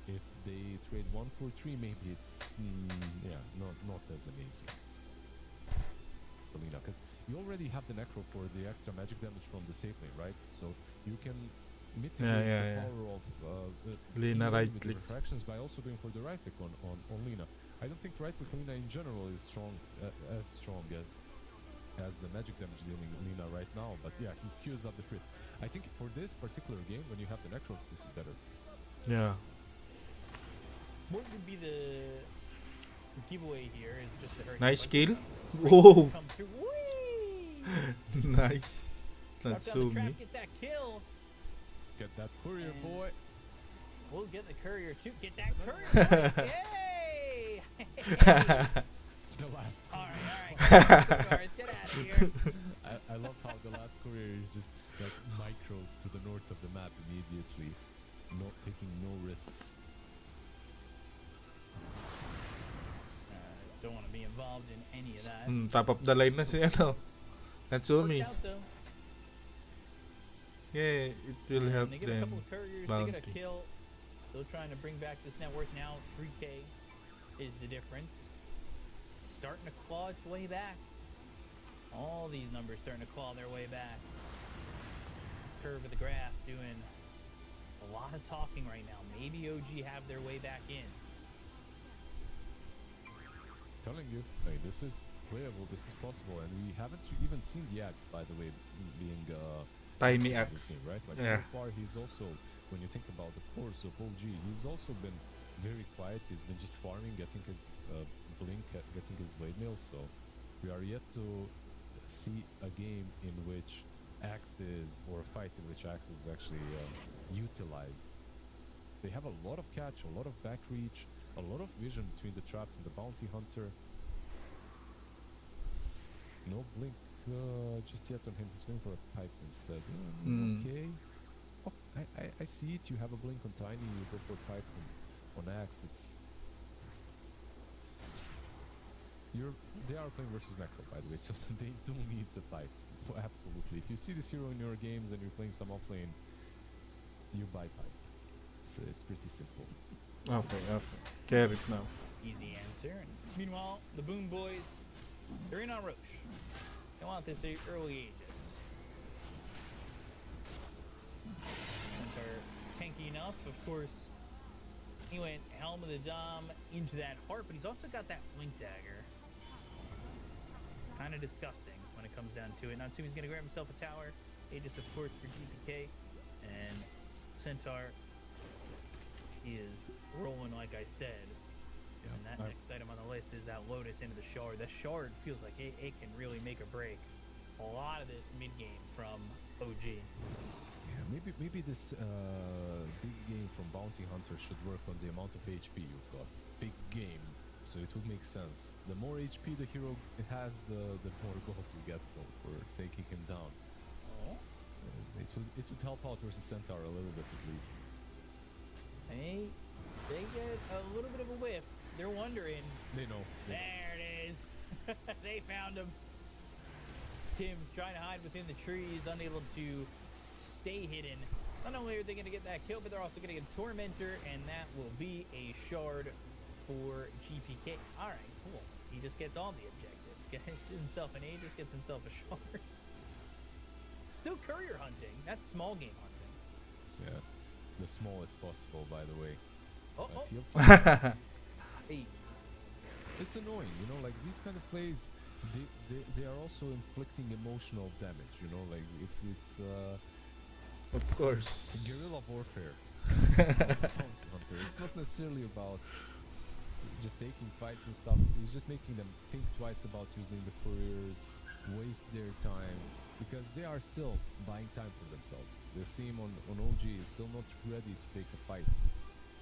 If they trade 1 for 3, maybe it's yeah, not as amazing. Because you already have the Necro for the extra magic damage from the safe lane, right? So you can mitigate the power of Lina T-Lane right with click. the refractions by also going for the right click on Lina. I don't think right click Lina in general is as strong as the magic damage dealing Lina right now, but yeah, he queues up the crit. I think for this particular game, when you have the Necro, this is better. Yeah. What would be the giveaway here is just the hurricane. Nice kill. Whoa! Whoa. Come through. Whee! Nice. Drop down the trap, Natsumi. get that kill. Get that courier, And- boy. We'll get the courier too. Get that courier. boy. Yay! The last. all right. Get out of here. I love how the last courier is just like micro to the north of the map immediately, not taking no risks. Don't want to be involved in any of that. Top of the line na si ano. Worked Natsumi. out though. Yeah, it will help They get a couple them. of couriers. They get a bounty. kill. Still trying to bring back this net worth now. 3K is the difference. It's starting to claw its way back. All these numbers starting to claw their way back. Curve of the graph doing a lot of talking right now. Maybe OG have their way back in. Telling you, hey, this is playable, this is possible, and we haven't even seen the axe, by the way, being Tiny in this axe. game, right? Like Yeah. so far, he's also, when you think about the course of OG, he's also been very quiet. He's been just farming, getting his blink, getting his blade mail. So we are yet to see a game in which axes, or a fight in which axe is actually utilized. They have a lot of catch, a lot of back reach, a lot of vision between the traps and the bounty hunter. No blink just yet on him. He's going for a pipe instead. Okay. Oh, I see it. You have a blink on Tiny. You go for a pipe on Axe. It's They are playing versus Necro, by the way, so they do need the pipe. Absolutely. If you see this hero in your games and you're playing some offlane, you buy pipe. It's pretty simple. Okay, okay. Get it now. Easy answer. And meanwhile, the BoomBoys, they're in on Roche. They want this early Aegis. Centaur tanky enough, of course. He went Helm of the Dom into that heart, but he's also got that Blink Dagger. Kind of disgusting when it comes down to it. Natsumi's going to grab himself a tower. Aegis, of course, for GPK. And Centaur is rolling, like I said. And that next item on the list is that Lotus into the Shard. The Shard feels like it can really make or break a lot of this mid-game from OG. Yeah, maybe this big game from Bounty Hunter should work on the amount of HP you've got. Big game, so it would make sense. The more HP the hero has, the more gold you get for taking him down. Oh. It would help out versus Centaur a little bit at least. They get a little bit of a whiff. They're wondering. They know. There it is. They found him. Tim's trying to hide within the trees, unable to stay hidden. Not only are they going to get that kill, but they're also going to get a Tormentor, and that will be a Shard for GPK. All right, cool. He just gets all the objectives. Gets himself an Aegis, gets himself a Shard. Still courier hunting. That's small game hunting. Yeah, the smallest possible, by the way. Hey. It's annoying, you know, like these kind of plays, they are also inflicting emotional damage, you know, like it's Of course. guerrilla warfare. Bounty Hunter. It's not necessarily about just taking fights and stuff. It's just making them think twice about using the couriers, waste their time, because they are still buying time for themselves. This team on OG is still not ready to take a fight.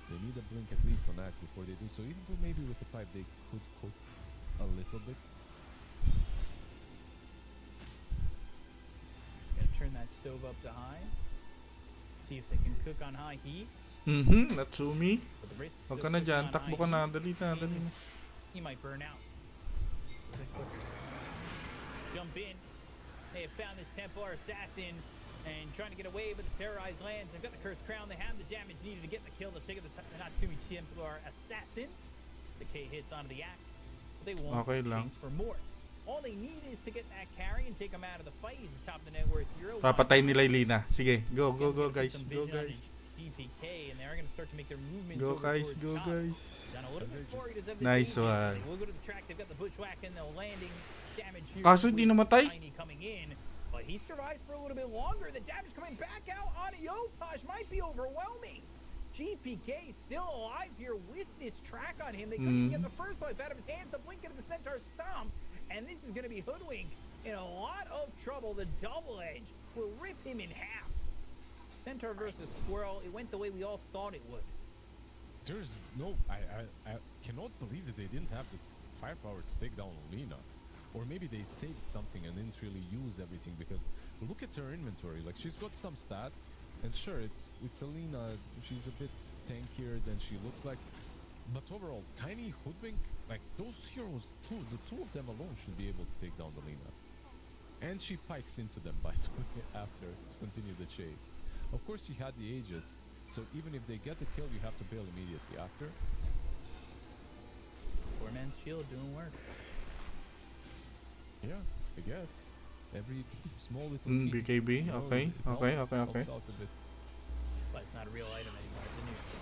They need a blink at least on Axe before they do so, even though maybe with the pipe they could cook a little bit. Gonna turn that stove up to high. See if they can cook on high heat. Natsumi. But the risks Huwag of ka na cooking dyan. on Takbo high ka na. heat Dali na, dali means na. he might burn out. Jump in. They have found this Templar assassin and trying to get away, but the terrorized lands. They've got the cursed crown. They have the damage needed to get the kill. They'll take the Natsumi Templar assassin. The K hits onto the axe, but they won't chase for more. All they need is to get that carry and take him out of the fight. He's the top of the net worth hero. Papatay nila yung Lina. Sige, go guys. Go guys. DPK, and they're going to start to make their movements. Go over guys, towards go top. guys. Done a little bit forward as of this Nice Aegis, one. and they will go to the track. They've got the bushwhack and the landing damage here. Kaso di namatay. Tiny coming in, but he survives for a little bit longer. The damage coming back out on Yopaj might be overwhelming. GPK still alive here with this track on him. They couldn't even get the first life out of his hands. The blink into the Centaur stomp, and this is going to be Hoodwink in a lot of trouble. The double edge will rip him in half. Centaur versus Squirrel, it went the way we all thought it would. There's no, I cannot believe that they didn't have the firepower to take down Lina. Or maybe they saved something and didn't really use everything, because look at her inventory. Like, she's got some stats, and sure, it's Alina. She's a bit tankier than she looks like, but overall, Tiny, Hoodwink, like those heroes, the two of them alone should be able to take down the Lina. And she pikes into them, by the way, after to continue the chase. Of course, she had the Aegis, so even if they get the kill, you have to bail immediately after. Poor man's shield doing work. Yeah, I guess. Every small little team, BKB, you know, okay, it okay. helps out a bit. But it's not a real item anymore, it's a new thing.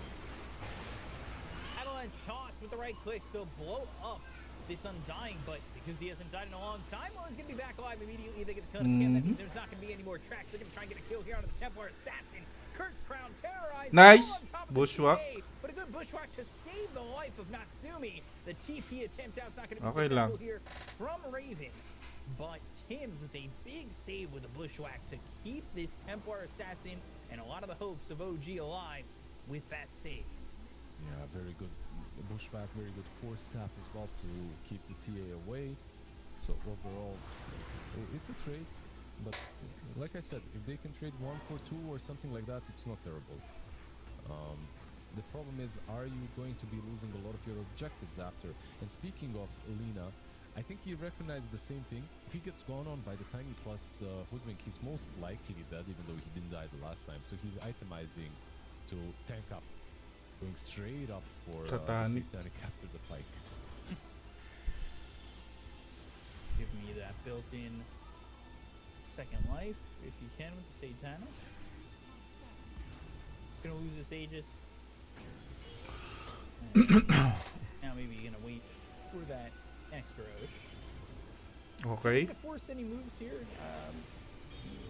Avalanche toss with the right clicks, they'll blow up this Undying, but because he hasn't died in a long time, well, he's going to be back alive immediately. They get the cut of skem. That means there's not going to be any more tracks. They're going to try and get a kill here onto the Templar assassin. Cursed Crown terrorized. Nice. On top of Bushwhack. the but a good bushwhack to save the life of Natsumi. The TP attempt out's not going to be Okay successful lang. here from Raven. But Tim's with a big save with a bushwhack to keep this Templar assassin and a lot of the hopes of OG alive with that save. Yeah, very good bushwhack, very good force staff as well to keep the TA away. So overall, it's a trade, but like I said, if they can trade 1 for 2 or something like that, it's not terrible. The problem is, are you going to be losing a lot of your objectives after? And speaking of Lina, I think he recognized the same thing. If he gets gone on by the Tiny plus Hoodwink, he's most likely dead, even though he didn't die the last time. So he's itemizing to tank up, going straight up for the Satanic. Satanic after the pike. Give me that built-in second life if you can with the Satanic. Gonna lose this Aegis. And now maybe you're gonna wait for that extra Roche. Okay. To force any moves here.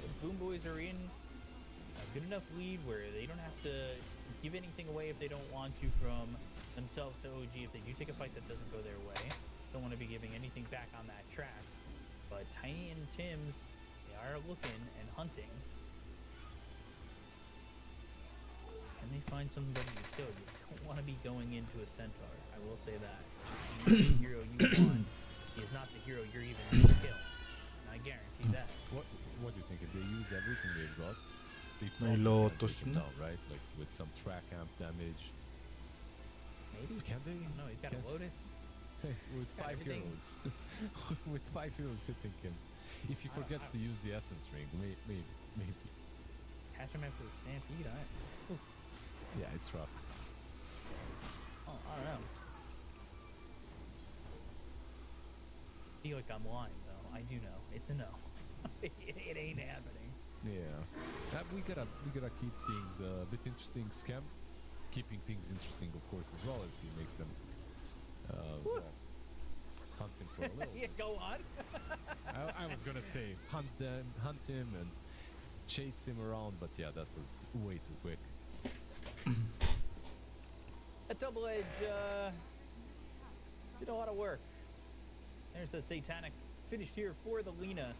The BoomBoys are in a good enough lead where they don't have to give anything away if they don't want to from themselves to OG. If they do take a fight that doesn't go their way, don't want to be giving anything back on that track. But Tiny and Tim's, they are looking and hunting. And they find somebody to kill. You don't want to be going into a Centaur. I will say that. He's the hero you want. He is not the hero you're even going to kill. And I guarantee that. What do you think? If they use everything they've got, they May probably can Lotus take him na. down, right? Like with some track amp damage. Maybe. Can they? No, he's got Can't- a Lotus. With got 5 everything. heroes. With 5 heroes hitting him. If he forgets to use the essence ring, maybe. Catch him after the stampede. Oof. Yeah, it's rough. Oh, I don't know. Feel like I'm lying though. I do know. It's a no. it ain't happening. Yeah. We gotta keep things a bit interesting. Skem, keeping things interesting, of course, as well as he makes them well, hunt him for a little. Yeah, go on. I was gonna say hunt him and chase him around, but yeah, that was way too quick. A double edge did a lot of work. There's the Satanic finished here for the Lina.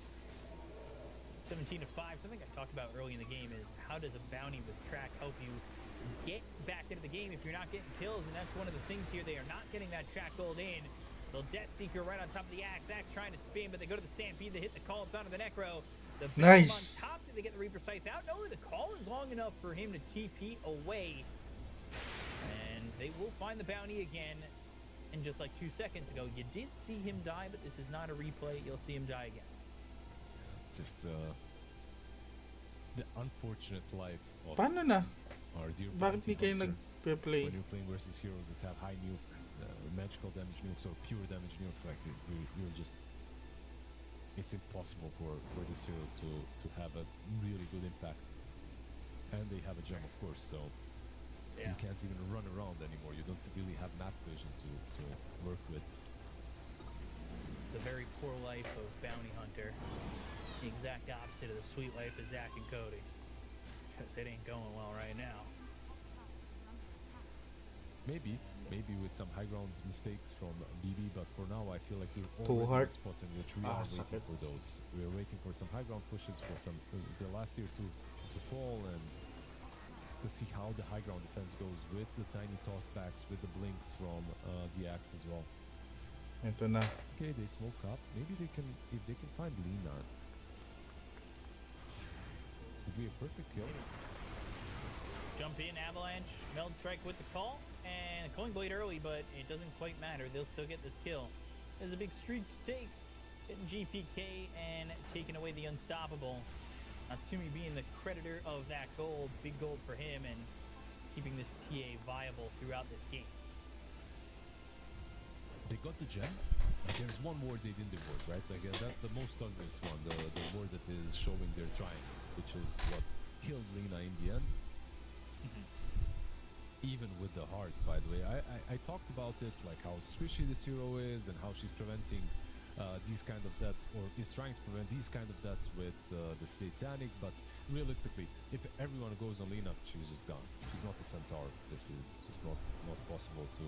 17 to 5. Something I talked about early in the game is how does a bounty with track help you get back into the game if you're not getting kills? And that's one of the things here. They are not getting that track gold in. The Death Seeker right on top of the Axe. Axe trying to spin, but they go to the Stampede. They hit the call. It's onto the Necro. The Nice. Bam on top. Did they get the Reaper Scythe out? No, the call is long enough for him to TP away. And they will find the bounty again. And just like 2 seconds ago, you did see him die, but this is not a replay. You'll see him die again. Just the unfortunate life of Paano na? our dear Bakit bounty di kayo hunter. nagpe-play? When you're playing versus heroes that have high nuke, magical damage nukes or pure damage nukes, like you're just, it's impossible for this hero to have a really good impact. And they have a gem, of course, so you can't even run around anymore. You don't really have map vision to work with. It's the very poor life of Bounty Hunter. The exact opposite of the sweet life of Zach and Cody. Because it ain't going well right now. Maybe with some high ground mistakes from BB, but for now I feel like we're Too already in hard. a spot in which we Ah, are waiting sakit. for those. We're waiting for some high ground pushes, for some the last tier to fall, and to see how the high ground defense goes with the tiny tossbacks, with the blinks from the Axe as well. Ito na. Okay, they smoke up. Maybe they can, if they can find Lina, it would be a perfect kill. Jump in, Avalanche, Meld Strike with the call. And a Culling Blade early, but it doesn't quite matter. They'll still get this kill. There's a big streak to take. Getting GPK and taking away the Unstoppable. Natsumi being the creditor of that gold. Big gold for him and keeping this TA viable throughout this game. They got the gem. There's one ward they didn't devote, right? Like that's the most obvious one, the ward that is showing they're trying, which is what killed Lina in the end. Even with the heart, by the way. I talked about it, like how squishy this hero is and how she's preventing these kind of deaths, or is trying to prevent these kind of deaths with the Satanic, but realistically, if everyone goes on Lina, she's just gone. She's not a Centaur. This is just not possible to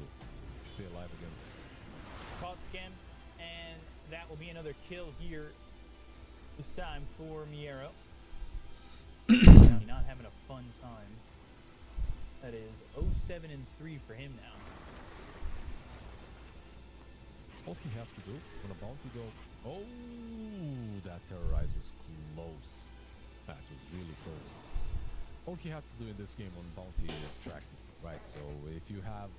stay alive against. Caught Skem, and that will be another kill here. This time for Miero. Not having a fun time. That is 0-7 and 3 for him now. All he has to do on a bounty though. Oh, that terrorize was close. That was really close. All he has to do in this game on bounty is track, right? So if you have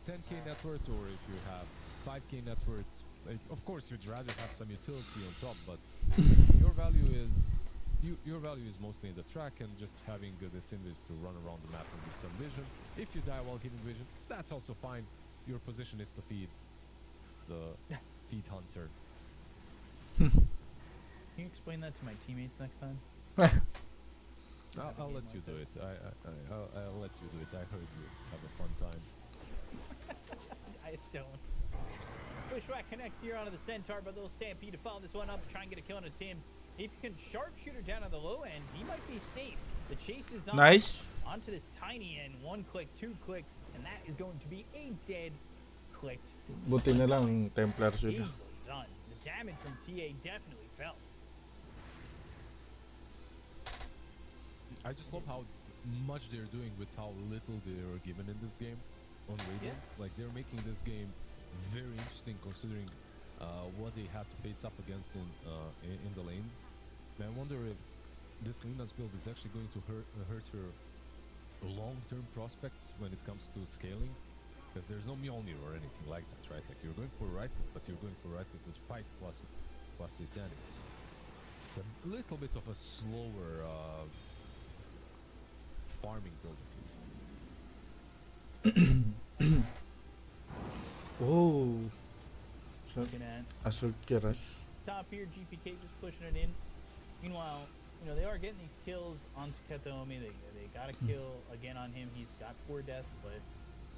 10k net worth, or if you have 5k net worth. Like, of course, you'd rather have some utility on top, but your value is your value is mostly in the track and just having this invis to run around the map and give some vision. If you die while giving vision, that's also fine. Your position is to feed. It's the feed hunter. Can you explain that to my teammates next time? I'll let you do it. I'll let you do it. I heard you have a fun time. I don't. Bushwhack connects here onto the Centaur, but they'll Stampede to follow this one up, try and get a kill on the Tims. If you can sharpshooter down on the low end, he might be safe. The chase is on. Nice. Onto this tiny end. 1 click, 2 click, and that is going to be a dead clicked. Buti na lang Templar sila. Easily done. The damage from TA definitely felt. I just love how much they're doing with how little they're given in this game on Radiant. Yeah. Like, they're making this game very interesting considering what they had to face up against in the lanes. And I wonder if this Lina's build is actually going to hurt her long-term prospects when it comes to scaling, because there's no Mjolnir or anything like that, right? Like, you're going for right click, but you're going for right click with Pike plus Satanic. So it's a little bit of a slower farming build at least. Oh. Looking at Assault Keras. top here, GPK just pushing it in. Meanwhile, you know, they are getting these kills onto Katomi. They got a kill again on him. He's got 4 deaths, but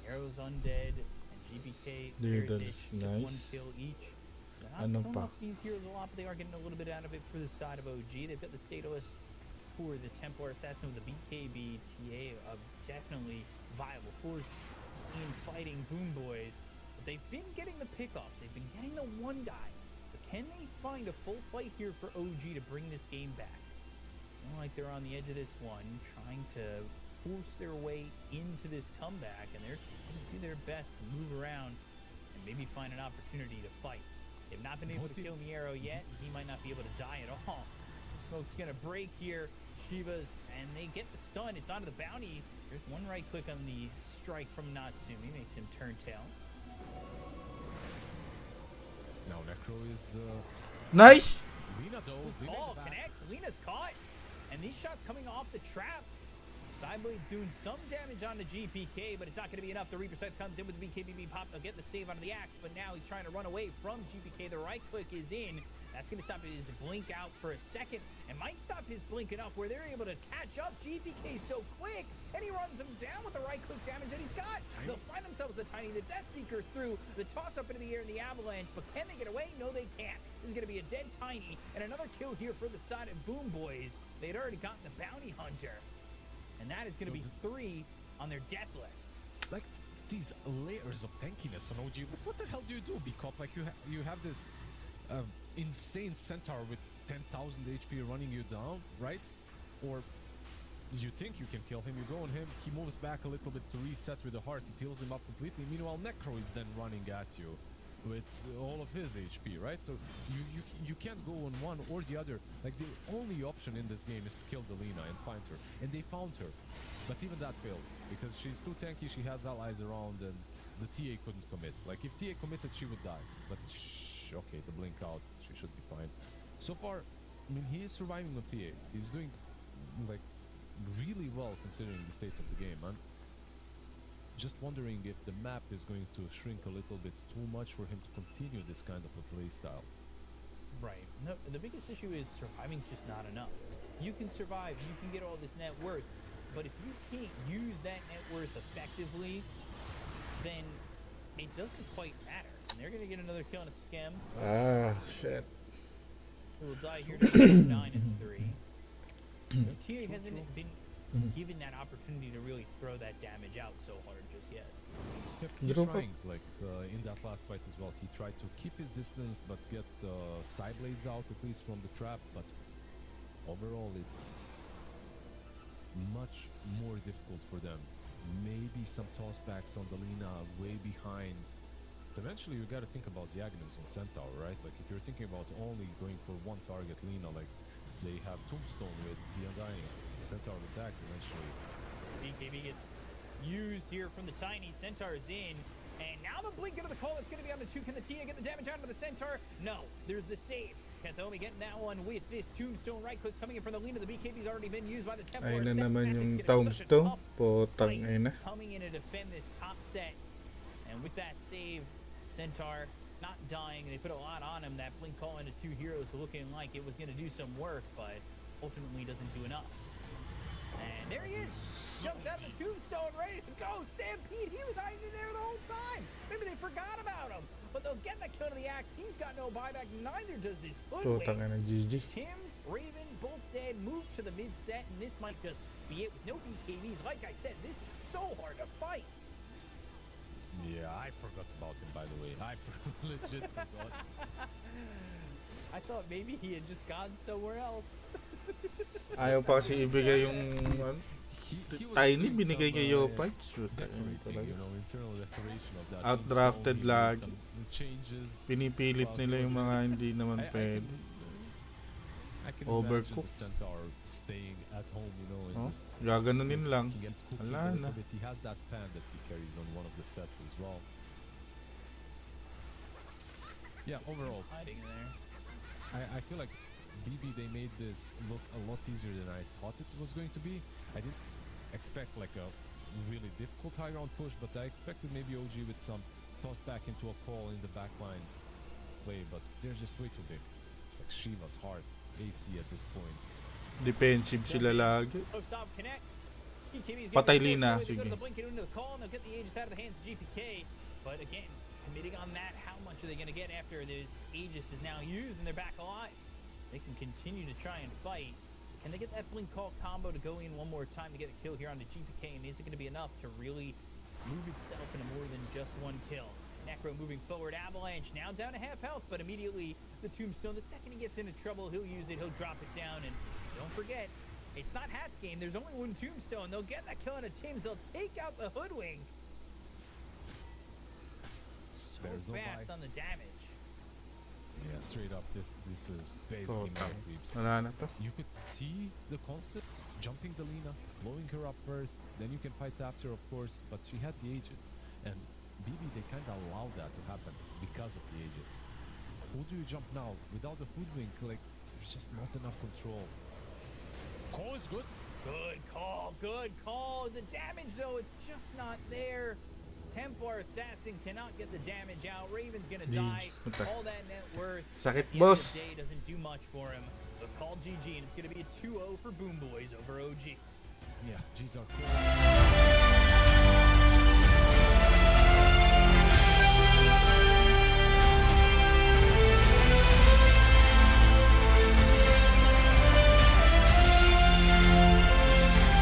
Arrow's undead, and GPK, Dude, Heritage, that's just nice. 1 kill each. They're not Ano killing pa? off these heroes a lot, but they are getting a little bit out of it for the side of OG. They've got the Status for the Templar Assassin with the BKB TA, a definitely viable force in fighting BoomBoys. But they've been getting the pickoffs. They've been getting the one die. But can they find a full fight here for OG to bring this game back? Feel like they're on the edge of this one, trying to force their way into this comeback, and they're going to do their best to move around and maybe find an opportunity to fight. They've not been able to kill the Arrow yet. He might not be able to die at all. Smoke's going to break here. Shivas, and they get the stun. It's onto the bounty. There's 1 right click on the strike from Natsumi, makes him turn tail. Now Necro is Nice. Lina though. Lina in Oh, the back. connects. Lena's caught. And these shots coming off the trap. Sideblade's doing some damage on the GPK, but it's not going to be enough. The Reaper Scythe comes in with the BKB pop. They'll get the save onto the axe, but now he's trying to run away from GPK. The right click is in. That's going to stop his blink out for a second, and might stop his blink enough where they're able to catch up. GPK so quick, and he runs him down with the right click damage that he's got. They'll find themselves the Tiny, the Death Seeker through, the toss up into the air in the Avalanche, but can they get away? No, they can't. This is going to be a dead Tiny, and another kill here for the side of BoomBoys. They'd already gotten the Bounty Hunter, and that is going to be 3 on their death list. Like these layers of tankiness on OG. What the hell do you do, B-Cop? Like you have this insane Centaur with 10,000 HP running you down, right? Or you think you can kill him, you go on him, he moves back a little bit to reset with the heart, it heals him up completely. Meanwhile, Necro is then running at you with all of his HP, right? So you can't go on one or the other. Like, the only option in this game is to kill the Lina and find her. And they found her. But even that fails, because she's too tanky, she has allies around, and the TA couldn't commit. Like, if TA committed, she would die. But okay, the blink out, she should be fine. So far, I mean, he is surviving on TA. He's doing, like, really well considering the state of the game. I'm just wondering if the map is going to shrink a little bit too much for him to continue this kind of a play style. Right. No, the biggest issue is surviving is just not enough. You can survive, you can get all this net worth, but if you can't use that net worth effectively, then it doesn't quite matter. And they're going to get another kill on a skem. Ah, shit. Who will die here to 9 and 3. TA hasn't been given that opportunity to really throw that damage out so hard just yet. Yep, he's Drop trying, like, in that last fight as well. He tried to keep his distance, but get side blades out, at least from the trap. But overall, it's much more difficult for them. Maybe some tossbacks on the Lina way behind. Eventually, you gotta think about the Aegis on Centaur, right? Like, if you're thinking about only going for one target Lina, like, they have Tombstone with the Undying. Centaur attacks eventually. BKB gets used here from the Tiny. Centaur is in. And now the blink into the call. It's going to be on the 2. Can the Tia get the damage out of the Centaur? No. There's the save. Kantomi getting that one with this Tombstone. Right clicks coming in from the Lina. The BKB's already been used by the Templar. Ayun na Second naman Massac's yung gonna have such a Tombstone. tough Potang fight ina. coming in to defend this top set. And with that save, Centaur not dying. They put a lot on him. That blink call into 2 heroes looking like it was going to do some work, but ultimately doesn't do enough. And there he is. Jumps out the Tombstone, ready to go. Stampede, he was hiding in there the whole time. Maybe they forgot about him. But they'll get that kill to the Axe. He's got no buyback. Neither does this Hoodwink. Potang ina, GG. Tim's, Raven, both dead. Move to the mid-set, and this might just be it with no BKBs. Like I said, this is so hard to fight. Yeah, I forgot about him, by the way. I legit forgot. I thought maybe he had just gone somewhere else. Ayaw pa kasi ibigay yung ano, He was tiny doing binigay some, kay Yopaj. decorating, you know, internal decoration of that. Outdrafted tombstone. He made lagi. some changes. Pinipilit Well, nila yung mga hindi naman pwede. I can Overcooked. imagine the Centaur staying at home, you know, and Oh, just gaganunin lang. cooking and cooking Wala a na. little bit. He has that pan that he carries on one of the sets as well. Yeah, overall, Hiding in there. I feel like BB, they made this look a lot easier than I thought it was going to be. I didn't expect like a really difficult high round push, but I expected maybe OG with some toss back into a call in the backlines play, but they're just way too big. It's like Shiva's heart, AC at this point. Defensive sila lagi. Post stop connects. BKB's Patay getting Lina, the sige. the blink into the call, and they'll get the Aegis out of the hands of GPK. But again, committing on that, how much are they going to get after this Aegis is now used and they're back alive? They can continue to try and fight. Can they get that blink call combo to go in one more time to get a kill here on the GPK? And is it going to be enough to really move itself into more than just one kill? Necro moving forward. Avalanche now down to half health, but immediately the Tombstone. The second he gets into trouble, he'll use it. He'll drop it down. And don't forget, it's not Hat's game. There's only one Tombstone. They'll get that kill into Tim's. They'll take out the Hoodwink. So There's no fast buy. on the damage. Yeah, straight up, this is basically Potang. mind creeps. Wala na to. You could see the concept, jumping the Lina, blowing her up first, then you can fight after, of course, but she had the Aegis, and BB, they kind of allowed that to happen because of the Aegis. Who do you jump now? Without the Hoodwink, like, there's just not enough control. Call is good. Good call, good call. The damage, though, it's just not there. Templar Assassin cannot get the damage out. Raven's gonna die. Puta. All that net worth Sakit, at the end boss. of the day doesn't do much for him. But call GG, and it's gonna be a 2-0 for BoomBoys over OG. Yeah, G's are cool.